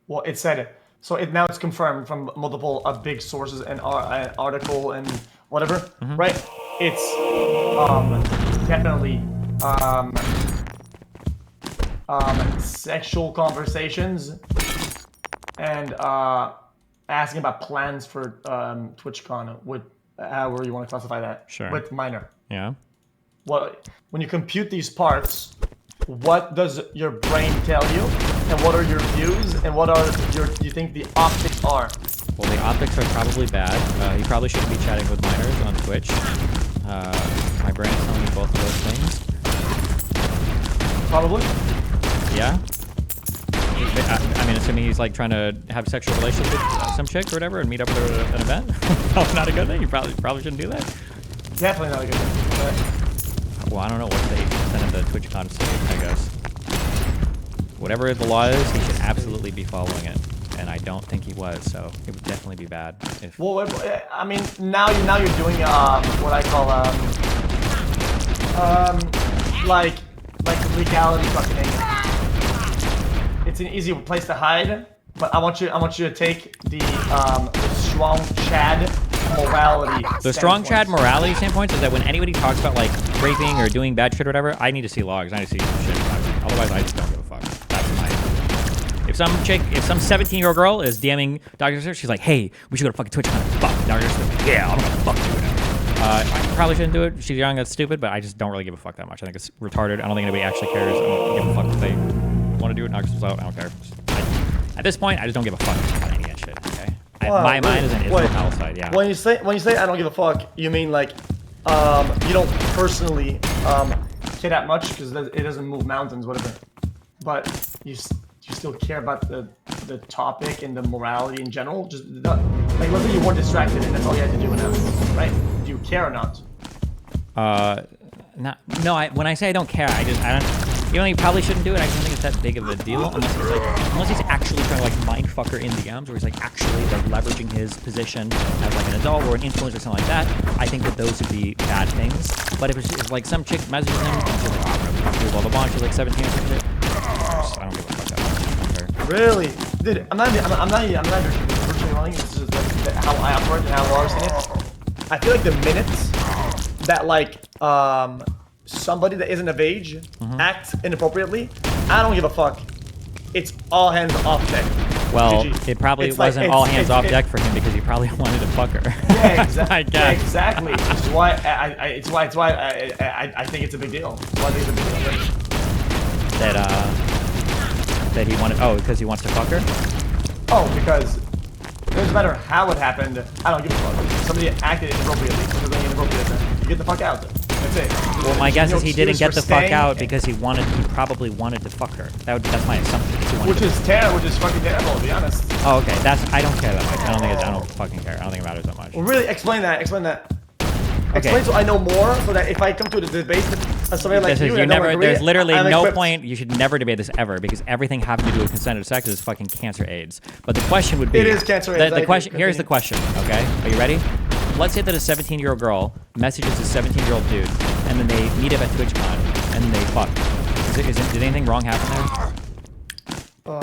Well, it said it. So now it's confirmed from multiple big sources and article and whatever, right? It's definitely sexual conversations and asking about plans for TwitchCon with however you want to classify that. Sure. With minor. Yeah. Well, when you compute these parts, what does your brain tell you, and what are your views, and what are you think the optics are? Well, the optics are probably bad. He probably shouldn't be chatting with minors on Twitch. My brain is telling me both of those things. Probably. Yeah. I mean, assuming he's like trying to have sexual relations with some chick or whatever and meet up with her at an event. Probably not a good thing. You probably shouldn't do that. Definitely not a good thing. Well, I don't know what's the 8% of the TwitchCon state, I guess. Whatever the law is, he should absolutely be following it. and I don't think he was. So it would definitely be bad. If Well, I mean, now you're doing what I call like legality fucking. It's an easy place to hide, but I want you to take the strong Chad morality. The strong Chad morality standpoint is that when anybody talks about like raping or doing bad shit or whatever, I need to see logs. I need to see shit. Otherwise, I just don't give a fuck. That's my. If some 17-year-old girl is DMing Dr. Sir, she's like, "Hey, we should go to fucking Twitch con." Fuck, Dr. Sir. Yeah, I'm gonna fuck you now. I probably shouldn't do it. She's young, that's stupid, but I just don't really give a fuck that much. I think it's retarded. I don't think anybody actually cares. I don't give a fuck if they want to do it, knock themselves out. I don't care. At this point, I just don't give a fuck about any of that shit. Okay. My mind is in Israel Palestine. Yeah. When you say I don't give a fuck, you mean like you don't personally care that much because it doesn't move mountains, whatever. But you still care about the topic and the morality in general. Just like let's say you weren't distracted and that's all you had to do now, right? Do you care or not? No. When I say I don't care, I don't. You know, he probably shouldn't do it. I don't think it's that big of a deal unless he's actually trying to like mindfucker in DMs, where he's like actually they're leveraging his position as like an adult or an influencer or something like that. I think that those would be bad things. But if it's like some chick messages him and she's like, "Oh, I'm gonna do blah blah blah," she's like 17 or something. I don't give a fuck that much. Really, dude? I'm not personally wrong. It's just like how I operate and how I understand it. I feel like the minutes that like somebody that isn't of age acts inappropriately, I don't give a fuck. It's all hands off deck. Well, GG. it probably It's wasn't like, all hands off deck for him because he probably wanted to fuck her. Yeah, exactly. Yeah, exactly. It's why I think it's a big deal. It's why I think it's a big deal. That he wanted. Oh, because he wants to fuck her. Oh, because it doesn't matter how it happened. I don't give a fuck. Somebody acted inappropriately. You get the fuck out. That's it. Well, my guess is he didn't get the fuck out because he probably wanted to fuck her. That's my assumption. Which is fucking terrible, to be honest. Oh, okay. I don't care that much. I don't fucking care. I don't think it matters that much. Well, really, explain that. Explain so I know more, so that if I come to the debate, somebody like you, there's literally no point. You should never debate this ever because everything having to do with consented sex is fucking cancer AIDS. But the question would be, it is cancer AIDS. The question here's the question. Okay, are you ready? Let's say that a 17-year-old girl messages a 17-year-old dude, and then they meet up at TwitchCon, and then they fuck. Did anything wrong happen there? No.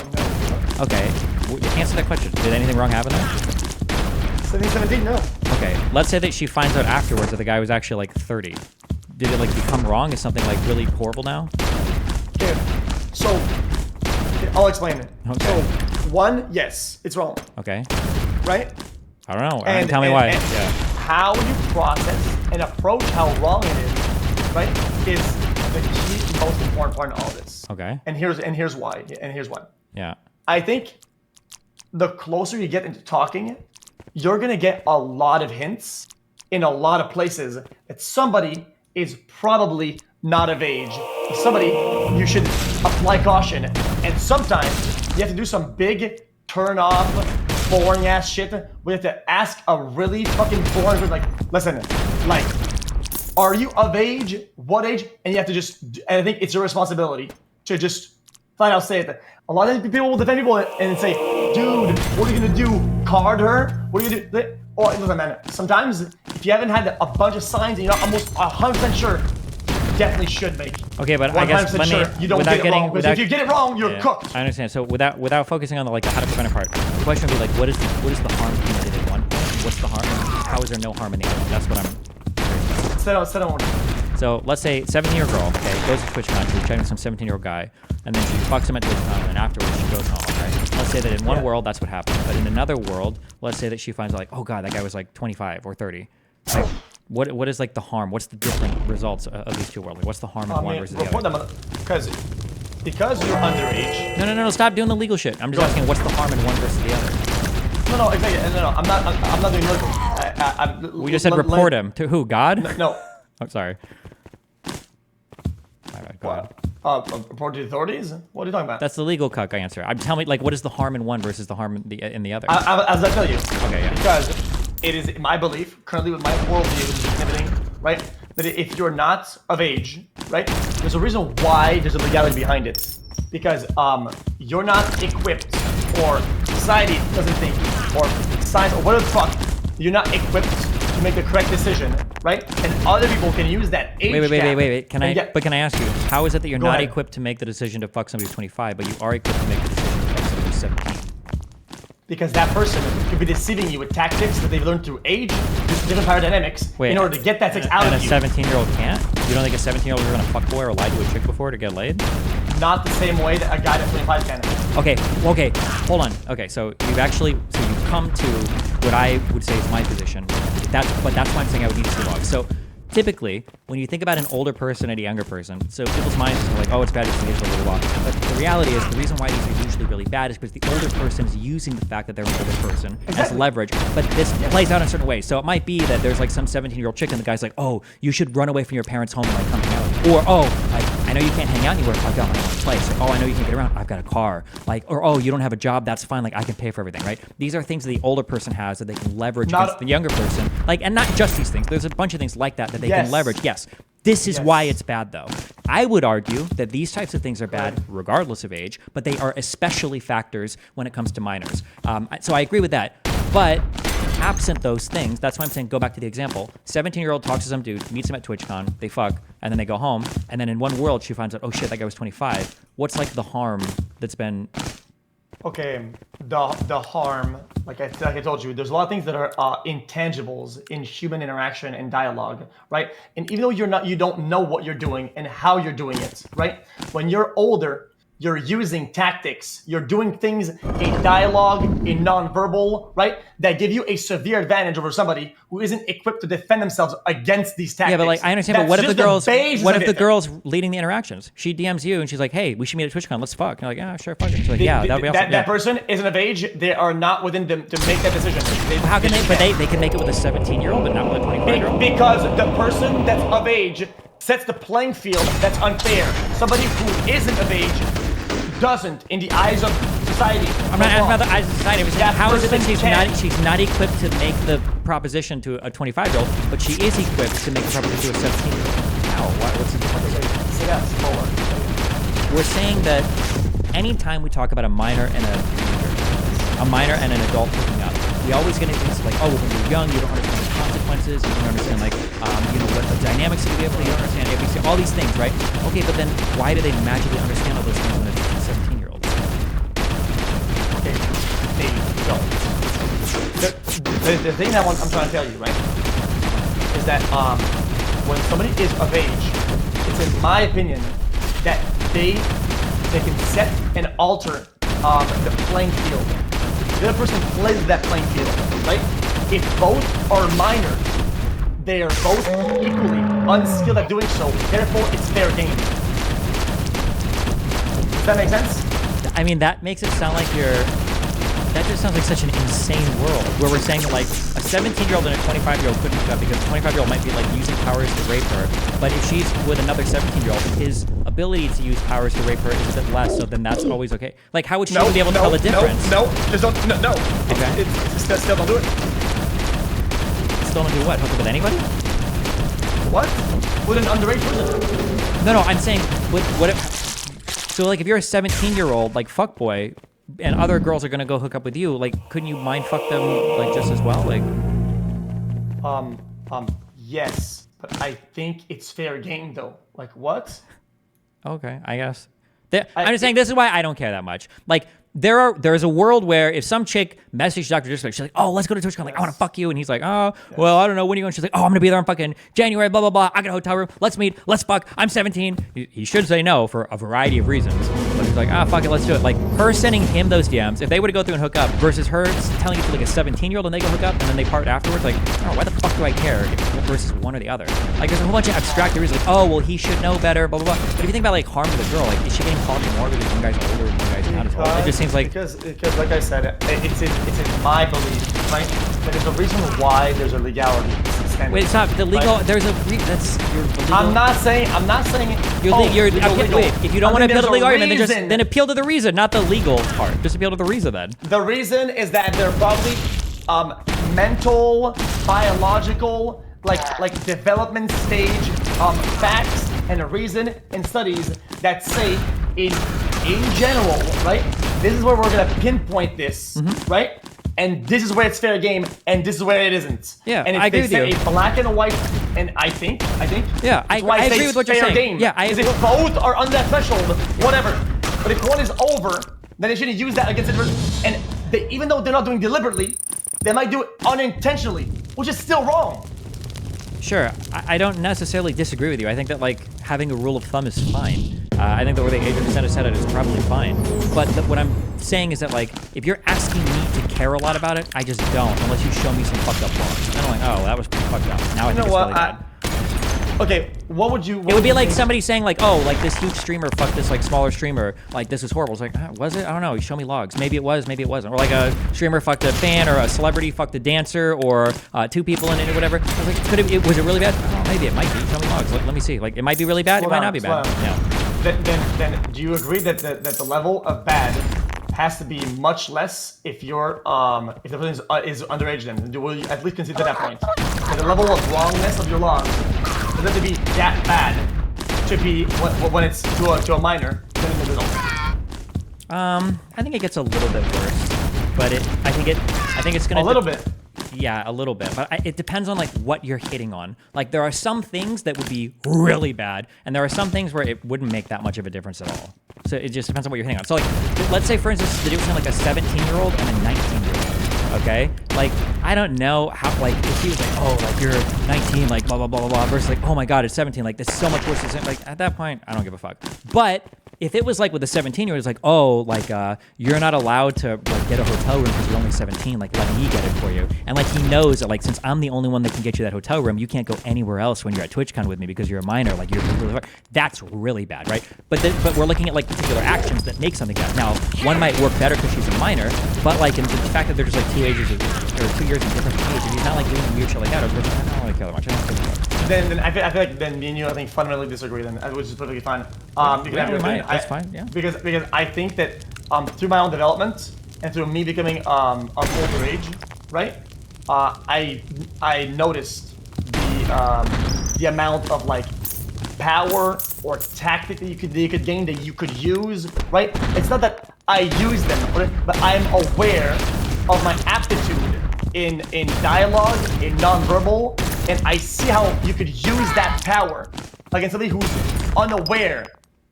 Okay, answer that question. Did anything wrong happen there? 17, no. Okay, let's say that she finds out afterwards that the guy was actually like 30. Did it like become wrong? Is something like really horrible now? Okay, so I'll explain it. Okay. So, one, yes, it's wrong. Okay. Right? I don't know. Tell me why. Yeah. How you process and approach how wrong it is, right, is the key, most important part in all this. Okay. And here's why. Yeah. I think the closer you get into talking, you're gonna get a lot of hints in a lot of places that somebody is probably not of age. Somebody you should apply caution. And sometimes you have to do some big turn off, boring ass shit. We have to ask a really fucking boring person, like, listen, like, are you of age? What age? And you have to and I think it's your responsibility to just flat out say it. A lot of people will defend people and say, dude, what are you gonna do? Card her? What are you gonna do? Or listen, man, sometimes if you haven't had a bunch of signs and you're not almost 100% sure, you definitely should make. Okay, but I guess let me, you don't get it wrong. Because if you get it wrong, you're cooked. I understand. So without focusing on the how to prevent a part, the question would be like, what is the harm in did at one point? What's the harm? How is there no harm in the other? That's what I'm. Set on. So let's say 17-year-old girl, okay, goes to TwitchCon, she's chatting with some 17-year-old guy, and then she fucks him at TwitchCon, and then afterwards she goes home, right? Let's say that in one world that's what happened, but in another world, let's say that she finds out like, oh god, that guy was like 25 or 30. Like, what is like the harm? What's the different results of these two worlds? Like, what's the harm in one versus the other? Because you're underage. No, stop doing the legal shit. I'm just asking, what's the harm in one versus the other? No, exactly. No, I'm not doing legal. We just said report him to who? God? No. I'm sorry. What? Report to the authorities? What are you talking about? That's the legal cuck answer. I'm telling me, like, what is the harm in one versus the harm in the other? As I tell you. Okay, yeah. Because it is my belief, currently with my worldview and everything, right, that if you're not of age, right, there's a reason why there's a legality behind it. Because you're not equipped or society doesn't think, or science, or whatever the fuck, you're not equipped to make the correct decision, right? And other people can use that age Wait. Can Can I ask you, how is it that you're not ahead. equipped to make the decision to fuck somebody who's 25, but you are equipped to make the decision to fuck somebody who's 17? Because that person could be deceiving you with tactics that they've learned through age, just different power dynamics, in order to get that sex out and of a you. 17-year-old can't? You don't think a 17-year-old is gonna fuck boy or lie to a chick before to get laid? Not the same way that a guy that's 25 can. Okay, hold on. Okay, so you've come to what I would say is my position. But that's why I'm saying I would need to see logs. So typically, when you think about an older person and a younger person, so people's minds are like, oh, it's bad to age a little while. But the reality is, the reason why these are usually really bad is because the older person is using the fact that they're an older person as leverage. But this plays out in certain ways. So it might be that there's like some 17-year-old chick and the guy's like, oh, you should run away from your parents' home and like come hang out. Or, oh, I know you can't hang out anywhere. I've got my own place. Like, oh, I know you can't get around. I've got a car. Like, or, oh, you don't have a job. That's fine. Like, I can pay for everything, right? These are things that the older person has that they can leverage against the younger person. Like, and not just these things. There's a bunch of things like that they can leverage. Yes. This is why it's bad, though. I would argue that these types of things are bad regardless of age, but they are especially factors when it comes to minors. So I agree with that. But absent those things, that's why I'm saying go back to the example. 17-year-old talks to some dude, meets him at TwitchCon, they fuck, and then they go home, and then in one world she finds out, oh shit, that guy was 25. What's like the harm that's been... Okay, the harm, like I told you, there's a lot of things that are intangibles in human interaction and dialogue, right? And even though you don't know what you're doing and how you're doing it, right? When you're older, you're using tactics. You're doing things in dialogue, in nonverbal, right? That give you a severe advantage over somebody who isn't equipped to defend themselves against these tactics. Yeah, but like I understand. But what if the girl's leading the interactions? She DMs you and she's like, "Hey, we should meet at TwitchCon. Let's fuck." And you're like, "Yeah, sure, fuck it." She's like, "Yeah, that'd be awesome." That person isn't of age. They are not within them to make that decision. How can they? But they can make it with a 17-year-old, but not with a 25-year-old. Because the person that's of age sets the playing field that's unfair. Somebody who isn't of age doesn't, in the eyes of society. I'm not asking about the eyes of society. I'm saying, how is it that she's not equipped to make the proposition to a 25-year-old, but she is equipped to make the proposition to a 17-year-old? How? What's the difference? Say that slower. We're saying that anytime we talk about a minor and an adult hooking up, we always get into things like, oh, well, when you're young, you don't understand the consequences, you don't understand, like, what the dynamics of the vehicle, you don't understand ABC, all these things, right? Okay, but then why do they magically understand all those things when it's 17-year-olds? Okay, they don't. The thing that I'm trying to tell you, right, is that when somebody is of age, it's in my opinion that they can set and alter the playing field. The other person plays that playing field, right? If both are minors, they are both equally unskilled at doing so. Therefore, it's fair game. Does that make sense? I mean, that makes it sound like that just sounds like such an insane world where we're saying that like a 17-year-old and a 25-year-old couldn't hook up because the 25-year-old might be like using powers to rape her, but if she's with another 17-year-old, his ability to use powers to rape her is a bit less, so then that's always okay. Like, how would she even be able to tell the difference? Just don't. No. Okay. Still don't do it. Still don't do what? Hook up with anybody? What? With an underage person? No. I'm saying what if? So like, if you're a 17-year-old like fuckboy, and other girls are gonna go hook up with you, like, couldn't you mind fuck them like just as well? Like, yes, but I think it's fair game though. Like, what? Okay, I guess. I'm just saying this is why I don't care that much. Like, there's a world where if some chick messages Dr. Disrespect, she's like, oh, let's go to TwitchCon, like, I want to fuck you, and he's like, oh, well, I don't know, when are you going? She's like, oh, I'm gonna be there on fucking January, blah blah blah, I got a hotel room, let's meet, let's fuck, I'm 17. He should say no for a variety of reasons, but he's like, fuck it, let's do it. Like, her sending him those DMs, if they were to go through and hook up, versus her telling it to like a 17-year-old and they go hook up and then they part afterwards, like, oh, why the fuck do I care versus one or the other? Like, there's a whole bunch of abstract reasons, like, oh, well, he should know better, blah blah blah. But if you think about like harm to the girl, like, is she getting harmed more because one guy's older and one guy's not as old? It just seems like because like I said, it's in my belief, right? That there's a reason why there's a legality. Wait, it's not the legal. Right? There's a that's your legal. I'm not saying. Wait, if you don't want to appeal to the legal argument, then appeal to the reason, not the legal part. Just appeal to the reason then. The reason is that they're probably mental, biological, like development stage facts and a reason and studies that say in general, right? this is where we're gonna pinpoint this, right? And this is where it's fair game, and this is where it isn't. Yeah, and if I agree they with set you. a black and a white, and I think, Yeah, I say agree it's with what you're fair saying. game. Yeah, I Because agree. if both are on that threshold, whatever. But if one is over, then they shouldn't use that against it. And they, even though they're not doing deliberately, they might do it unintentionally, which is still wrong. Sure, I don't necessarily disagree with you. I think that like having a rule of thumb is fine. I think that where the age of consent is set at is probably fine. But what I'm saying is that like if you're asking me to care a lot about it, I just don't unless you show me some fucked up laws. Then I'm like, oh, that was pretty fucked up. Now I think it's really bad. Okay, what would you? It would be like somebody saying like, oh, like this huge streamer fucked this like smaller streamer. Like this is horrible. It's like, was it? I don't know. Show me logs. Maybe it was. Maybe it wasn't. Or like a streamer fucked a fan, or a celebrity fucked a dancer, or two people in it, or whatever. I was like, was it really bad? I don't know. Maybe it might be. Show me logs. Let me see. Like it might be really bad. It might not be bad. Yeah. Then do you agree that the level of bad has to be much less if you're if the person is underage? Then will you at least consider that point? That the level of wrongness of your logs doesn't have to be that bad to be when it's to a minor than in the middle. I think it gets a little bit worse, but I think it's gonna a little bit. Yeah, a little bit, but it depends on like what you're hitting on. Like there are some things that would be really bad, and there are some things where it wouldn't make that much of a difference at all. So it just depends on what you're hitting on. So like, let's say for instance, the difference between like a 17-year-old and a 19-year-old. Okay, like I don't know how like if he was like, oh, like you're 19, like blah blah blah blah blah, versus like, oh my god, it's 17, like this is so much worse. Like at that point, I don't give a fuck. But if it was like with a 17-year-old, it's like, oh, like you're not allowed to like get a hotel room because you're only 17. Like let me get it for you. And like he knows that like since I'm the only one that can get you that hotel room, you can't go anywhere else when you're at TwitchCon with me because you're a minor. Like that's really bad, right? But we're looking at like particular actions that make something bad. Now one might work better because she's a minor, but like in the fact that they're just like 2 ages or 2 years in different age, and he's not like doing weird shit like that. I don't really care that much. I don't care. Then I feel like then me and you fundamentally disagree then, which is perfectly fine. You can have your opinion. That's fine. Yeah. Because I think that through my own development and through me becoming of older age, right? I noticed the amount of like power or tactic that you could gain, that you could use, right? It's not that I use them, but I'm aware of my aptitude in dialogue, in nonverbal, and I see how you could use that power against somebody who's unaware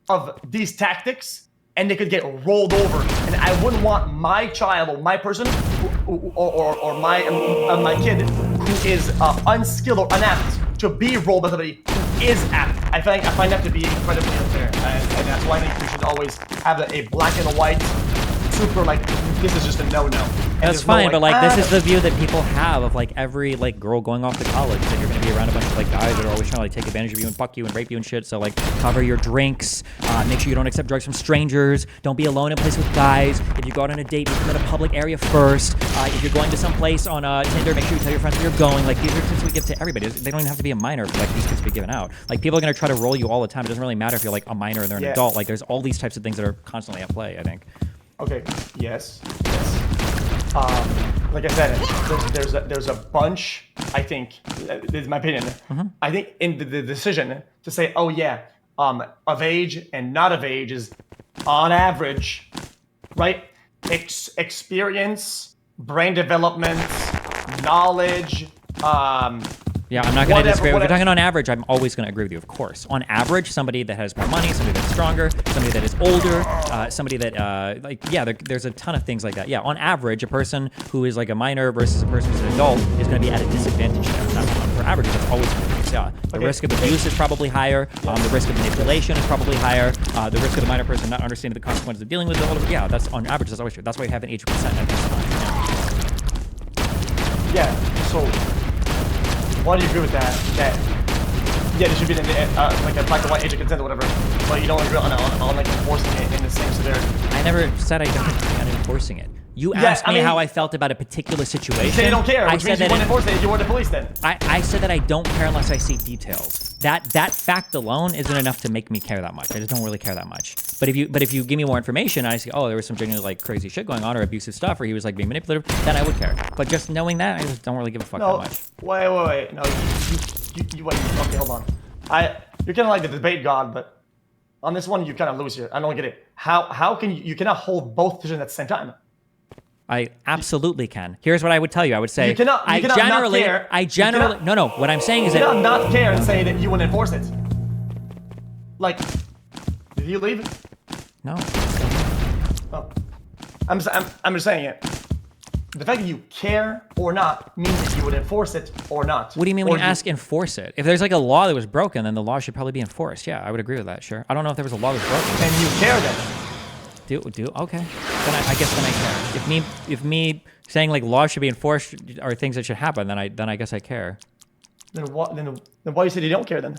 of these tactics, and they could get rolled over. And I wouldn't want my child or my person or my kid who is unskilled or unapt to be rolled by somebody who is apt. I find that to be incredibly unfair, and that's why I think we should always have a black and a white. Super like this is just a no-no. That's fine, but like this is the view that people have of like every like girl going off to college, that you're gonna be around a bunch of like guys that are always trying to like take advantage of you and fuck you and rape you and shit. So like cover your drinks, make sure you don't accept drugs from strangers, don't be alone in a place with guys. If you go out on a date, meet them in a public area first. If you're going to some place on Tinder, make sure you tell your friends where you're going. Like these are tips we give to everybody. They don't even have to be a minor for like these tips to be given out. Like people are gonna try to roll you all the time. It doesn't really matter if you're like a minor and they're an adult. Like there's all these types of things that are constantly at play, I think. Okay. Yes. Like I said, there's a bunch. I think this is my opinion. I think in the decision to say, oh yeah, of age and not of age is on average, right? Experience, brain development, knowledge. Yeah, I'm not going to disagree. If you're talking on average, I'm always going to agree with you, of course. On average, somebody that has more money, somebody that's stronger, somebody that is older, somebody that, there's a ton of things like that. Yeah, on average, a person who is like a minor versus a person who's an adult is going to be at a disadvantage there. For average, that's always the case. Yeah, the risk of abuse is probably higher. The risk of manipulation is probably higher. The risk of the minor person not understanding the consequences of dealing with the older. Yeah, that's on average. That's always true. That's why you have an age of consent at this time. Yeah. So. Why do you agree with that? Yeah, there should be like a black and white age of consent or whatever, but you don't agree on like enforcing it in the same severity. I never said I don't agree on enforcing it. You asked me how I felt about a particular situation. You say you don't care, which means you wouldn't enforce it if you were the police then. I said that I don't care unless I see details. That fact alone isn't enough to make me care that much. I just don't really care that much. But if you give me more information, and I see, oh, there was some genuinely like crazy shit going on or abusive stuff, or he was like being manipulative, then I would care. But just knowing that, I just don't really give a fuck that much. Wait. No, you wait. Okay, hold on. You're kind of like the debate god, but on this one, you kind of lose here. I don't get it. How can you cannot hold both positions at the same time? I absolutely can. Here's what I would tell you. I would say, you cannot I generally, no. What I'm saying is you that cannot not care and say that you wouldn't enforce it. Like, did you leave? No. Oh, I'm just saying it. The fact that you care or not means that you would enforce it or not. What do you mean when you ask enforce it? If there's like a law that was broken, then the law should probably be enforced. Yeah, I would agree with that, sure. I don't know if there was a law that was broken. And you care then. Okay. Then I guess then I care. If me saying like laws should be enforced are things that should happen, then I guess I care. Then why you said you don't care then?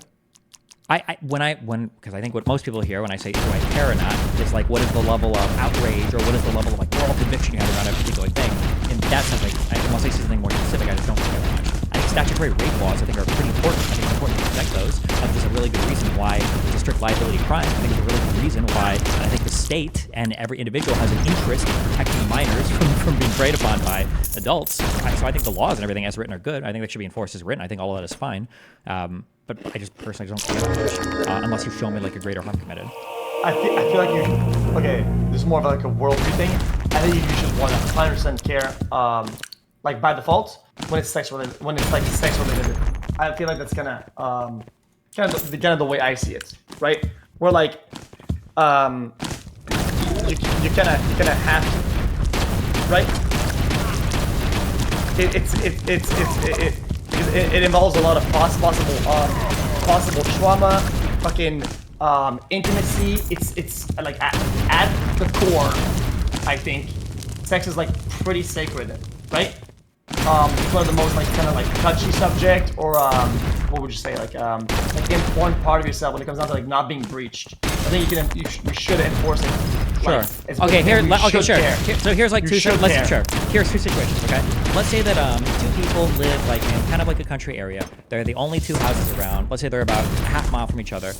Because I think what most people hear when I say do I care or not is like what is the level of outrage or what is the level of like moral conviction you have around a particular thing. And that sounds like unless I say something more specific, I just don't care that much. I think statutory rape laws I think are pretty important. I think it's important to protect those. I think there's a really good reason why it's a strict liability crime. I think there's a really good reason why I think the state and every individual has an interest in protecting minors from being preyed upon by adults. So I think the laws and everything as written are good. I think they should be enforced as written. I think all of that is fine. But I just personally don't care that much unless you show me like a greater harm committed. I feel like you. Okay, this is more of like a worldview thing. I think you should 100% care, like by default, when it's sex related. When it's like sex related, I feel like that's kind of the way I see it, right? Where like, you kind of have to, right? It involves a lot of possible trauma, fucking intimacy. It's like at the core, I think sex is like pretty sacred, right? It's one of the most like kind of like touchy subject, or what would you say, like the important part of yourself when it comes down to like not being breached. I think you should enforce it. Sure. Like, okay. Sure. So here's like Here's two situations. Okay. Let's say that two people live like in kind of like a country area. They're the only two houses around. Let's say they're about a half mile from each other.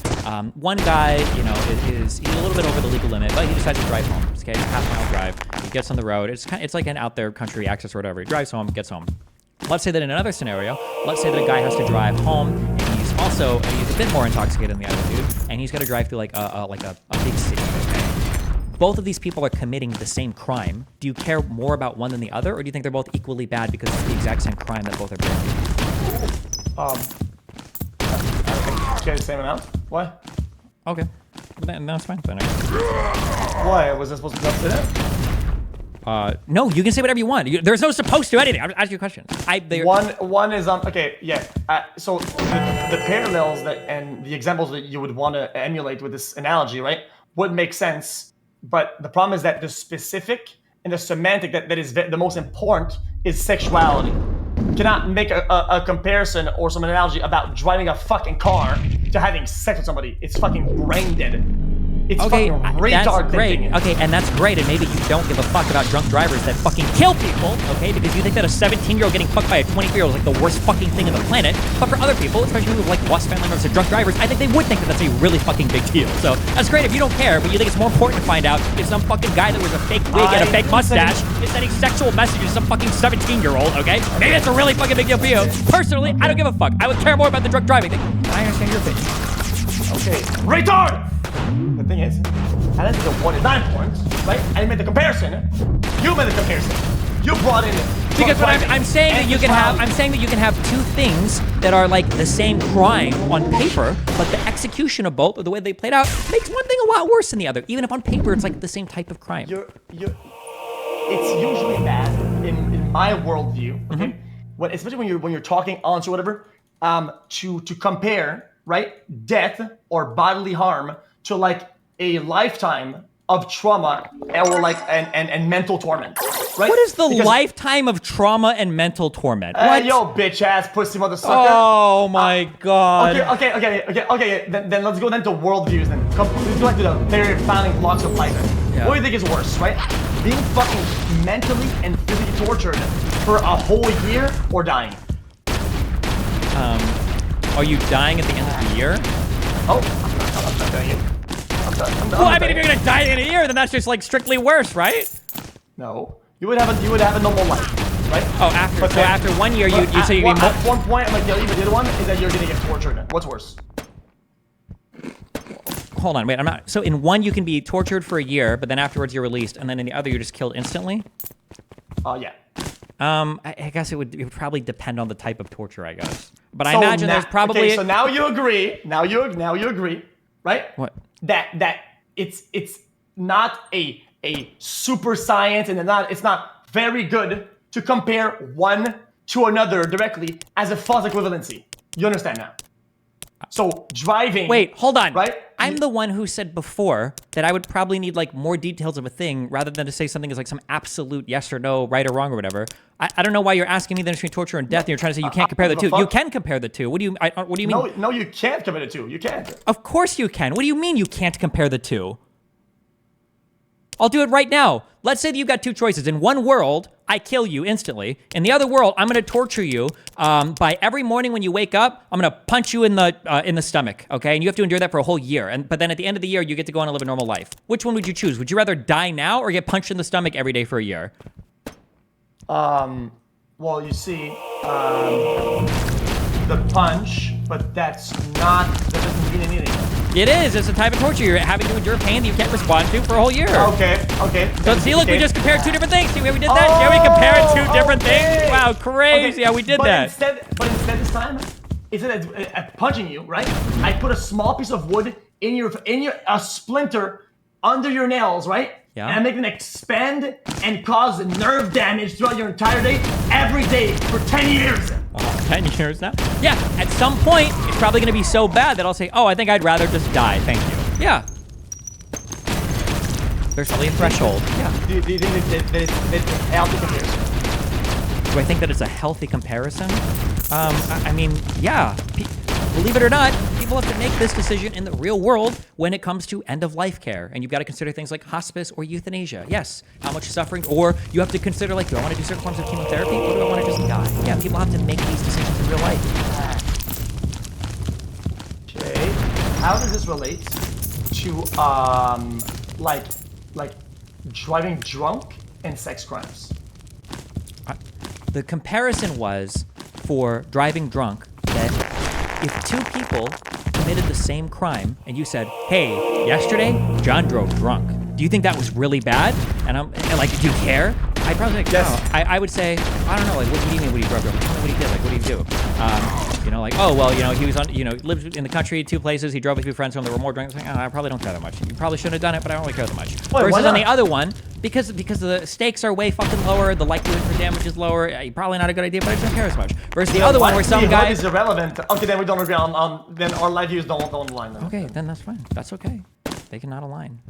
One guy, he's a little bit over the legal limit, but he decides to drive home. Okay, it's a half-mile drive. He gets on the road. It's like an out there country access or whatever. He drives home, gets home. Let's say that in another scenario, let's say that a guy has to drive home, and he's a bit more intoxicated than the other dude, and he's got to drive through like a big city. Okay. Both of these people are committing the same crime. Do you care more about one than the other, or do you think they're both equally bad because it's the exact same crime that both are doing? I care the same amount. Why? Okay. Then that's fine. Then Why? Was I supposed to say that? No, you can say whatever you want. There's no supposed to anything. I'm asking you questions. One is okay, yeah. So the parallels and the examples that you would want to emulate with this analogy, right, would make sense. But the problem is that the specific and the semantic that is the most important is sexuality. You cannot make a comparison or some analogy about driving a fucking car to having sex with somebody. It's fucking brain dead. It's okay, fucking retard that's great. thinking. Okay, and that's great, and maybe you don't give a fuck about drunk drivers that fucking kill people, okay? Because you think that a 17-year-old getting fucked by a 23-year-old is like the worst fucking thing on the planet. But for other people, especially people like West family members of drunk drivers, I think they would think that that's a really fucking big deal. So that's great if you don't care, but you think it's more important to find out if some fucking guy that wears a fake wig and a fake mustache is sending sexual messages to some fucking 17-year-old, okay? Maybe that's a really fucking big deal for you. Personally, I don't give a fuck. I would care more about the drunk driving thing. I understand your opinion. Okay, retard! The thing is, I didn't think the one is not important, right? I made the comparison. You made the comparison. You brought in because what I'm saying that you can have, I'm saying that you can have two things that are like the same crime on paper, but the execution of both, or the way they played out, makes one thing a lot worse than the other. Even if on paper it's like the same type of crime. It's usually bad in my worldview, okay? Especially when you're talking on to whatever, to compare, right, death or bodily harm to like a lifetime of trauma or like and mental torment, right? What is the lifetime of trauma and mental torment? Yo, bitch ass pussy motherfucker. Oh my god. Okay. Then let's go then to worldviews. Then let's go back to the very founding blocks of life. Yeah. What do you think is worse, right? Being fucking mentally and physically tortured for a whole year or dying? Are you dying at the end of the year? Oh, I'm not dying it. Well, I mean, if you're gonna die in a year, then that's just like strictly worse, right? No, you would have a normal life, right? Oh, after 1 year, you say you at one point, like the other one is that you're gonna get tortured. What's worse? hold on, wait, I'm not. So in one, you can be tortured for a year, but then afterwards you're released, and then in the other, you're just killed instantly? Yeah. I guess it would probably depend on the type of torture, I guess. But I imagine there's probably. Okay, so now you agree. Now you agree, right? What? That it's not a super science, and it's not very good to compare one to another directly as a false equivalency. You understand now? So driving. Wait, hold on. Right? I'm the one who said before that I would probably need like more details of a thing rather than to say something is like some absolute yes or no, right or wrong or whatever. I don't know why you're asking me the difference between torture and death, and you're trying to say you can't compare the two. You can compare the two. What do you mean? No, you can't compare the two. You can't. Of course you can. What do you mean you can't compare the two? I'll do it right now. Let's say that you've got two choices. In one world, I kill you instantly. In the other world, I'm going to torture you by every morning when you wake up, I'm going to punch you in the stomach, okay? And you have to endure that for a whole year. But then at the end of the year, you get to go on and live a normal life. Which one would you choose? Would you rather die now or get punched in the stomach every day for a year? Well, you see, the punch, but that doesn't mean anything. It is. It's a type of torture. You're having to endure pain that you can't respond to for a whole year. Okay. So see, look, we just compared two different things. See where we did that? Yeah, we compared two different things. Wow, crazy how we did that. Instead this time, instead of punching you, right? I put a small piece of wood in a splinter under your nails, right? Yeah. And I make them expand and cause nerve damage throughout your entire day, every day for 10 years. 10 years now? Yeah, at some point, it's probably going to be so bad that I'll say, oh, I think I'd rather just die, thank you. Yeah. There's probably a threshold. Yeah. Do you think that it's a healthy comparison? Do I think that it's a healthy comparison? I mean, yeah. Believe it or not, people have to make this decision in the real world when it comes to end-of-life care. And you've got to consider things like hospice or euthanasia. Yes, how much suffering, or you have to consider, like, do I want to do certain forms of chemotherapy, or do I want to just die? Yeah, people have to make these decisions in real life. Okay, how does this relate to, like driving drunk and sex crimes? The comparison was for driving drunk that if two people committed the same crime and you said, hey, yesterday, John drove drunk. Do you think that was really bad? And I'm like, do you care? I'd probably like, yes. No. I would say, I don't know, like, what do you mean when he drove drunk? Tell me what he did, like, what did he do? You know, like, oh, well, you know, he was on, you know, lived in the country, two places, he drove with a few friends home, there were more drinks. Like, oh, I probably don't care that much. You probably shouldn't have done it, but I don't really care that much. Wait, versus on the other one, because the stakes are way fucking lower, the likelihood for damage is lower, probably not a good idea, but I just don't care as much. Versus the other one where some guy is irrelevant. Okay, then we don't agree on then our life views don't align. Then. Okay, then that's fine. That's okay. They cannot align.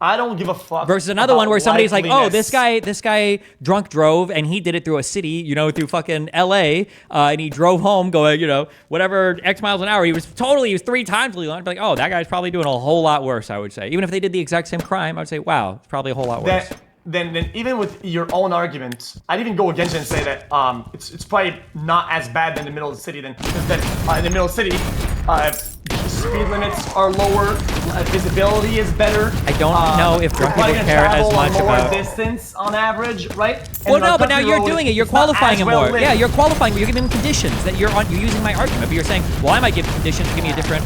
I don't give a fuck. Versus another one where somebody's like, oh, this guy drunk drove and he did it through a city, you know, through fucking LA, and he drove home going, you know, whatever X miles an hour. He was 3 times legal. I'd be like, oh, that guy's probably doing a whole lot worse, I would say. Even if they did the exact same crime, I would say, wow, it's probably a whole lot worse. Then even with your own argument, I'd even go against it and say that it's probably not as bad than the middle of the city. Then in the middle of the city, speed limits are lower, visibility is better. I don't know if drunk people care as much about distance on average, right? Well, no, but now you're doing it. You're qualifying it more. Yeah, you're qualifying. You're giving them conditions that you're using my argument. But you're saying, well, I might give conditions to give me a different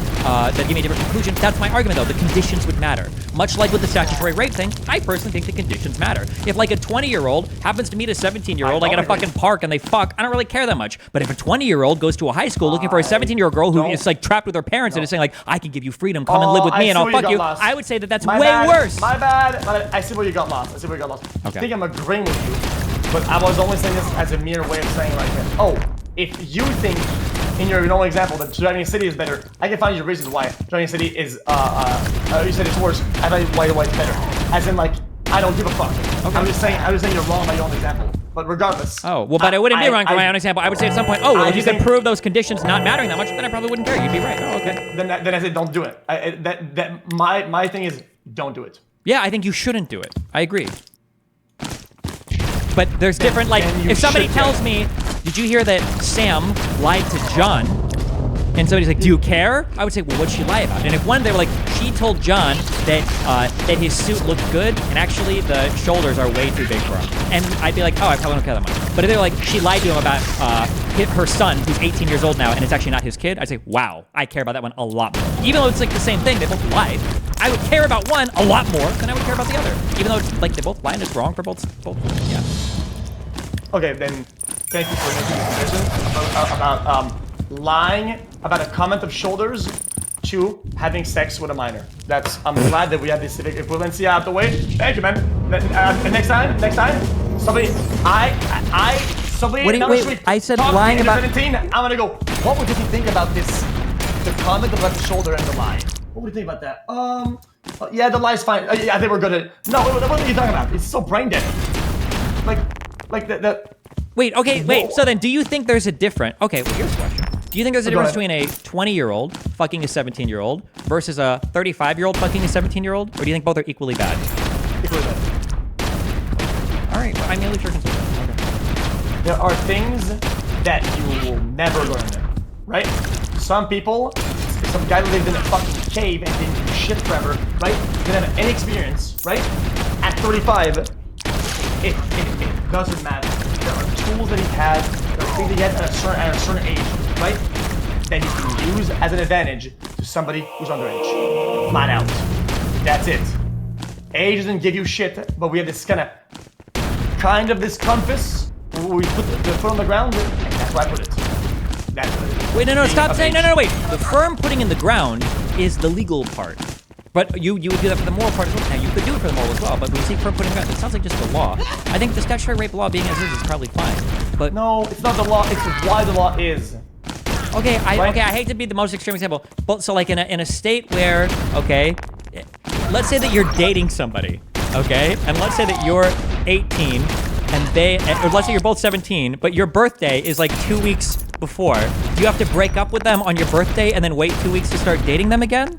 conclusion. That's my argument, though. The conditions would matter. Much like with the statutory rape thing, I personally think the conditions matter. If like a 20-year-old happens to meet a 17-year-old like at a fucking park and they fuck, I don't really care that much. But if a 20-year-old goes to a high school looking for a 17-year-old girl who is like trapped with her parents and is saying like, I can give you freedom, come and live with me and I'll fuck you, I would say that that's way worse. My bad. I see where you got lost. Okay. I think I'm agreeing with you, but I was only saying this as a mere way of saying like, oh, if you think in your normal example that driving a city is better, I can find you reasons why driving a city is, you said it's worse. I find why it's better. As in like, I don't give a fuck. Okay. I'm just saying you're wrong by your own example. But regardless. Oh, well, but I wouldn't be wrong by my own example. I would say at some point, oh, well, if you could prove those conditions not mattering that much, then I probably wouldn't care. You'd be right. Oh, okay. Then I say don't do it. My thing is don't do it. Yeah, I think you shouldn't do it. I agree. But there's different, like, if somebody tells me, did you hear that Sam lied to John? And somebody's like, do you care? I would say, well, what'd she lie about? And if they were like, she told John that his suit looked good, and actually the shoulders are way too big for him. And I'd be like, oh, I probably don't care that much. But if they're like, she lied to him about her son, who's 18 years old now, and it's actually not his kid, I'd say, wow, I care about that one a lot more. Even though it's like the same thing, they both lied. I would care about one a lot more than I would care about the other. Even though, like, they both lie and it's wrong for both. Yeah. Okay, then thank you for making the decision about lying about a comment of shoulders to having sex with a minor. I'm glad that we have this civic equivalency out the way. Thank you, man. Next time, somebody, Wait, down the street, I said talk lying to me about- 17, I'm gonna go, what would you think about this? The comment about the shoulder and the lie. What would you think about that? Yeah, the lie's fine. Yeah, I think we're good at it. No, what are you talking about? It's so brain dead. Like the Wait, okay, wait. So then, do you think there's a difference? Okay, well, here's a question. Do you think there's a difference between a 20-year-old fucking a 17-year-old versus a 35-year-old fucking a 17-year-old? Or do you think both are equally bad? equally bad. All right, well, I'm merely sure considered. Okay. There are things that you will never learn, right? Some people, some guy lived in a fucking cave and didn't do shit forever, right? Didn't have any experience, right? At 35, it doesn't matter. There are tools that he has, there are things that he has at a certain age, right? That he can use as an advantage to somebody who's underage. Flat out. That's it. Age doesn't give you shit, but we have this kind of this compass. We put the foot on the ground, and that's where I put it. That's what it is. Wait, no, stop saying, age. no, wait. The firm putting in the ground is the legal part. But you would do that for the moral part as well. Now, you could do it for the moral as well, but when you see firm putting in the ground, it sounds like just the law. I think the statutory rape law being as is probably fine. But No, it's not the law, it's why the law is. okay, Right? I hate to be the most extreme example, but so like in a state where, okay, let's say that you're dating somebody, okay? And let's say that you're 18 or let's say you're both 17, but your birthday is like 2 weeks before. Do you have to break up with them on your birthday and then wait 2 weeks to start dating them again?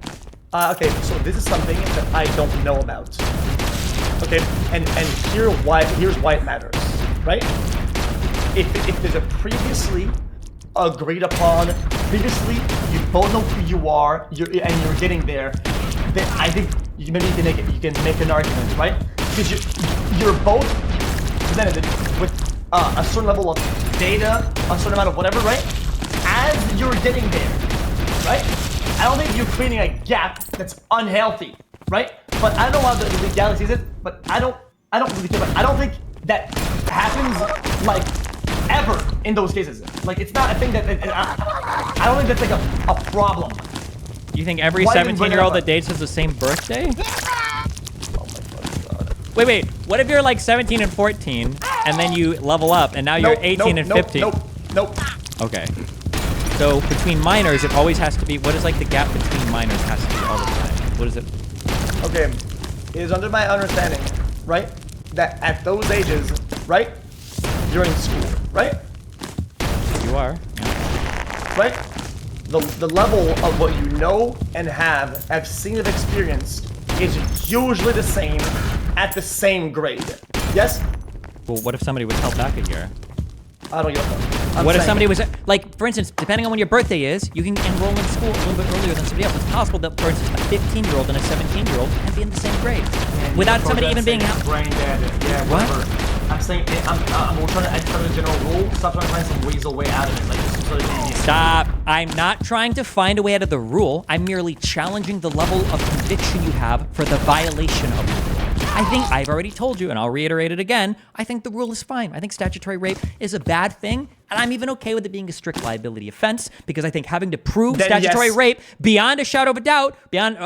Okay, so this is something that I don't know about. Okay, and here's why it matters, right? If there's a previously agreed upon, previously you both know who you are, and you're getting there, then I think you can make an argument, right? Because you're both presented with a certain level of data, a certain amount of whatever, right? As you're getting there, right? I don't think you're creating a gap that's unhealthy, right? But I don't know how the legality sees it, but I don't really care. But I don't think that happens like ever in those cases. Like it's not a thing that I don't think that's like a problem. You think every Why didn't 17-year-old Vanilla- that dates has the same birthday? Oh my fucking god. Wait. What if you're like 17 and 14, and then you level up, and now you're 18 and 15? Nope. Okay. So between minors, it always has to be. What is like the gap between minors has to be all the time? What is it? Okay, it is under my understanding, right, that at those ages, right, you're in school, right? You are. Right? The level of what you know and have seen and experienced is usually the same at the same grade. Yes? Well, what if somebody was held back a year? I don't give a fuck. What if somebody was, like, for instance, depending on when your birthday is, you can enroll in school a little bit earlier than somebody else. It's possible that, for instance, a 15-year-old and a 17-year-old can be in the same grade without somebody even being held. brain dead. Yeah, What? whatever. I'm saying we're trying to try the general rule. Stop trying to find some weasel way out of it. Like this is really easy. Stop. I'm not trying to find a way out of the rule. I'm merely challenging the level of conviction you have for the violation of the rule. I think I've already told you, and I'll reiterate it again, I think the rule is fine. I think statutory rape is a bad thing, and I'm even okay with it being a strict liability offense, because I think having to prove Then statutory yes. rape beyond a shadow of a doubt, beyond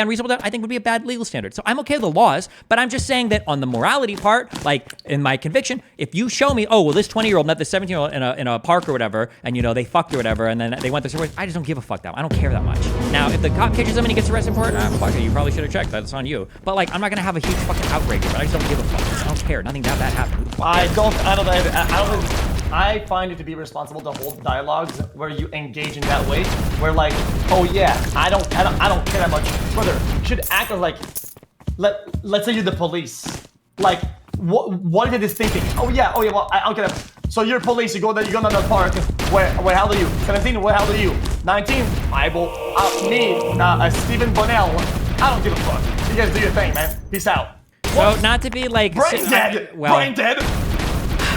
reasonable doubt, I think would be a bad legal standard. So I'm okay with the laws, but I'm just saying that on the morality part, like in my conviction, if you show me, oh, well, this 20-year-old met this 17-year-old in a park or whatever, and they fucked or whatever, and then they went their separate ways, I just don't give a fuck that. I don't care that much. Now, if the cop catches him and he gets arrested for it, fuck it, you probably should have checked. That's on you. But like, I'm not gonna have a huge fucking outrage, but I just don't give a fuck. I don't care. Nothing that bad happened. Who the fuck I cares? don't. I find it to be responsible to hold dialogues where you engage in that way, where like, oh yeah, I don't care that much. Brother, you should act like, let's say you're the police. Like, what is this thinking? Oh yeah, well, I'll get it. So you're police, you go down the park. Where how old are you? 17. What how old are you? 19. Bible. Stephen Bonnell. I don't give a fuck. You guys do your thing, man. Peace out. So not to be like Brain dead. well, Brain dead.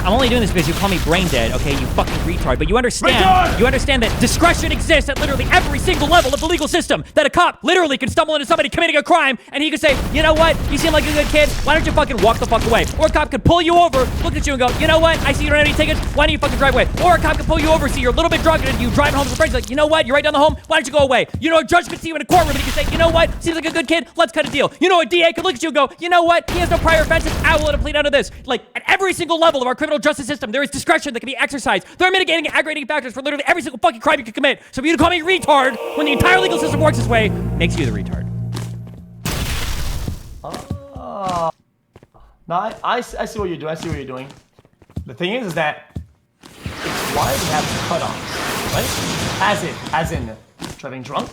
I'm only doing this because you call me brain dead, okay, you fucking retard. But you understand that discretion exists at literally every single level of the legal system. That a cop literally can stumble into somebody committing a crime and he can say, you know what, you seem like a good kid, why don't you fucking walk the fuck away? Or a cop could pull you over, look at you and go, you know what, I see you don't have any tickets, why don't you fucking drive away? Or a cop could pull you over, see you're a little bit drunk and you drive home with friends, like, you know what, you're right down the home, why don't you go away? You know, a judge could see you in a courtroom and he could say, you know what, seems like a good kid, let's cut a deal. You know, a DA could look at you and go, you know what, he has no prior offenses, I will let him plead under this. Like, at every single level of our criminal justice system, there is discretion that can be exercised. There are mitigating and aggravating factors for literally every single fucking crime you can commit. So for you to call me retard when the entire legal system works this way makes you the retard. No, I see what you're doing. I see what you're doing. The thing is that it's why we have cutoffs, right? As in driving drunk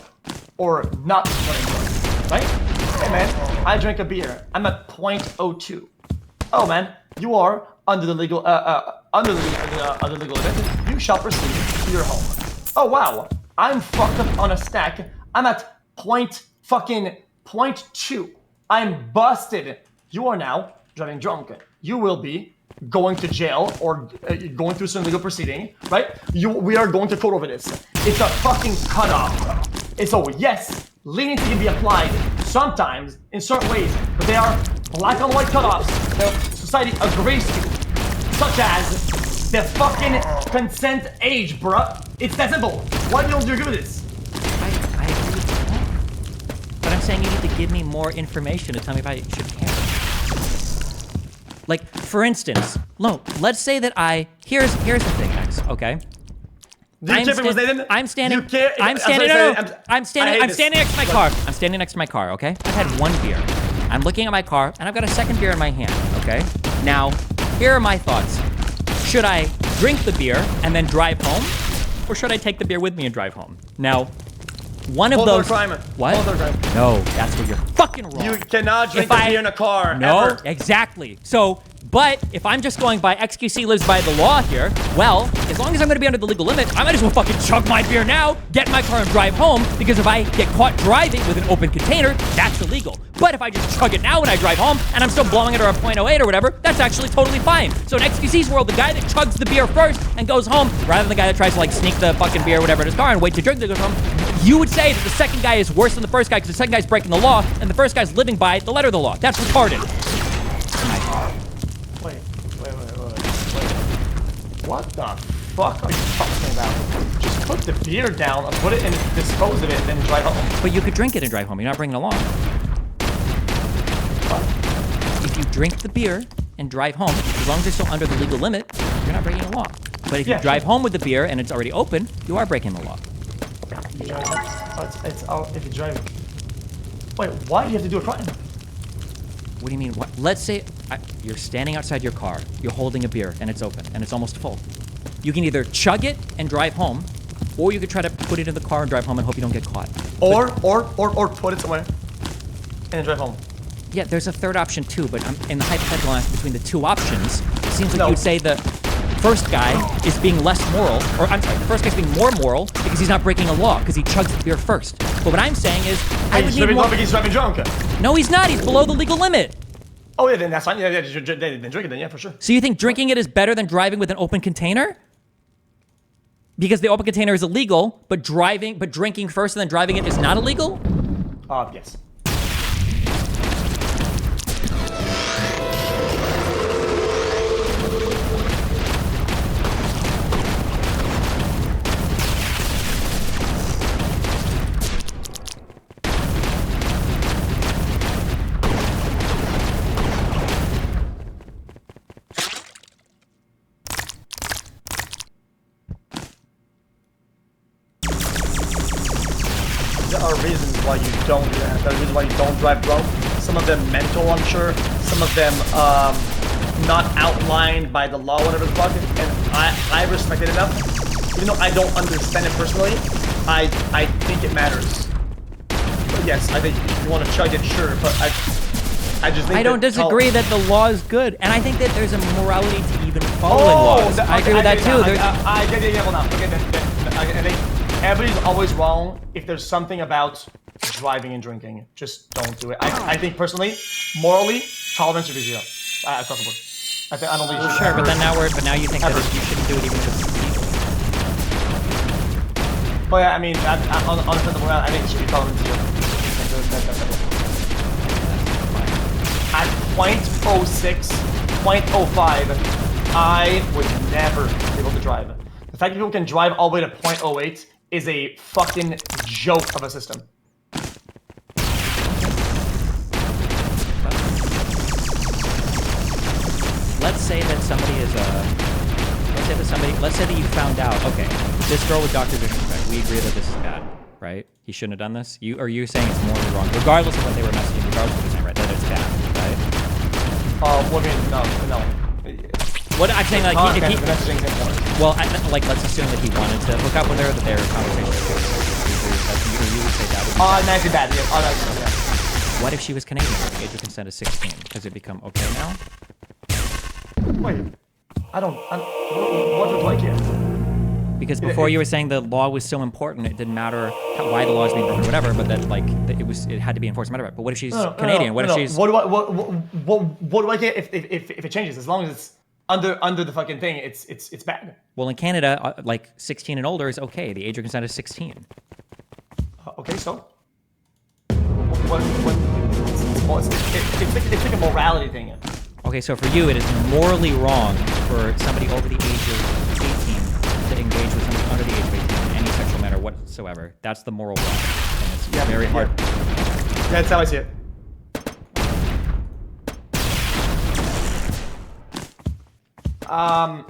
or not driving drunk, right? Hey man, I drank a beer. I'm at 0.02. Oh man, you are under the legal limit. You shall proceed to your home. Oh wow, I'm fucked up on a stack. I'm at 0.2. I'm busted. You are now driving drunk. You will be going to jail or going through some legal proceeding, right? We are going to court over this. It's a fucking cutoff. And so yes, leniency can be applied sometimes in certain ways, but they are black on white cutoffs that society agrees to, such as the fucking consent age, bruh. It's that simple. Why don't you agree with this? I agree with that. But I'm saying you need to give me more information to tell me if I should care. Like, for instance, let's say that here's the thing, X, okay? I'm standing next to my car. I'm standing next to my car, okay? I've had one beer. I'm looking at my car, and I've got a second beer in my hand, okay? Now, here are my thoughts. Should I drink the beer and then drive home? Or should I take the beer with me and drive home? Now, one of those... What? No, that's where you're fucking wrong. You cannot drink a beer in a car, No, ever. exactly. So, but if I'm just going by XQC lives by the law here, well, as long as I'm going to be under the legal limit, I might as well fucking chug my beer now, get in my car and drive home, because if I get caught driving with an open container, that's illegal. But if I just chug it now when I drive home, and I'm still blowing it or a 0.08 or whatever, that's actually totally fine. So in XQC's world, the guy that chugs the beer first and goes home, rather than the guy that tries to like sneak the fucking beer or whatever in his car and wait to drink to go home, you would say that the second guy is worse than the first guy because the second guy's breaking the law, and the first guy's living by the letter of the law. That's retarded. Wait. What the fuck are you talking about? Just put the beer down and put it and dispose of it and then drive home. But you could drink it and drive home. You're not bringing it along. What? If you drink the beer and drive home, as long as you're still under the legal limit, you're not breaking the law. But if you drive home with the beer and it's already open, you are breaking the law. If you drive... Wait, why do you have to do a crime? What do you mean? What? Let's say you're standing outside your car, you're holding a beer, and it's open, and it's almost full. You can either chug it and drive home, or you could try to put it in the car and drive home and hope you don't get caught. Or put it somewhere and then drive home. Yeah, there's a third option too, but in the hypothetical answer between the two options, it seems like you'd say the first guy is being less moral, or I'm sorry, the first guy's being more moral because he's not breaking a law, because he chugs the beer first. But what I'm saying is, he's driving drunk. No, he's not. He's below the legal limit. Oh yeah, then that's fine. Yeah, then drink it then, yeah, for sure. So you think drinking it is better than driving with an open container? Because the open container is illegal, but drinking first and then driving it is not illegal? Yes. There are reasons why you don't do that. There are reasons why you don't drive drunk. Some of them mental, I'm sure. Some of them not outlined by the law, whatever the fuck. And I respect it enough. Even though I don't understand it personally, I think it matters. But yes, I think if you want to chug it, sure. But I just think I don't disagree that the law is good, and I think that there's a morality to even following laws. I agree with that too. I get the example now. Okay, then I think everybody's always wrong if there's something about driving and drinking. Just don't do it. I think personally, morally, tolerance should be zero across the board. I don't think you should. Sure, but then now you think that you shouldn't do it even if it's Oh yeah, I mean, on the sensible ground, I think it should be following 0. At 0.06, 0.05, I would never be able to drive. The fact that people can drive all the way to 0.08 is a fucking joke of a system. Let's say that somebody is let's say that you found out, okay, this girl with Dr. Disrespect, we agree that this is bad, right? He shouldn't have done this. Are you saying it's morally wrong, regardless of what they were messaging, regardless of what they're saying, right? That it's bad, right? What do you mean? No. What I'm saying, like, if he, messaging is important. well, like, let's assume that he wanted to hook up with her, that their conversation was good. You would say that would be bad. Automatically bad, yeah. Automatically bad. What if she was Canadian? The age of consent is 16. Does it become okay now? Wait. What do I care? Because before you were saying the law was so important, it didn't matter why the law is being broken or whatever, but that like it had to be enforced no matter what. But what if she's Canadian? What if she's what do I care if it changes? As long as it's under the fucking thing, it's bad. Well, in Canada, like 16 and older is okay. The age of consent is 16. Okay, so it's like a morality thing. Okay, so for you, it is morally wrong for somebody over the age of 18 to engage with somebody under the age of 18 in any sexual manner whatsoever. That's the moral wrong, and it's very hard. Yeah, that's how I see it. I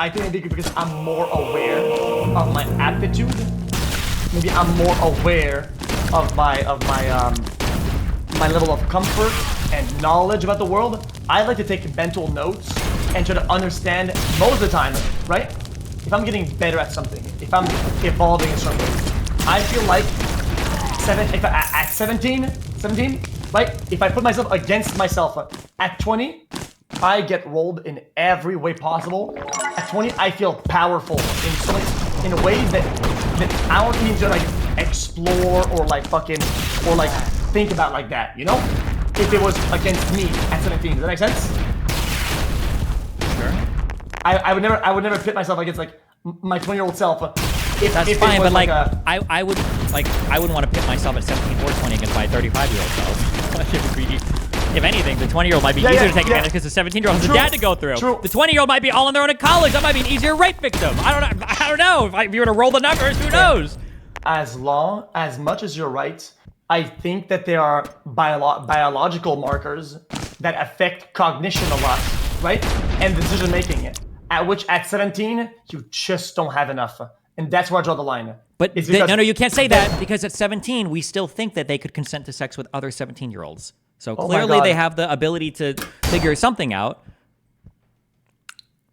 think maybe because I'm more aware of my aptitude. Maybe I'm more aware of my level of comfort and knowledge about the world. I like to take mental notes and try to understand most of the time, right? If I'm getting better at something, if I'm evolving in certain ways, I feel like at 17, right? If I put myself against myself at 20, I get rolled in every way possible. At 20, I feel powerful in ways that I don't need to like explore or like think about like that, you know? If it was against me at 17, does that make sense? Sure. I would never pit myself against like my 20-year-old self. That's fine, but like I wouldn't want to pit myself at 17 or 20 against my 35-year-old self. If anything, the 20-year-old might be easier to take advantage because the 17-year-old has a dad to go through. True. The 20-year-old might be all on their own in college. That might be an easier rape victim. I don't know. If you were to roll the numbers, who knows? As much as you're right, I think that there are biological markers that affect cognition a lot, right? And decision making, at 17 you just don't have enough, and that's where I draw the line. But no, you can't say that because at 17 we still think that they could consent to sex with other 17-year-olds. So clearly they have the ability to figure something out.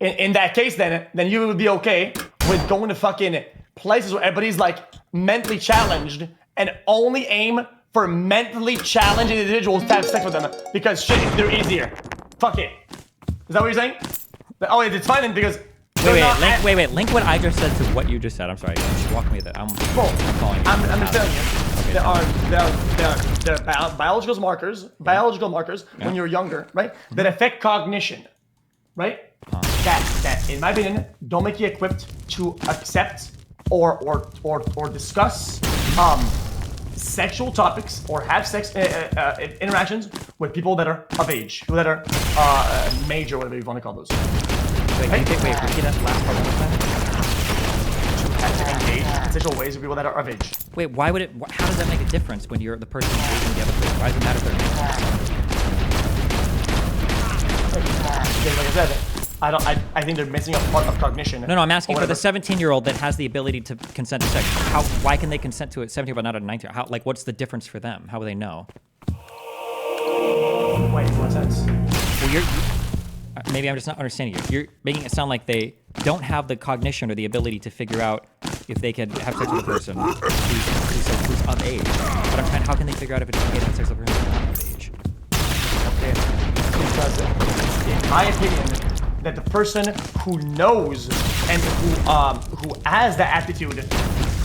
In that case, then you would be okay with going to fucking places where everybody's like mentally challenged and only aim for mentally challenged individuals to have sex with them because shit, they're easier. Fuck it. Is that what you're saying? Oh, it's fine then because. Wait. Link what I just said to what you just said. I'm sorry. Just walk me that. I'm calling you. I'm just telling you. Okay. There are biological markers when you're younger, right? That affect cognition, right? That, in my opinion, don't make you equipped to accept or discuss sexual topics or have sex interactions with people that are of age, people that are major, whatever you want to call those. Repeat that last part of the have to engage in sexual ways with people that are of age. Wait, how does that make a difference when you're the person engaging the other person? Why does it matter if they're because like I said, I think they're missing a part of cognition. No, I'm asking for the 17-year-old that has the ability to consent to sex. Why can they consent to it 17 but not a 19? What's the difference for them? How will they know? Wait, in what sense? Well, maybe I'm just not understanding you. You're making it sound like they don't have the cognition or the ability to figure out if they can have sex with a person who's of age. But I'm trying, how can they figure out if it's okay to have sex with a person who's not of age? Okay, because in my opinion, that the person who knows and who has the aptitude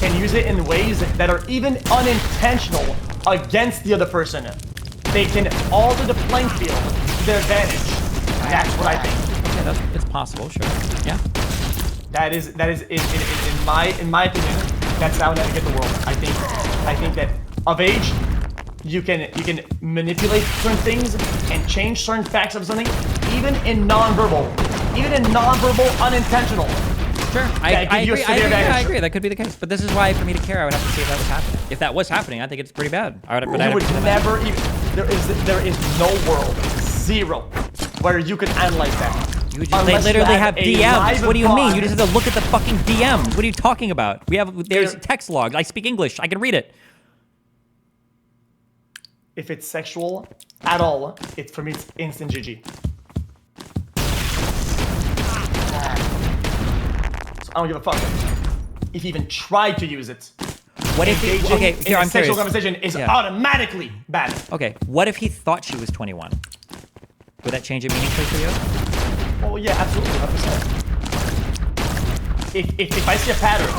can use it in ways that are even unintentional against the other person. They can alter the playing field to their advantage. That's what I think. Okay, it's possible, sure. Yeah. That is in my opinion, that's how to get the world. I think that of age, you can manipulate certain things and change certain facts of something, even in nonverbal, unintentional. Sure, I agree. That could be the case. But this is why, for me to care, I would have to see if that was happening. If that was happening, I think it's pretty bad. You would never even. There is no world, zero, where you could analyze that. They literally have DMs. What do you mean? You just have to look at the fucking DMs. What are you talking about? There's text logs. I speak English. I can read it. If it's sexual at all, for me it's instant GG. So I don't give a fuck if he even tried to use it. What if he, okay, here, I'm sexual curious. conversation is automatically bad. Okay, what if he thought she was 21? Would that change it meaningfully for you? Oh yeah, absolutely, 100%. If I see a pattern,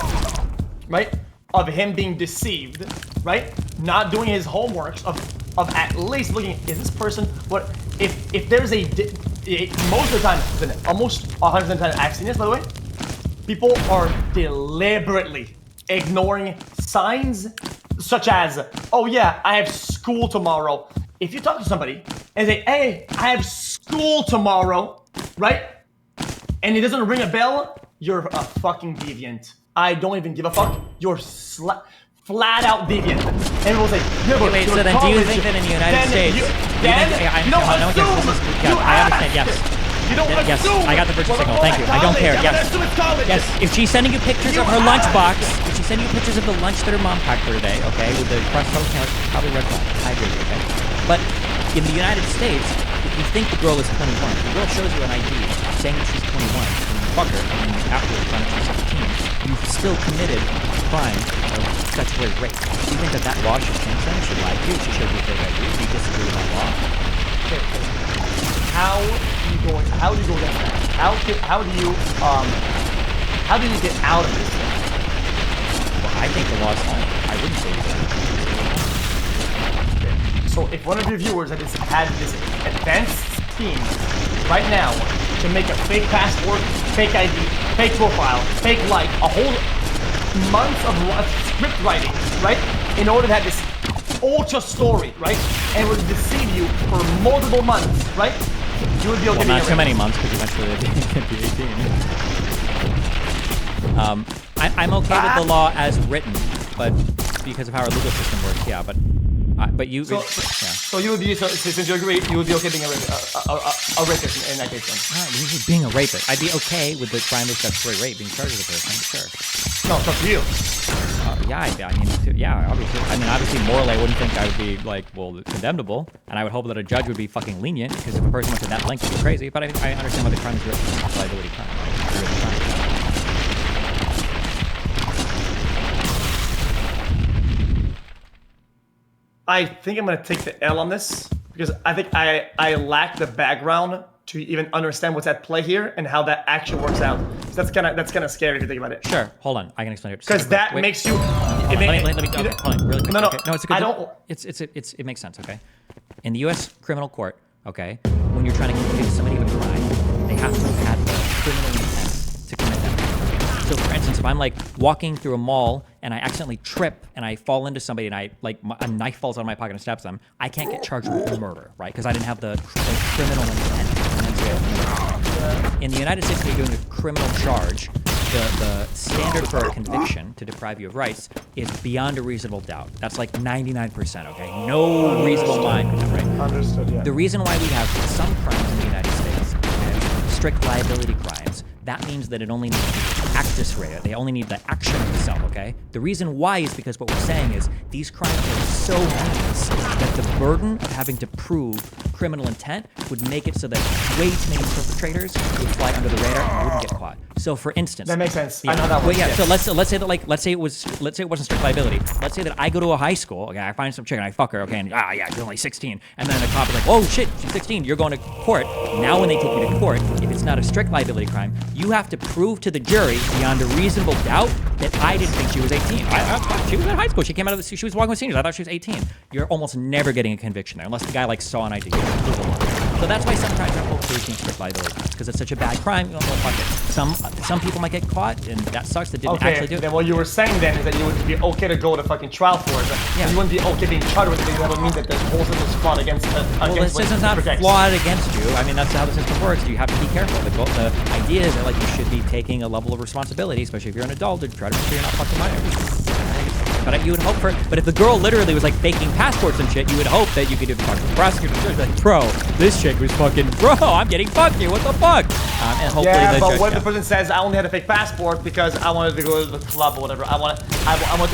right, of him being deceived, right, not doing his homework, of at least looking, is this person, what, if there's most of the time, almost 100% of the time I've seen this, by the way, people are deliberately ignoring signs such as, oh yeah, I have school tomorrow. If you talk to somebody and say, hey, I have school tomorrow, right? And it doesn't ring a bell, you're a fucking deviant. I don't even give a fuck. You're flat out deviant. And we'll say, yeah, but wait, so then do you think that in the United States... I understand, yes. You don't yes, assume. I got the virtual signal. Thank you. I don't care. Yes. Yes. If she's sending you pictures of her lunchbox, if she's sending you pictures of the lunch that her mom packed for today, okay, with the crust color camera, probably red flag. I agree. Okay. But in the United States, if you think the girl is 21, the girl shows you an ID saying that she's 21, and you fuck her, and afterwards find out she's 16, you've still committed a crime of statutory rape. Do you think that law should change that? She lied to you. She showed you fake ID. Do you disagree with that law? Okay. How do you go against that? How do you get out of this thing? Well, I think the law's fine. I wouldn't say that. Okay. So if one of your viewers had this advanced scheme right now to make a fake passport, fake ID, fake profile, fake like, a whole month of script writing, right? In order to have this ultra story, right? And would deceive you for multiple months, right? You would be okay. Well, not too many months, because eventually they can be 18. I'm okay with the law as written, but because of how our legal system works, yeah. But you, so you would be, since you agree, you would be okay being a rapist in that case then? Usually being a rapist, I'd be okay with the crime of statutory rape being charged with a person, sure. No, it's up to you. Obviously, morally, I wouldn't think I would be like, well, condemnable, and I would hope that a judge would be fucking lenient, because if a person went to that length, it'd be crazy. But I understand why the crime is a liability crime. I think I'm gonna take the L on this because I think I lack the background to even understand what's at play here and how that actually works out. So that's kind of scary if you think about it. Sure, hold on, I can explain it. Because that makes you. Let me hold on, really quick. No, okay. No, it's a good. I don't. It makes sense. Okay, in the U.S. criminal court, okay, when you're trying to convict somebody of a crime, they have to have had the criminal intent to commit that crime. So, for instance, if I'm like walking through a mall and I accidentally trip and I fall into somebody and a knife falls out of my pocket and stabs them, I can't get charged with murder, right? Because I didn't have the criminal intent. In the United States, when you're doing a criminal charge, the standard for a conviction to deprive you of rights is beyond a reasonable doubt. That's like 99%, okay? No reasonable mind could have, right? Understood, yeah. The reason why we have some crimes in the United States, okay, strict liability crimes, that means that it only needs actus rea. They only need the action itself, okay? The reason why is because what we're saying is these crimes are so heinous that the burden of having to prove criminal intent would make it so that way too many perpetrators would fly under the radar and wouldn't get caught. So, for instance, that makes sense. Yeah, I know that works. Yes. So let's say it wasn't strict liability. Let's say that I go to a high school. Okay, I find some chick and I fuck her. Okay, and yeah, you're only 16. And then the cop is like, oh shit, she's 16. You're going to court. Now, when they take you to court, if it's not a strict liability crime, you have to prove to the jury beyond a reasonable doubt that I didn't think she was 18. She was in high school. She came out of she was walking with seniors. I thought she was 18. You're almost never getting a conviction there unless the guy like saw an ID. So that's why sometimes I'm okay with strict liability because it's such a bad crime. Well, fuck it. Some people might get caught, and that sucks. That didn't actually do it. Then what you were saying then is that you would be okay to go to fucking trial for it. But you wouldn't be okay being charged with it. That would mean that the whole system is flawed against. Well, the system's not flawed against you. I mean, that's how the system works. You have to be careful. The idea is that like you should be taking a level of responsibility, especially if you're an adult, to try to make sure you're not fucking minors. But you would hope for. But if the girl literally was like faking passports and shit, you would hope that you could talk to the prosecutor. Like, bro, this chick was fucking. Bro, I'm getting fucked here. What the fuck? And hopefully yeah, the but judge, what if the person says I only had a fake passport because I wanted to go to the club or whatever. I want to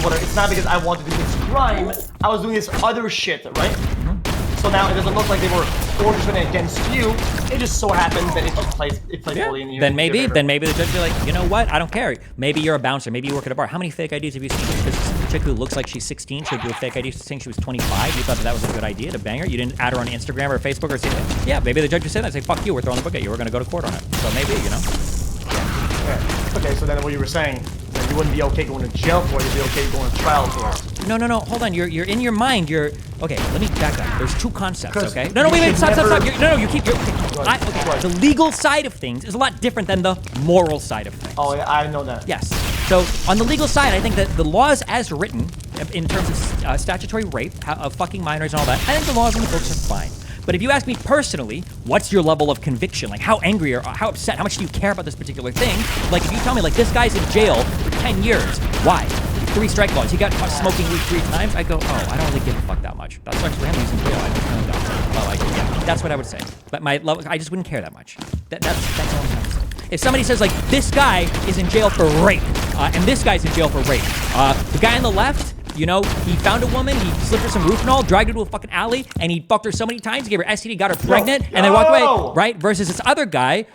whatever. It's not because I wanted to do this crime. I was doing this other shit, right? So now it doesn't look like they were orchestrating against you. It just so happened that it just plays fully in your Then maybe the judge will be like, you know what? I don't care. Maybe you're a bouncer. Maybe you work at a bar. How many fake IDs have you seen? This chick who looks like she's 16 should do a fake ID saying she was 25. You thought that was a good idea to bang her? You didn't add her on Instagram or Facebook or something? Yeah, maybe the judge would say that. Say, fuck you. We're throwing the book at you. We're going to go to court on it. So maybe, you know. Yeah. Okay, so then what you were saying, that you wouldn't be okay going to jail for it. You'd be okay going to trial for it. No. Hold on. You're in your mind. Okay. Let me back up. There's two concepts. Okay. No. Wait. Stop. You keep. The legal side of things is a lot different than the moral side of things. Oh yeah, I know that. Yes. So on the legal side, I think that the laws as written, in terms of statutory rape of fucking minors and all that, I think the laws in the books are fine. But if you ask me personally, what's your level of conviction? Like, how angry or how upset? How much do you care about this particular thing? Like, if you tell me, like, this guy's in jail for 10 years, why? 3 strike laws. He got caught smoking weed 3 times. I go, oh, I don't really give a fuck that much. That sucks for him. He's in jail. I just don't know. Well, like, yeah, that's what I would say. But my level, I just wouldn't care that much. That's all I'm trying to say. If somebody says, like, this guy is in jail for rape, and this guy's in jail for rape, the guy on the left, you know, he found a woman, he slipped her some Rohypnol, dragged her to a fucking alley, and he fucked her so many times, he gave her STD, got her pregnant, and they walked away, right? Versus this other guy,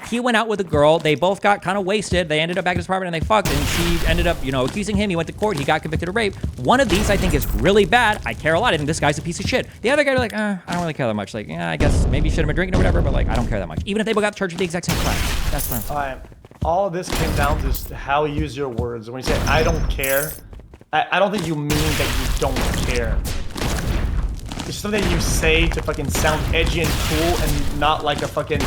he went out with a girl, they both got kind of wasted, they ended up back at his apartment and they fucked, and she ended up, you know, accusing him, he went to court, he got convicted of rape. One of these I think is really bad, I care a lot, I think this guy's a piece of shit. The other guy, like, I don't really care that much, like, yeah, I guess maybe you should have been drinking or whatever, but like, I don't care that much. Even if they both got charged with the exact same crime. That's what I'm saying. Alright, all of this came down to how you use your words. When you say, I don't care, I don't think you mean that you don't care. It's something you say to fucking sound edgy and cool and not like a fucking...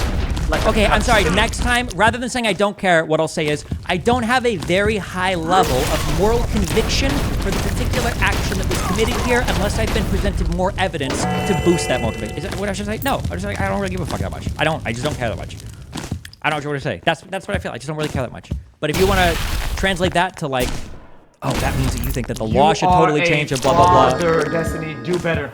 Okay, I'm sorry. Next time, rather than saying I don't care, what I'll say is I don't have a very high level of moral conviction for the particular action that was committed here unless I've been presented more evidence to boost that moral conviction. Is that what I should say? No. I just like, I don't really give a fuck that much. I just don't care that much. I don't know what to say. That's what I feel. I just don't really care that much. But if you want to translate that to like, oh, that means that you think that the law should totally change and blah, blah, blah. Destiny, do better.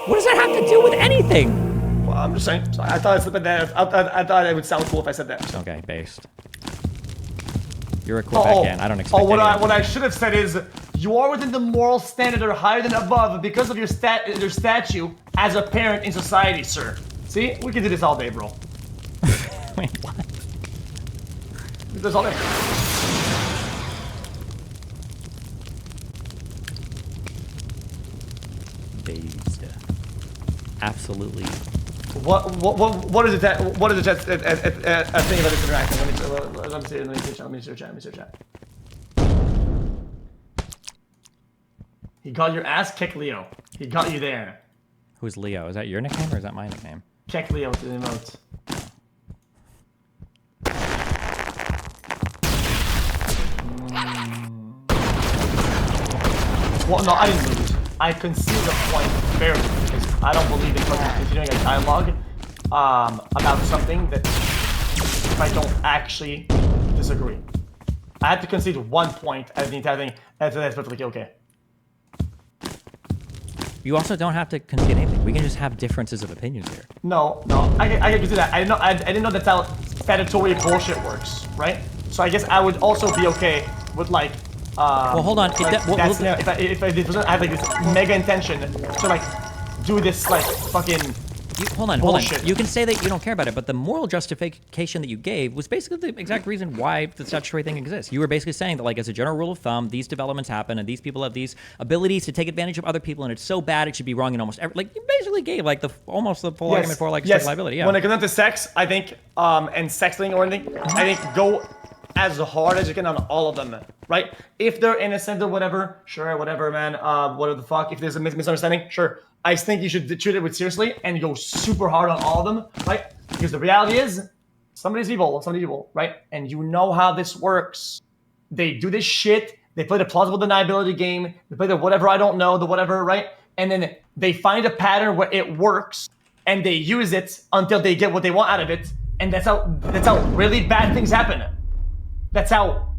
What does that have to do with anything? Well, I'm just saying. I thought I thought it would sound cool if I said that. Okay, based. You're a Quebecian. I don't expect what I should have said is, you are within the moral standard or higher than above because of your statue as a parent in society, sir. See? We can do this all day, bro. Wait, what? We can do this all day. Based. Absolutely. What is it that what is it that thing about this interaction? Let me search that. He got your ass kicked, Leo. He got you there. Who's Leo? Is that your nickname or is that my nickname? Kick Leo to the emote. Well, no, I didn't lose. I conceded the point fairly because I don't believe in continuing a dialogue about something that if I don't actually disagree. I had to concede 1 point at the entire thing, and that's perfectly okay. You also don't have to concede anything. We can just have differences of opinions here. No, I can do that. I didn't know that's how statutory bullshit works, right? So I guess I would also be okay with like. Well, hold on. If I have like this mega intention to like do this like fucking. Hold on. You can say that you don't care about it, but the moral justification that you gave was basically the exact reason why the statutory thing exists. You were basically saying that, like, as a general rule of thumb, these developments happen, and these people have these abilities to take advantage of other people, and it's so bad it should be wrong in almost every. Like, you basically gave like almost the full argument for like sexual liability. Yeah. When it comes to sex, I think, and sexting or anything, I think go as hard as you can on all of them, right? If they're innocent or whatever, sure, whatever, man. Whatever the fuck. If there's a misunderstanding, sure. I think you should treat it with seriously and go super hard on all of them, right? Because the reality is, somebody's evil, right? And you know how this works. They do this shit. They play the plausible deniability game. They play the whatever I don't know, the whatever, right? And then they find a pattern where it works, and they use it until they get what they want out of it. And that's how really bad things happen. That's how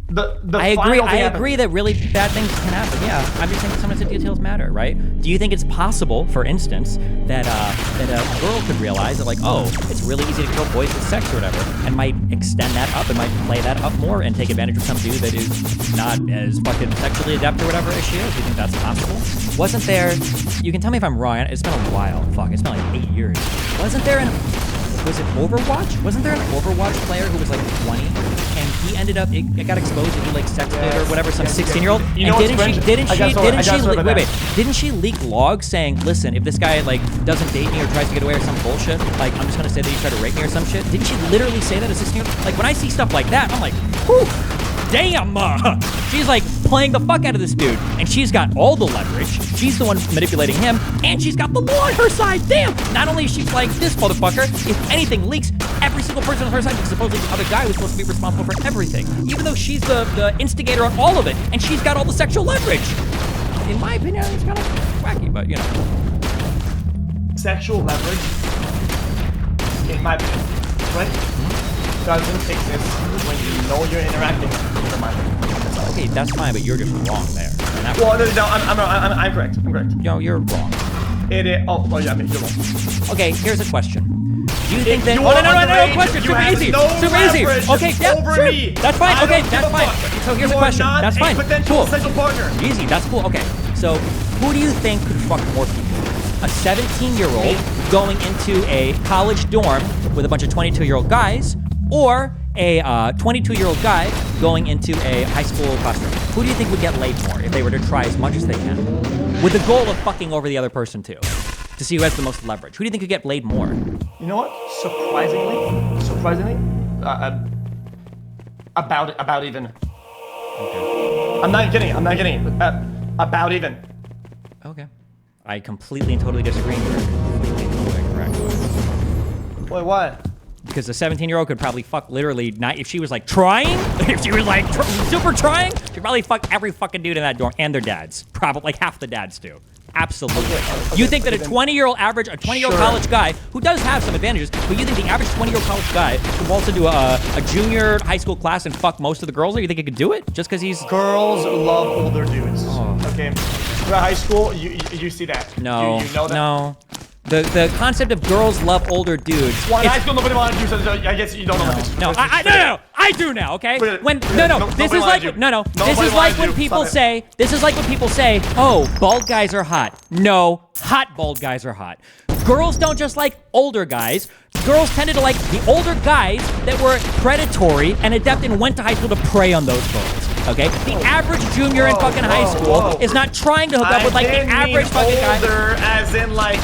the I agree that really bad things can happen. Yeah, I'm just saying sometimes the details matter, right? Do you think it's possible, for instance, that a girl could realize that, like, oh, it's really easy to kill boys with sex or whatever, and might extend that up and might play that up more and take advantage of some dude that is not as fucking sexually adept or whatever as she is? Do you think that's possible? Wasn't there? You can tell me if I'm wrong. It's been a while. Fuck, it's been like 8 years. Wasn't there was it Overwatch? Wasn't there an Overwatch player who was like 20 and he ended up, it got exposed that he like sexted or whatever, some 16-year-old? You know, didn't she leak logs saying, listen, if this guy like doesn't date me or tries to get away or some bullshit, like I'm just gonna say that he tried to rape me or some shit? Didn't she literally say that, a 16-year-old? Like when I see stuff like that, I'm like, whew, damn, she's like playing the fuck out of this dude, and she's got all the leverage. She's the one manipulating him, and she's got the law on her side. Damn! Not only is she like this motherfucker, if anything leaks, every single person on her side, because supposedly the other guy was supposed to be responsible for everything, even though she's the instigator on all of it, and she's got all the sexual leverage. In my opinion, it's kind of wacky, but you know. Sexual leverage, in my opinion, right? Doesn't exist when you know you're interacting with a minor. Okay, that's fine, but you're just wrong there. Well, no, I'm correct. I'm correct. No, you're wrong. It is. Oh, well, yeah, I mean, you're wrong. Okay, here's a question. Do you think that? You no, question. Super easy. Super easy. Okay, yeah, sure. Me. That's fine. Okay, that's fine. So here's a question. That's fine. Potential cool. sexual partner. Easy. That's cool. Okay. So who do you think could fuck more people? A 17-year-old going into a college dorm with a bunch of 22-year-old guys, or a 22-year-old guy going into a high school classroom? Who do you think would get laid more if they were to try as much as they can? With the goal of fucking over the other person too. To see who has the most leverage. Who do you think could get laid more? You know what? Surprisingly, about even. Okay. I'm not kidding. About even. Okay. I completely and totally disagree. You're completely correct. Wait, what? Because the 17-year-old could probably fuck literally, not if she was like trying, if she was like super trying, she'd probably fuck every fucking dude in that dorm and their dads. Probably like half the dads do. Absolutely. Okay, you think that a 20-year-old average, a 20-year-old college guy, who does have some advantages, but you think the average 20-year-old college guy could waltz into a junior high school class and fuck most of the girls, or you think he could do it just because he's... Girls love older dudes. Oh. Okay. Throughout high school, you see that. No. You know that? No. The concept of girls love older dudes. Well, in high school, nobody wanted to do so I guess you don't know that. No, I do now, okay? This is like when people say, oh, bald guys are hot. No, hot bald guys are hot. Girls don't just like older guys. Girls tended to like the older guys that were predatory and adept and went to high school to prey on those girls. Okay? The average junior in fucking high school is not trying to hook up with like the average fucking guy. Older, as in like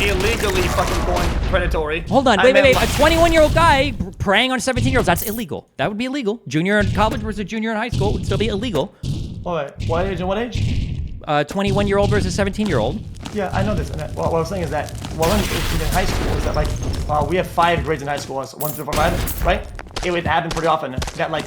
illegally fucking going predatory. Hold on, wait. A 21-year-old guy preying on 17-year-olds, that's illegal. That would be illegal. Junior in college versus junior in high school would still be illegal. What age and what age? 21-year-old versus 17-year-old. Yeah, I know this. And what I was saying is that, well, in high school, is that like, we have 5 grades in high school, 1 through 5, right? It would happen pretty often that like,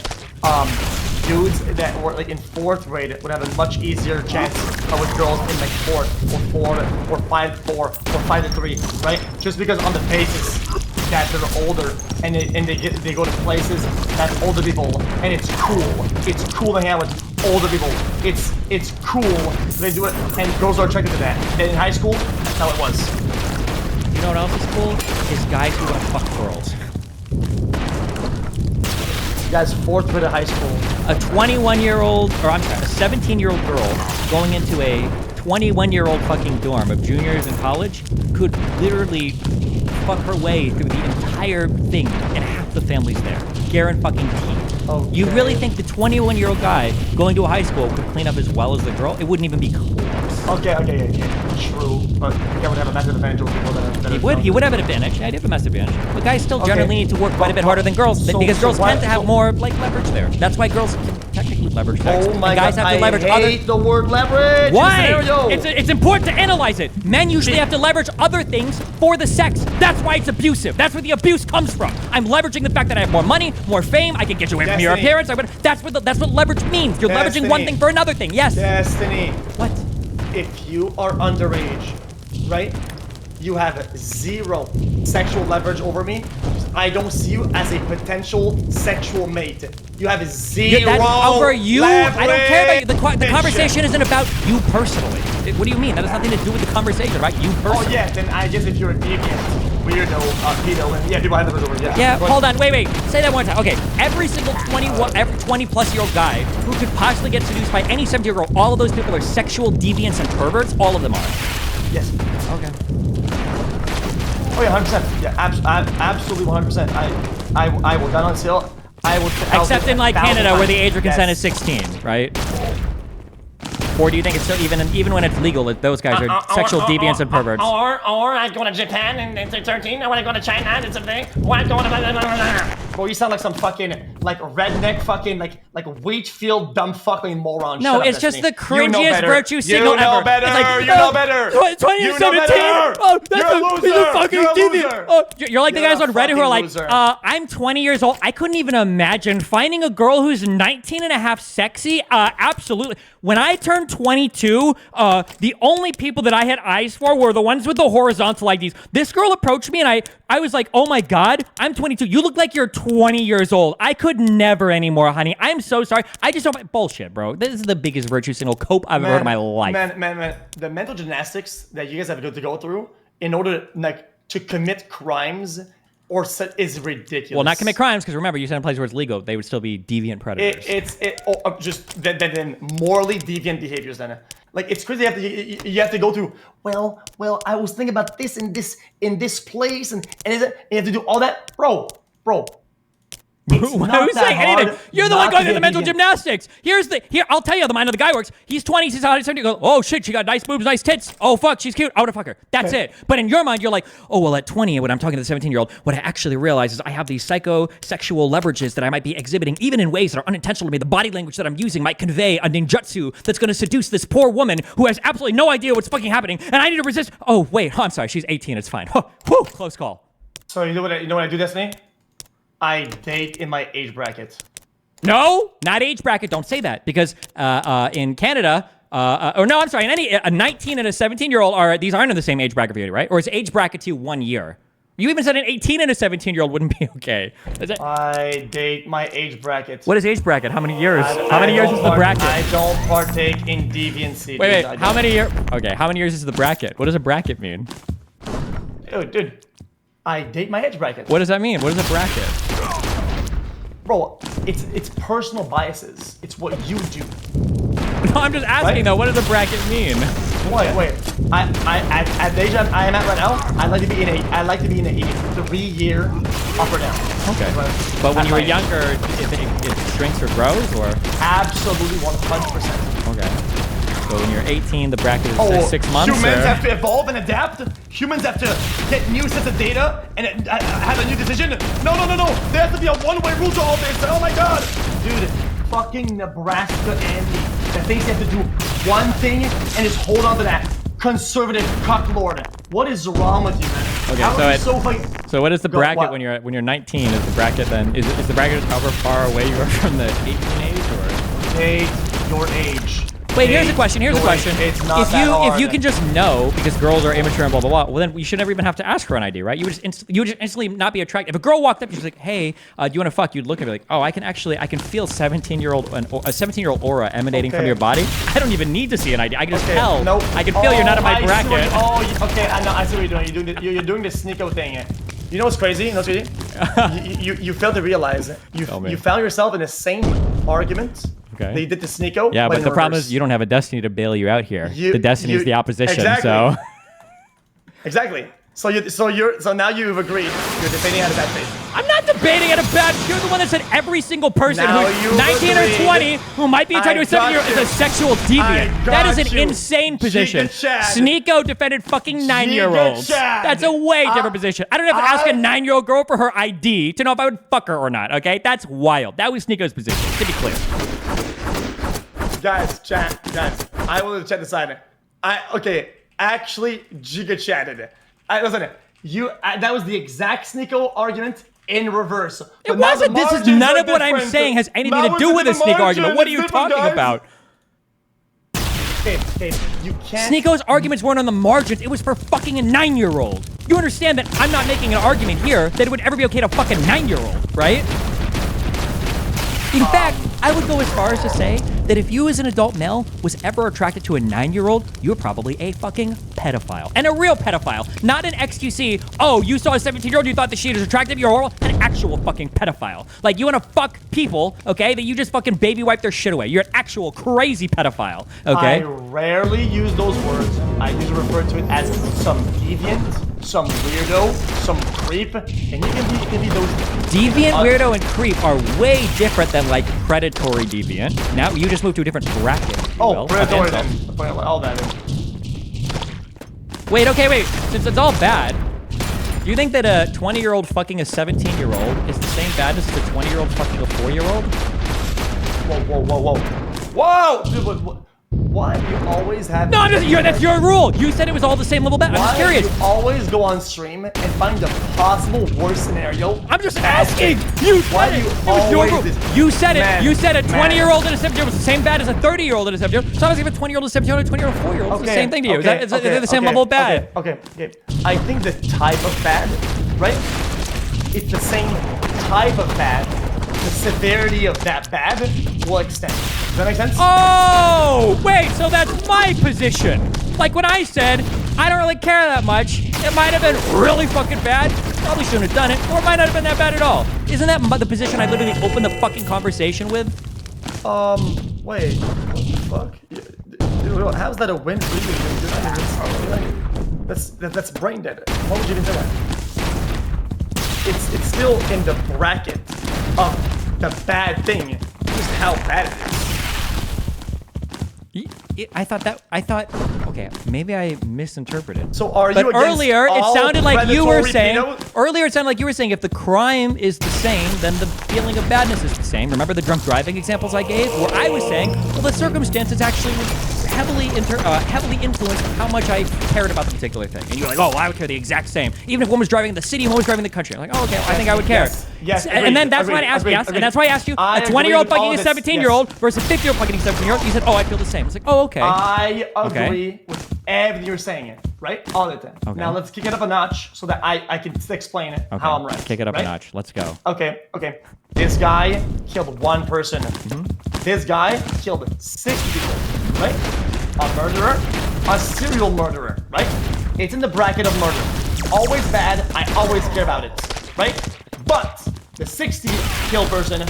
dudes that were like in 4th grade would have a much easier chance with girls in like 4th or 5-4 or 5-3, right? Just because on the basis that they're older and they go to places that's older people, and it's cool. It's cool to hang out with older people. It's cool. They do it, and girls are attracted to that. And in high school, that's how it was. You know what else is cool? Is guys who don't fuck girls. Guys, 4th grade of high school. A 21-year-old, or I'm sorry, a 17-year-old girl going into a 21-year-old fucking dorm of juniors in college could literally fuck her way through the entire thing, and half the family's there. Guaranteed. Okay. You really think the 21-year-old guy going to a high school could clean up as well as the girl? It wouldn't even be close. Okay, yeah, true. But I would have a massive advantage over people that are He would have an advantage. Yeah, he'd have a massive advantage. But guys still Okay. generally need to work quite a bit harder than girls because girls tend to have more like leverage there. That's why girls can technically leverage sex. Oh my and guys God, have to leverage I hate the word leverage. Why? In the scenario. It's important to analyze it. Men usually have to leverage other things for the sex. That's why it's abusive. That's where the abuse comes from. I'm leveraging the fact that I have more money, more fame. I can get you away from your Destiny. appearance. That's what leverage means. You're leveraging one thing for another thing. Yes. Destiny. What? If you are underage, right? You have 0 sexual leverage over me. I don't see you as a potential sexual mate. You have 0 That's over you. leverage. I don't care about you. The conversation isn't about you personally. What do you mean? That has nothing to do with the conversation, right? You personally. Oh yeah, then I guess if you're a deviant, weirdo, pedo, and yeah, people have leverage over you. Yeah, But- hold on, wait. Say that one time. Okay, every single 20-plus-year-old guy who could possibly get seduced by any 17-year-old, all of those people are sexual deviants and perverts. All of them are. Yes. Okay. Oh yeah, 100%. Yeah, absolutely 100%. I will gun on sale. Except in like Canada, where the age of consent is 16, right? Or do you think it's still even when it's legal, those guys are sexual deviants and perverts? Or I go to Japan and 13. I want to go to China and something. Why going to? Bro, you sound like some fucking like redneck fucking like Wheatfield dumb fucking moron. No, Shut up, it's just Destiny. the cringiest virtue signal You know ever. better. It's like, you know better. 2017. Oh, that's You're a loser. he's a fucking You're a deviant. loser. Oh, you're like the You're guys a on Reddit who are like, fucking loser. I'm 20 years old. I couldn't even imagine finding a girl who's 19 and a half sexy. Absolutely. When I turned 22, the only people that I had eyes for were the ones with the horizontal IDs. This girl approached me and I was like, oh my God, I'm 22. You look like you're 20 years old. I could never anymore, honey. I'm so sorry. I just don't. Bullshit, bro. This is the biggest virtue signal cope I've ever heard in my life. Man, the mental gymnastics that you guys have to go through in order to commit crimes is ridiculous. Well, not commit crimes, because remember, you said in places where it's legal, they would still be deviant predators. Then morally deviant behaviors. Then, like, it's crazy. You have to go through. Well, I was thinking about this in this place, and you have to do all that, bro. It's not Who's that saying hard anything? You're the not one going to through the get mental deviant. gymnastics. Here, I'll tell you how the mind of the guy works. He's 20, he's out, he's 70, you go, oh shit, she got nice boobs, nice tits. Oh fuck, she's cute. I want to fuck her. That's it. But in your mind, you're like, oh well, at 20, when I'm talking to the 17-year-old, what I actually realize is I have these psychosexual leverages that I might be exhibiting, even in ways that are unintentional to me. The body language that I'm using might convey a ninjutsu that's going to seduce this poor woman who has absolutely no idea what's fucking happening, and I need to resist. Oh wait, I'm sorry, she's 18. It's fine. Whew, close call. So you know what I do, Destiny? I date in my age bracket. No, not age bracket. Don't say that because in Canada, or no, I'm sorry, in a 19 and a 17-year-old these aren't in the same age bracket for you, right? Or is age bracket to 1 year? You even said an 18 and a 17-year-old wouldn't be okay. I date my age bracket. What is age bracket? How many years? How many years is the bracket? I don't partake in deviancy. Wait, dude. how many years? Okay, how many years is the bracket? What does a bracket mean? Dude, I date my age bracket. What does that mean? What is a bracket? Bro, it's personal biases. It's what you do. No, I'm just asking though. What does a bracket mean? Wait. At the age I am at right now, I like to be in a 3-year upper down. Okay. But when you were younger, it shrinks or grows, or? Absolutely 100%. Okay. So when you're 18, the bracket is 6 months. Humans have to evolve and adapt. Humans have to get new sets of data and have a new decision. No. There has to be a one-way rule to all this. Oh my god, dude, fucking Nebraska Andy that thinks they have to do one thing and just hold on to that. Conservative cucklord. What is wrong with you, man? Okay, So what is the bracket when you're 19? Is the bracket then is the bracket just however far away you are from the 18 age, or? Date your age. Wait, here's a question. It's not that hard. If you can just know because girls are immature and blah blah blah, well then you should never even have to ask for an ID, right? You would just instantly not be attracted. If a girl walked up and she's like, "Hey, do you want to fuck?" You'd look at her like, "Oh, I can feel a 17-year-old aura emanating from your body. I don't even need to see an ID. I can just tell. Nope. I can feel you're not in my bracket." Okay. I see what you're doing. You're doing the sneako thing. You know what's crazy? You failed to realize you found yourself in the same argument. Okay. They did the sneako. Yeah, but the problem is you don't have a destiny to bail you out here. The destiny is the opposition. Exactly. So. Exactly. So now you've agreed. You're debating out of bad faith. I'm not debating at a bad. You're the one that said every single person Now who's you've 19 or agreed. 20 who might be attracted to a 7-year-old is a sexual deviant. That is an you. insane position. Giga Chad. Sneeko defended fucking 9-year-olds. Chad. That's a way different position. I don't have to ask a 9-year-old girl for her ID to know if I would fuck her or not, okay? That's wild. That was Sneeko's position, to be clear. Guys, I will let the chat decide. Actually, Giga chatted it. Listen, that was the exact Sneeko argument in reverse. It wasn't. This is none of what I'm saying has anything to do with a Sneeko argument. What are you talking about? Dave, you can't. Sneeko's arguments weren't on the margins. It was for fucking a 9-year-old. You understand that I'm not making an argument here that it would ever be okay to fuck a 9-year-old, right? In fact, I would go as far as to say that if you as an adult male was ever attracted to a 9-year-old, you're probably a fucking pedophile. And a real pedophile. Not an XQC, oh, you saw a 17-year-old, you thought that she was attractive, you're horrible. An actual fucking pedophile. Like, you want to fuck people, okay, that you just fucking baby wipe their shit away. You're an actual crazy pedophile, okay? I rarely use those words. I usually refer to it as some deviant, some weirdo, some creep, and you can be those. Deviant, weirdo, and creep are way different than, like, predatory deviant. Now, you just moved to a different bracket. Predatory then. All that in. Wait, since it's all bad, do you think that a 20-year-old fucking a 17-year-old is the same badness as a 20-year-old fucking a 4-year-old? Whoa! Dude, why do you always have... No, that's your rule. You said it was all the same level bad. I'm just curious. Why do you always go on stream and find the possible worst scenario? I'm just asking. You said it. It was your rule. You said it. You said a 20-year-old and a 17-year-old was the same bad as a 30-year-old and a 17-year-old. So I was even a 20-year-old and a 17-year-old and a 20-year-old and a 4-year-old. It's the same thing to you. Is that the same level of bad? Okay. I think the type of bad, right? It's the same type of bad. The severity of that bad will extend. Does that make sense? Oh, wait, so that's my position. Like when I said, I don't really care that much. It might have been really fucking bad. Probably shouldn't have done it. Or it might not have been that bad at all. Isn't that the position I literally opened the fucking conversation with? Wait. What the fuck? Dude, how's that a win for you? That's brain dead. Why would you even say that? It's still in the bracket of the bad thing. Just how bad it is. Okay, maybe I misinterpreted. So are you But against earlier, it all sounded like you were predatory saying, pedos? if the crime is the same, then the feeling of badness is the same. Remember the drunk driving examples I gave? Where I was saying, well, the circumstances actually heavily influenced how much I cared about the particular thing. And you're like, oh, well, I would care the exact same. Even if one was driving the city and one was driving the country. I'm like, oh, okay, well, I think I would care. Yes, and then that's why I asked you, and that's why I asked you, a 20-year-old fucking a 17-year-old versus a 50-year-old fucking a 17-year-old. You said, oh, I feel the same. It's like, oh, okay. I agree with everything you're saying, right? All the time. Okay. Now let's kick it up a notch so that I can explain how I'm right. Kick it up right? a notch. Let's go. Okay. This guy killed one person. This guy killed 60 people, right? A murderer, a serial murderer, right? It's in the bracket of murder. Always bad, I always care about it, right? But the 60 kill person,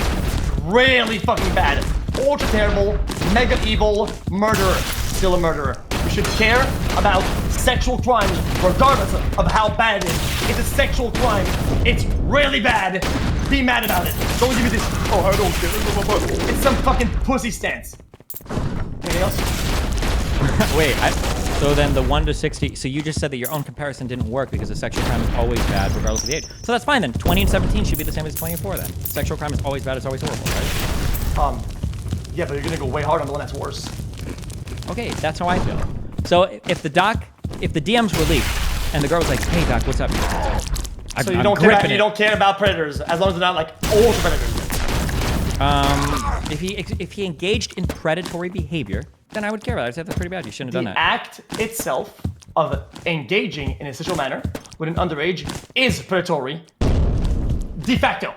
really fucking bad. Ultra terrible, mega evil murderer. Still a murderer. You should care about sexual crimes regardless of how bad it is. It's a sexual crime. It's really bad. Be mad about it. Don't give me this, oh, I don't care. It's some fucking pussy stance. Anything else? Wait, so then the 1 to 60, so you just said that your own comparison didn't work because a sexual crime is always bad regardless of the age. So that's fine then. 20 and 17 should be the same as 20 and 4 then. Sexual crime is always bad, it's always horrible, right? Yeah, but you're gonna go way hard on the one that's worse. Okay, that's how I feel. So if the DMs were leaked and the girl was like, hey doc, what's up? So you don't care about predators as long as they're not like ultra predators. If he engaged in predatory behavior, then I would care about it. I'd say that's pretty bad. You shouldn't have done that. The act itself of engaging in a sexual manner with an underage is predatory de facto.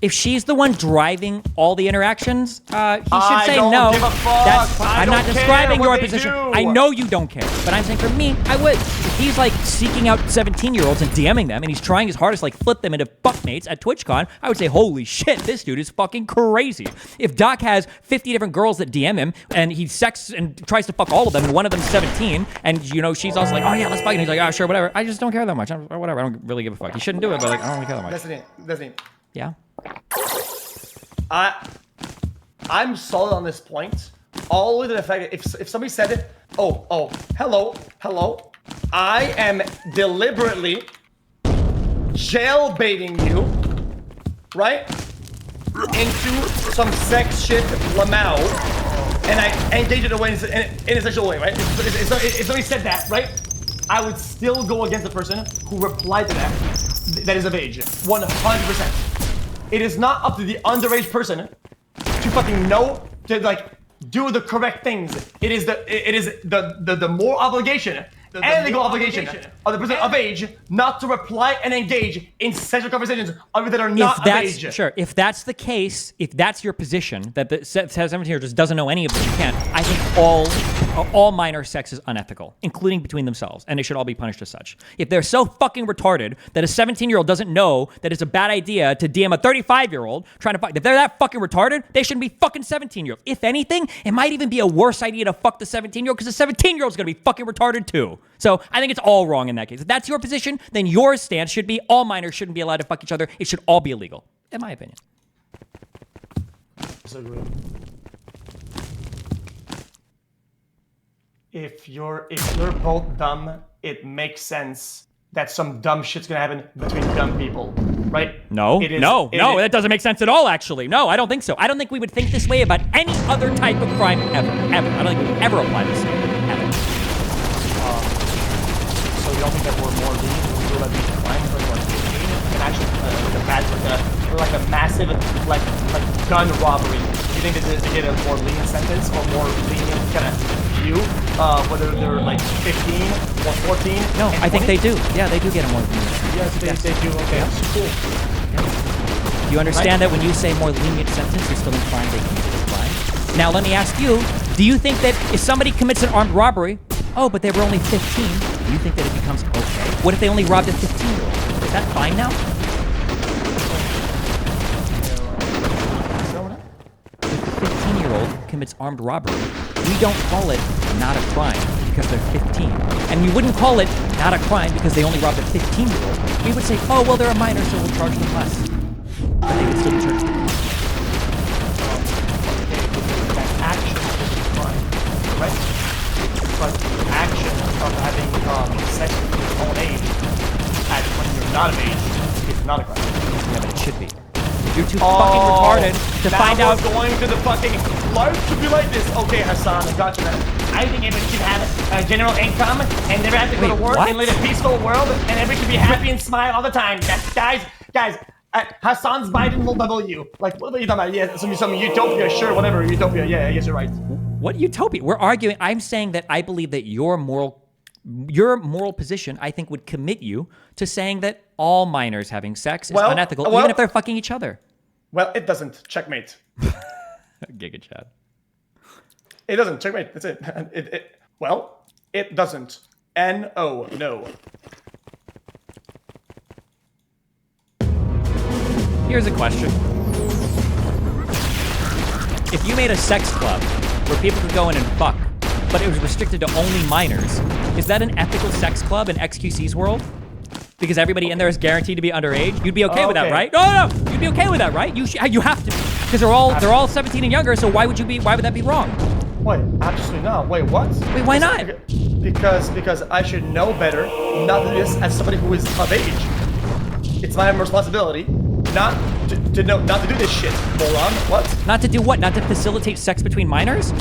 If she's the one driving all the interactions, he should I say don't no. give a fuck. That's fine. I I'm not don't describing care your what they position. do. I know you don't care, but I'm saying for me, I would. If he's like seeking out 17-year-olds and DMing them, and he's trying his hardest to like flip them into fuckmates at TwitchCon, I would say, holy shit, this dude is fucking crazy. If Doc has 50 different girls that DM him, and he sexts and tries to fuck all of them, and one of them's 17, and you know she's also like, oh yeah, let's fuck, and he's like, oh sure, whatever. I just don't care that much. Or whatever. I don't really give a fuck. He shouldn't do it, but like, I don't really care that much. Listen. Yeah. I'm solid on this point. All the way to the fact that if somebody said it, hello, I am deliberately jailbaiting you, right, into some sex shit lamau, and I engage it away in a sexual way, right? If somebody said that, right, I would still go against the person who replied to that is of age, 100%. It is not up to the underage person to fucking know to like do the correct things. It is the moral obligation and legal obligation of the person of age not to reply and engage in sexual conversations that are not of age. Sure, if that's the case, if that's your position, that the 17-year just doesn't know any of this, you can't. I think all minor sex is unethical, including between themselves, and they should all be punished as such. If they're so fucking retarded that a 17-year-old doesn't know that it's a bad idea to DM a 35-year-old trying to fuck, if they're that fucking retarded, they shouldn't be fucking 17-year-olds. If anything, it might even be a worse idea to fuck the 17-year-old because the 17-year-old's gonna be fucking retarded too. So I think it's all wrong in that case. If that's your position, then your stance should be all minors shouldn't be allowed to fuck each other. It should all be illegal, in my opinion. Disagree. If you're both dumb, it makes sense that some dumb shit's gonna happen between dumb people, right? No, that doesn't make sense at all, actually. No, I don't think so. I don't think we would think this way about any other type of crime ever. I don't think we would ever apply this ever. So you don't think that we're more lenient when we do like these crimes like 15 and actually like a massive like gun robbery? Do you think that they get a more lenient sentence or more lenient kind of view, whether they're like 15 or 14? No, I think they do. Yeah, they do get a more lenient sentence. Yes, they do. Okay, that's cool. You understand that when you say more lenient sentence, you're still implying they committed a crime? Now, let me ask you, do you think that if somebody commits an armed robbery, but they were only 15, do you think that it becomes okay? What if they only robbed a 15-year-old? Is that fine now? If a 15-year-old commits armed robbery, we don't call it not a crime because they're 15. And we wouldn't call it not a crime because they only robbed a 15-year-old. We would say, oh, well, they're a minor, so we'll charge them less. But they would still be charged. That action is a crime, right? But the action of having sex with your own age when you're not of age is not a crime. Yeah, but it should be. You're too fucking retarded to find out. We're going to the fucking life should be like this. Okay, Hassan, I got you, man. I think everyone should have a general income and never have to go to work and live in a peaceful world, and everybody should be happy and smile all the time. Guys, Hassan's Biden will W. Like, what are you talking about? Yeah, some utopia, sure, whatever, utopia. Yeah, I guess you're right. What utopia? We're arguing. I'm saying that I believe that your moral position, I think, would commit you to saying that all minors having sex is unethical, even if they're fucking each other. Well, it doesn't. Checkmate. Giga Chad. It doesn't. Checkmate. That's it. It doesn't. N-O. No. Here's a question. If you made a sex club where people could go in and fuck, but it was restricted to only minors, is that an ethical sex club in XQC's world? Because everybody in there is guaranteed to be underage? You'd be okay with that, right? No. You'd be okay with that, right? You have to be. Because they're all 17 and younger, so why would that be wrong? Wait, absolutely not. Wait, what? Wait, why not? Because I should know better not to do this as somebody who is of age. It's my responsibility not to do this shit, moron. What? Not to do what? Not to facilitate sex between minors?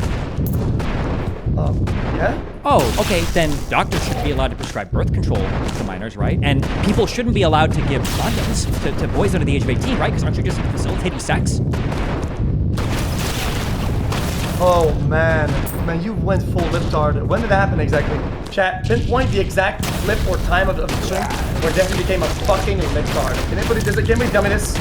Yeah? Oh, okay, then doctors shouldn't be allowed to prescribe birth control to minors, right? And people shouldn't be allowed to give condoms to boys under the age of 18, right? Because aren't you just facilitating sex? Oh, man, you went full liptard. When did that happen exactly? Chat, pinpoint the exact flip or time of the stream where Jeffrey became a fucking liptard. Can we tell me this?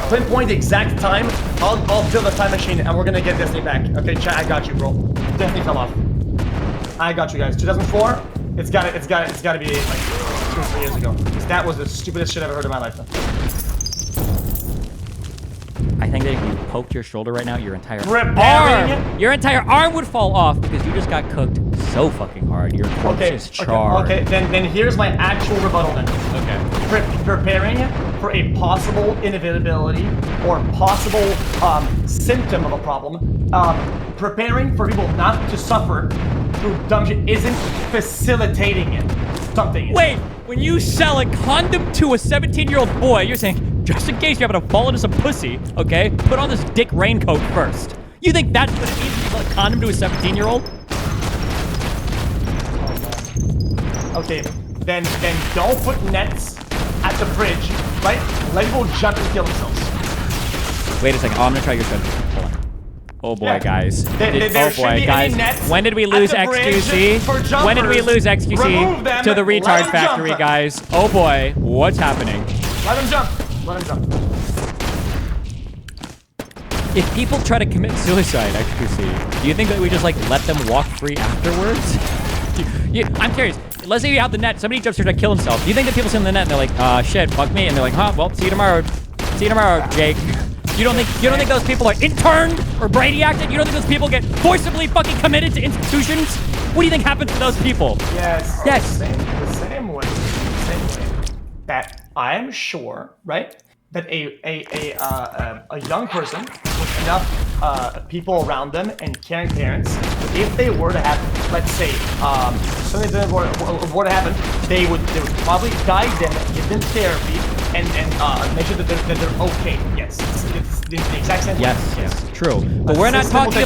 pinpoint the exact time, I'll build a time machine and we're gonna get Destiny back. Okay, chat, I got you, bro. Destiny fell off. I got you guys. 2004. It's gotta be like 2 or 3 years ago. That was the stupidest shit I've ever heard in my life. I think that if you poked your shoulder right now, your entire arm would fall off because you just got cooked so fucking hard. Your corpse is charred. Okay, then here's my actual rebuttal then. Okay. Preparing for a possible inevitability or possible symptom of a problem. Preparing for people not to suffer through dumb shit isn't facilitating it. Something is. Wait, when you sell a condom to a 17-year-old boy, you're saying, just in case you happen to fall into some pussy, okay, put on this dick raincoat first. You think that's what it means to sell a condom to a 17-year-old? Okay, then don't put nets at the bridge, right? Let people jump and kill themselves. Wait a second. Oh, I'm gonna try your strategy. Hold on. Oh boy, Yeah. guys. There shouldn't be any nets When did we at lose the bridge XQC? for When did we jumpers. lose XQC Remove them, to the let retard them factory, jump. guys? Oh boy, what's happening? Let them jump. Let them jump. If people try to commit suicide, XQC, do you think that we just like let them walk free afterwards? I'm curious. Let's say you have the net. Somebody jumps here to kill himself. Do you think that people sit in the net and they're like, shit, fuck me, and they're like, huh, well, see you tomorrow. See you tomorrow, Jake. You don't think those people are interned or Bradyacted? You don't think those people get forcibly fucking committed to institutions? What do you think happens to those people? Yes. Yes. The same way. That I am sure, right? That a young person with enough people around them and caring parents, if they were to have, let's say, something that were to happen, they would probably guide them, give them therapy, and make sure that they're okay. Yes, it's the exact same. Yes, true. But we're not talking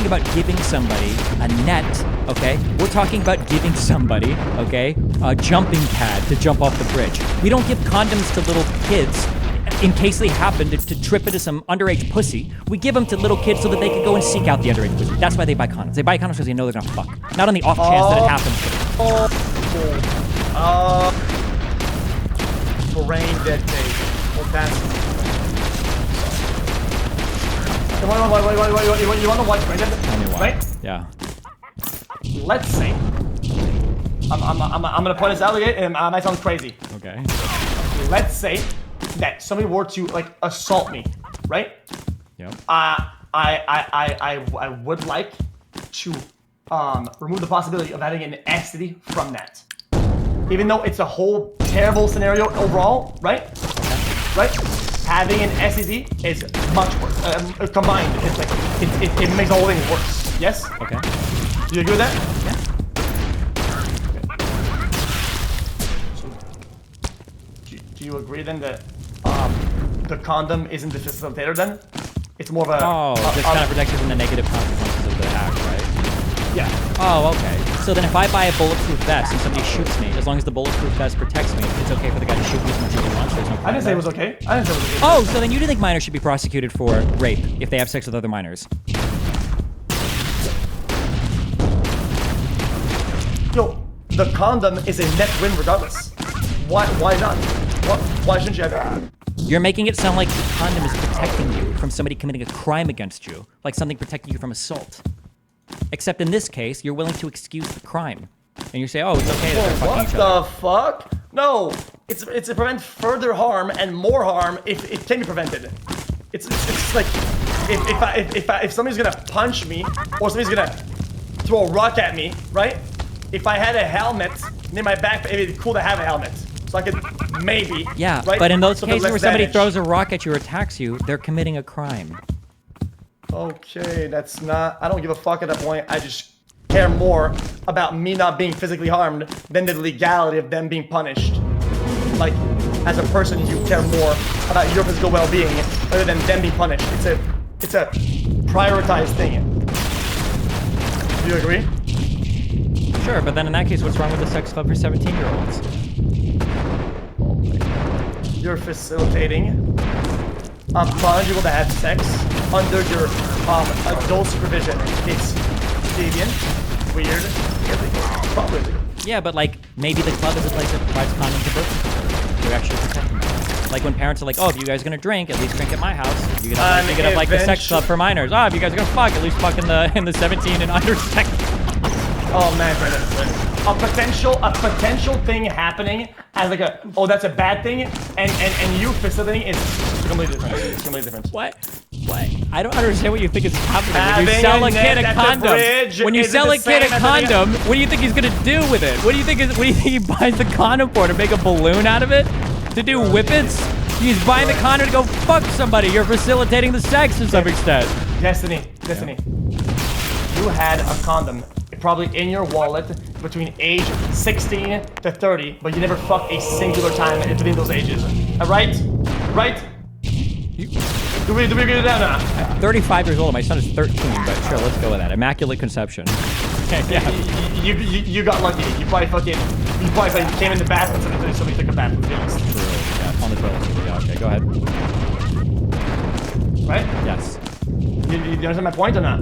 about giving somebody a net, okay? We're talking about giving somebody, okay, a jumping pad to jump off the bridge. We don't give condoms to little kids in case they happen to trip into some underage pussy. We give them to little kids so that they can go and seek out the underage pussy. That's why they buy condoms. They buy condoms because they know they're gonna fuck. Not on the off chance that it happens to them. Brain dead day. Well, that's... You want to watch brain dead? Tell me why. Right? Yeah. Let's say... I'm gonna point this out again, and I might sound crazy. Okay. Let's say that somebody were to, like, assault me, right? Yep. I would like to remove the possibility of having an STD from that. Even though it's a whole terrible scenario overall, right? Right? Having an STD is much worse. Combined, it's like it makes the whole thing worse. Yes? Okay. Do you agree with that? Yeah. So, do you agree then that the condom isn't the facilitator then? It's more of a... just kind of protects you from the negative consequences of the act, right? Yeah. Oh, okay. So then if I buy a bulletproof vest and somebody shoots me, as long as the bulletproof vest protects me, it's okay for the guy to shoot me as much as he wants? There's no I didn't say it was okay. I didn't say it was okay. Oh, so then you do think minors should be prosecuted for rape if they have sex with other minors? Yo, the condom is a net win regardless. Why not? Why shouldn't you have that? You're making it sound like the condom is protecting you from somebody committing a crime against you, like something protecting you from assault. Except in this case, you're willing to excuse the crime. And you say, oh, it's okay that they're fucking each other. What the fuck? No, it's to prevent further harm and more harm if it can be prevented. It's like, if somebody's gonna punch me, or somebody's gonna throw a rock at me, right? If I had a helmet near my back, it'd be cool to have a helmet. So I could maybe, yeah, right? But in those So there's cases less where somebody damage. throws a rock at you or attacks you, they're committing a crime. Okay, that's not... I don't give a fuck at that point. I just care more about me not being physically harmed than the legality of them being punished. Like, as a person, you care more about your physical well-being rather than them being punished. It's a prioritized thing. Do you agree? Sure, but then in that case, what's wrong with the sex club for 17-year-olds? You're facilitating people to have sex under your adult supervision. It's deviant, weird, illegal, probably illegal. Yeah, but like, maybe the club is a place that provides condoms to birth control. They're actually protecting them. Like when parents are like, oh, if you guys are gonna drink, at least drink at my house. You can have like the sex club for minors. Oh, if you guys are gonna fuck, at least fuck in the 17 and under section. Oh man, Brendan. A potential thing happening as like that's a bad thing, and you facilitating is completely different. It's completely different. What? I don't understand what you think is happening. When you sell a kid a condom, what do you think he's gonna do with it? What do you think he buys the condom for? To make a balloon out of it? To do whippets? He's buying the condom to go fuck somebody. You're facilitating the sex to some extent. Destiny. You had a condom probably in your wallet between age 16 to 30, but you never fucked a singular time in between those ages. Right? Do we agree with that or not? I'm 35 years old. My son is 13, but sure, let's go with that. Immaculate conception. Yeah. You got lucky. You probably came in the bathroom and somebody took a bath. True. Yeah, on the toilet. Yeah, okay, go ahead. Right? Yes. You understand my point or not?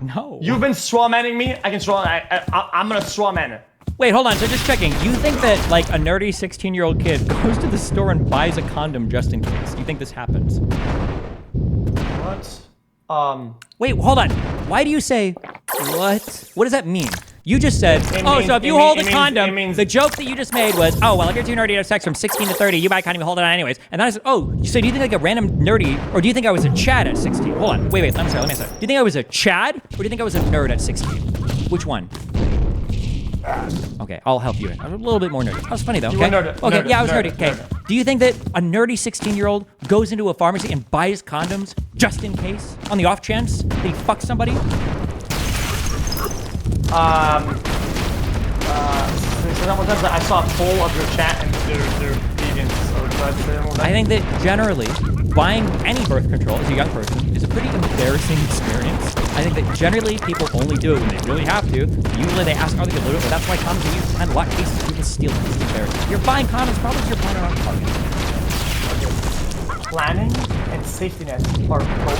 No. You've been strawmanning me. I'm gonna strawman it. Wait, hold on. So just checking. You think that like a nerdy 16-year-old kid goes to the store and buys a condom just in case? Do you think this happens? What? Wait, hold on. Why do you say what? What does that mean? You just said, so if you hold a condom, the joke that you just made was, oh, well, if you're too nerdy to have sex from 16 to 30, you might kind of hold it on anyways. And then I said, oh, so do you think like a random nerdy, or do you think I was a Chad at 16? Hold on, wait, let me start. Do you think I was a Chad, or do you think I was a nerd at 16? Which one? Okay, I'll help you in. I'm a little bit more nerdy. That was funny though, okay? Okay, yeah, I was nerdy. Okay, do you think that a nerdy 16-year-old goes into a pharmacy and buys condoms just in case, on the off chance that he fucks somebody? Sometimes I saw a poll of your chat and they're vegans. I think that generally, buying any birth control as a young person is a pretty embarrassing experience. I think that generally people only do it when they really have to. Usually they ask, are they going to do it? But that's why condoms are used. And a lot of cases people steal them. It's embarrassing. If you're buying condoms, probably you're planning on partying. Planning and safety nets are both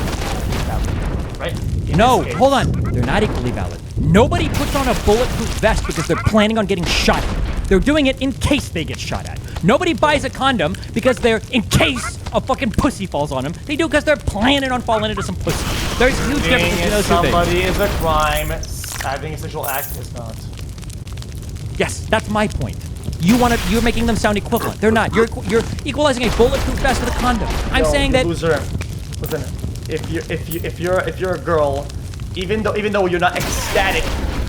valid, right? No, hold on. They're not equally valid. Nobody puts on a bulletproof vest because they're planning on getting shot at. They're doing it in case they get shot at. Nobody buys a condom because they're in case a fucking pussy falls on them. They do because they're planning on falling into some pussy. There's a huge difference between those two things. Somebody is a crime. Having a sexual act is not. Yes, that's my point. You're making them sound equivalent. They're not. You're equalizing a bulletproof vest with a condom. I'm saying that. Loser. Listen, if you're a girl, even though you're not ecstatic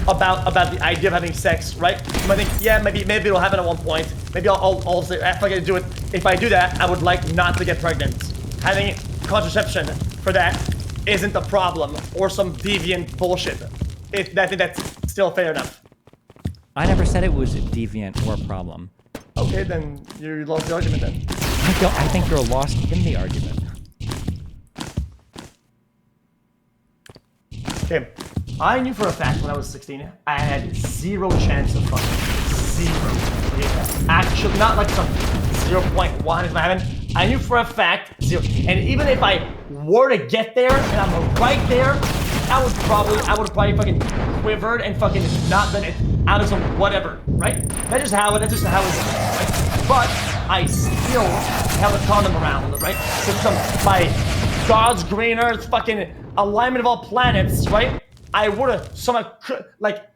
about the idea of having sex, right? You might think, yeah, maybe it'll happen at one point. Maybe I'll say, if I can do it. If I do that, I would like not to get pregnant. Having contraception for that isn't a problem or some deviant bullshit. I think that's still fair enough. I never said it was deviant or a problem. Okay, then you lost the argument then. I think you're lost in the argument. Okay, I knew for a fact when I was 16, I had zero chance of fucking. Zero. Yeah. Actually, not like some 0.1 is my heaven. I knew for a fact, zero. And even if I were to get there, and I'm right there, I would probably fucking quivered and fucking not done it out of some whatever, right? That's just how it is, right? But I still have a condom around, right? So by God's green earth fucking alignment of all planets, right? I would've somehow, like,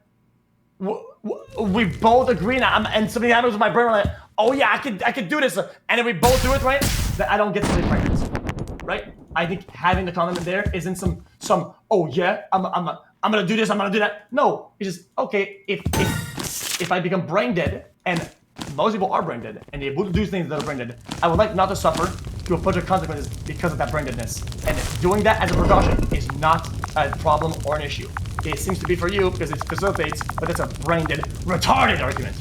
we both agree now, and something happens with my brain, we're like, oh yeah, I could do this, and then we both do it, right? That I don't get somebody pregnant, right? I think having the condom in there isn't some oh yeah, I'm gonna do this, I'm gonna do that. No, it's just okay. If I become brain dead, and most people are brain dead, and they will do things that are brain dead, I would like not to suffer to a bunch of consequences because of that brain deadness. And doing that as a precaution is not a problem or an issue. It seems to be for you because it facilitates, but it's a brain dead, retarded argument.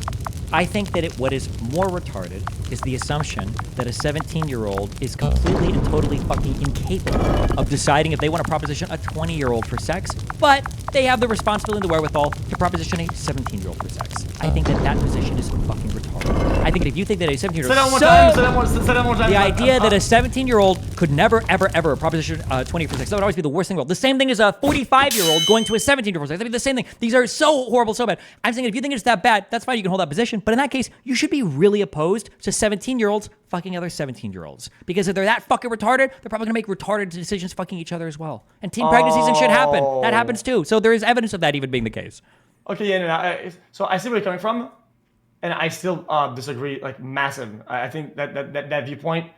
I think that what is more retarded is the assumption that a 17-year-old is completely and totally fucking incapable of deciding if they want to proposition a 20-year-old for sex, but they have the responsibility and the wherewithal to proposition a 17-year-old for sex. I think that position is fucking retarded. I think that if you think that a 17-year-old... Say that one more time. The idea that a 17-year-old could never, ever, ever proposition 20 for sex, that would always be the worst thing in the world. The same thing as a 45-year-old going to a 17-year-old for sex. I mean, the same thing. These are so horrible, so bad. I'm saying if you think it's that bad, that's fine. You can hold that position. But in that case, you should be really opposed to 17-year-olds fucking other 17-year-olds. Because if they're that fucking retarded, they're probably going to make retarded decisions fucking each other as well. And teen pregnancies and shit happen. That happens too. So there is evidence of that even being the case. Okay, yeah, so I see where you're coming from, and I still disagree, like, massive. I think that viewpoint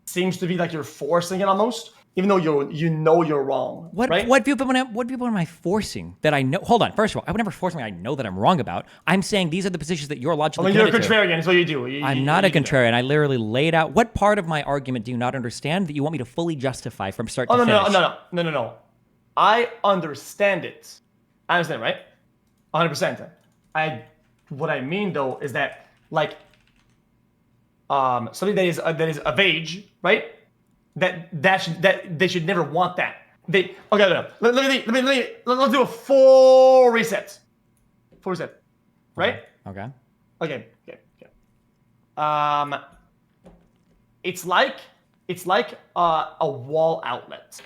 seems to be like you're forcing it almost, even though you know you're wrong. Right? What viewpoint am I forcing that I know? Hold on. First of all, I would never force something I know that I'm wrong about. I'm saying these are the positions that you're logically you're a contrarian, is what you do. I'm not a contrarian. I literally laid out what part of my argument do you not understand that you want me to fully justify from start to finish? No. I understand it. I understand, right? 100%. What I mean though is that, like, something that is of age, right? That they should never want that. Let's do a full reset. Right? Okay. Okay. It's like a wall outlet.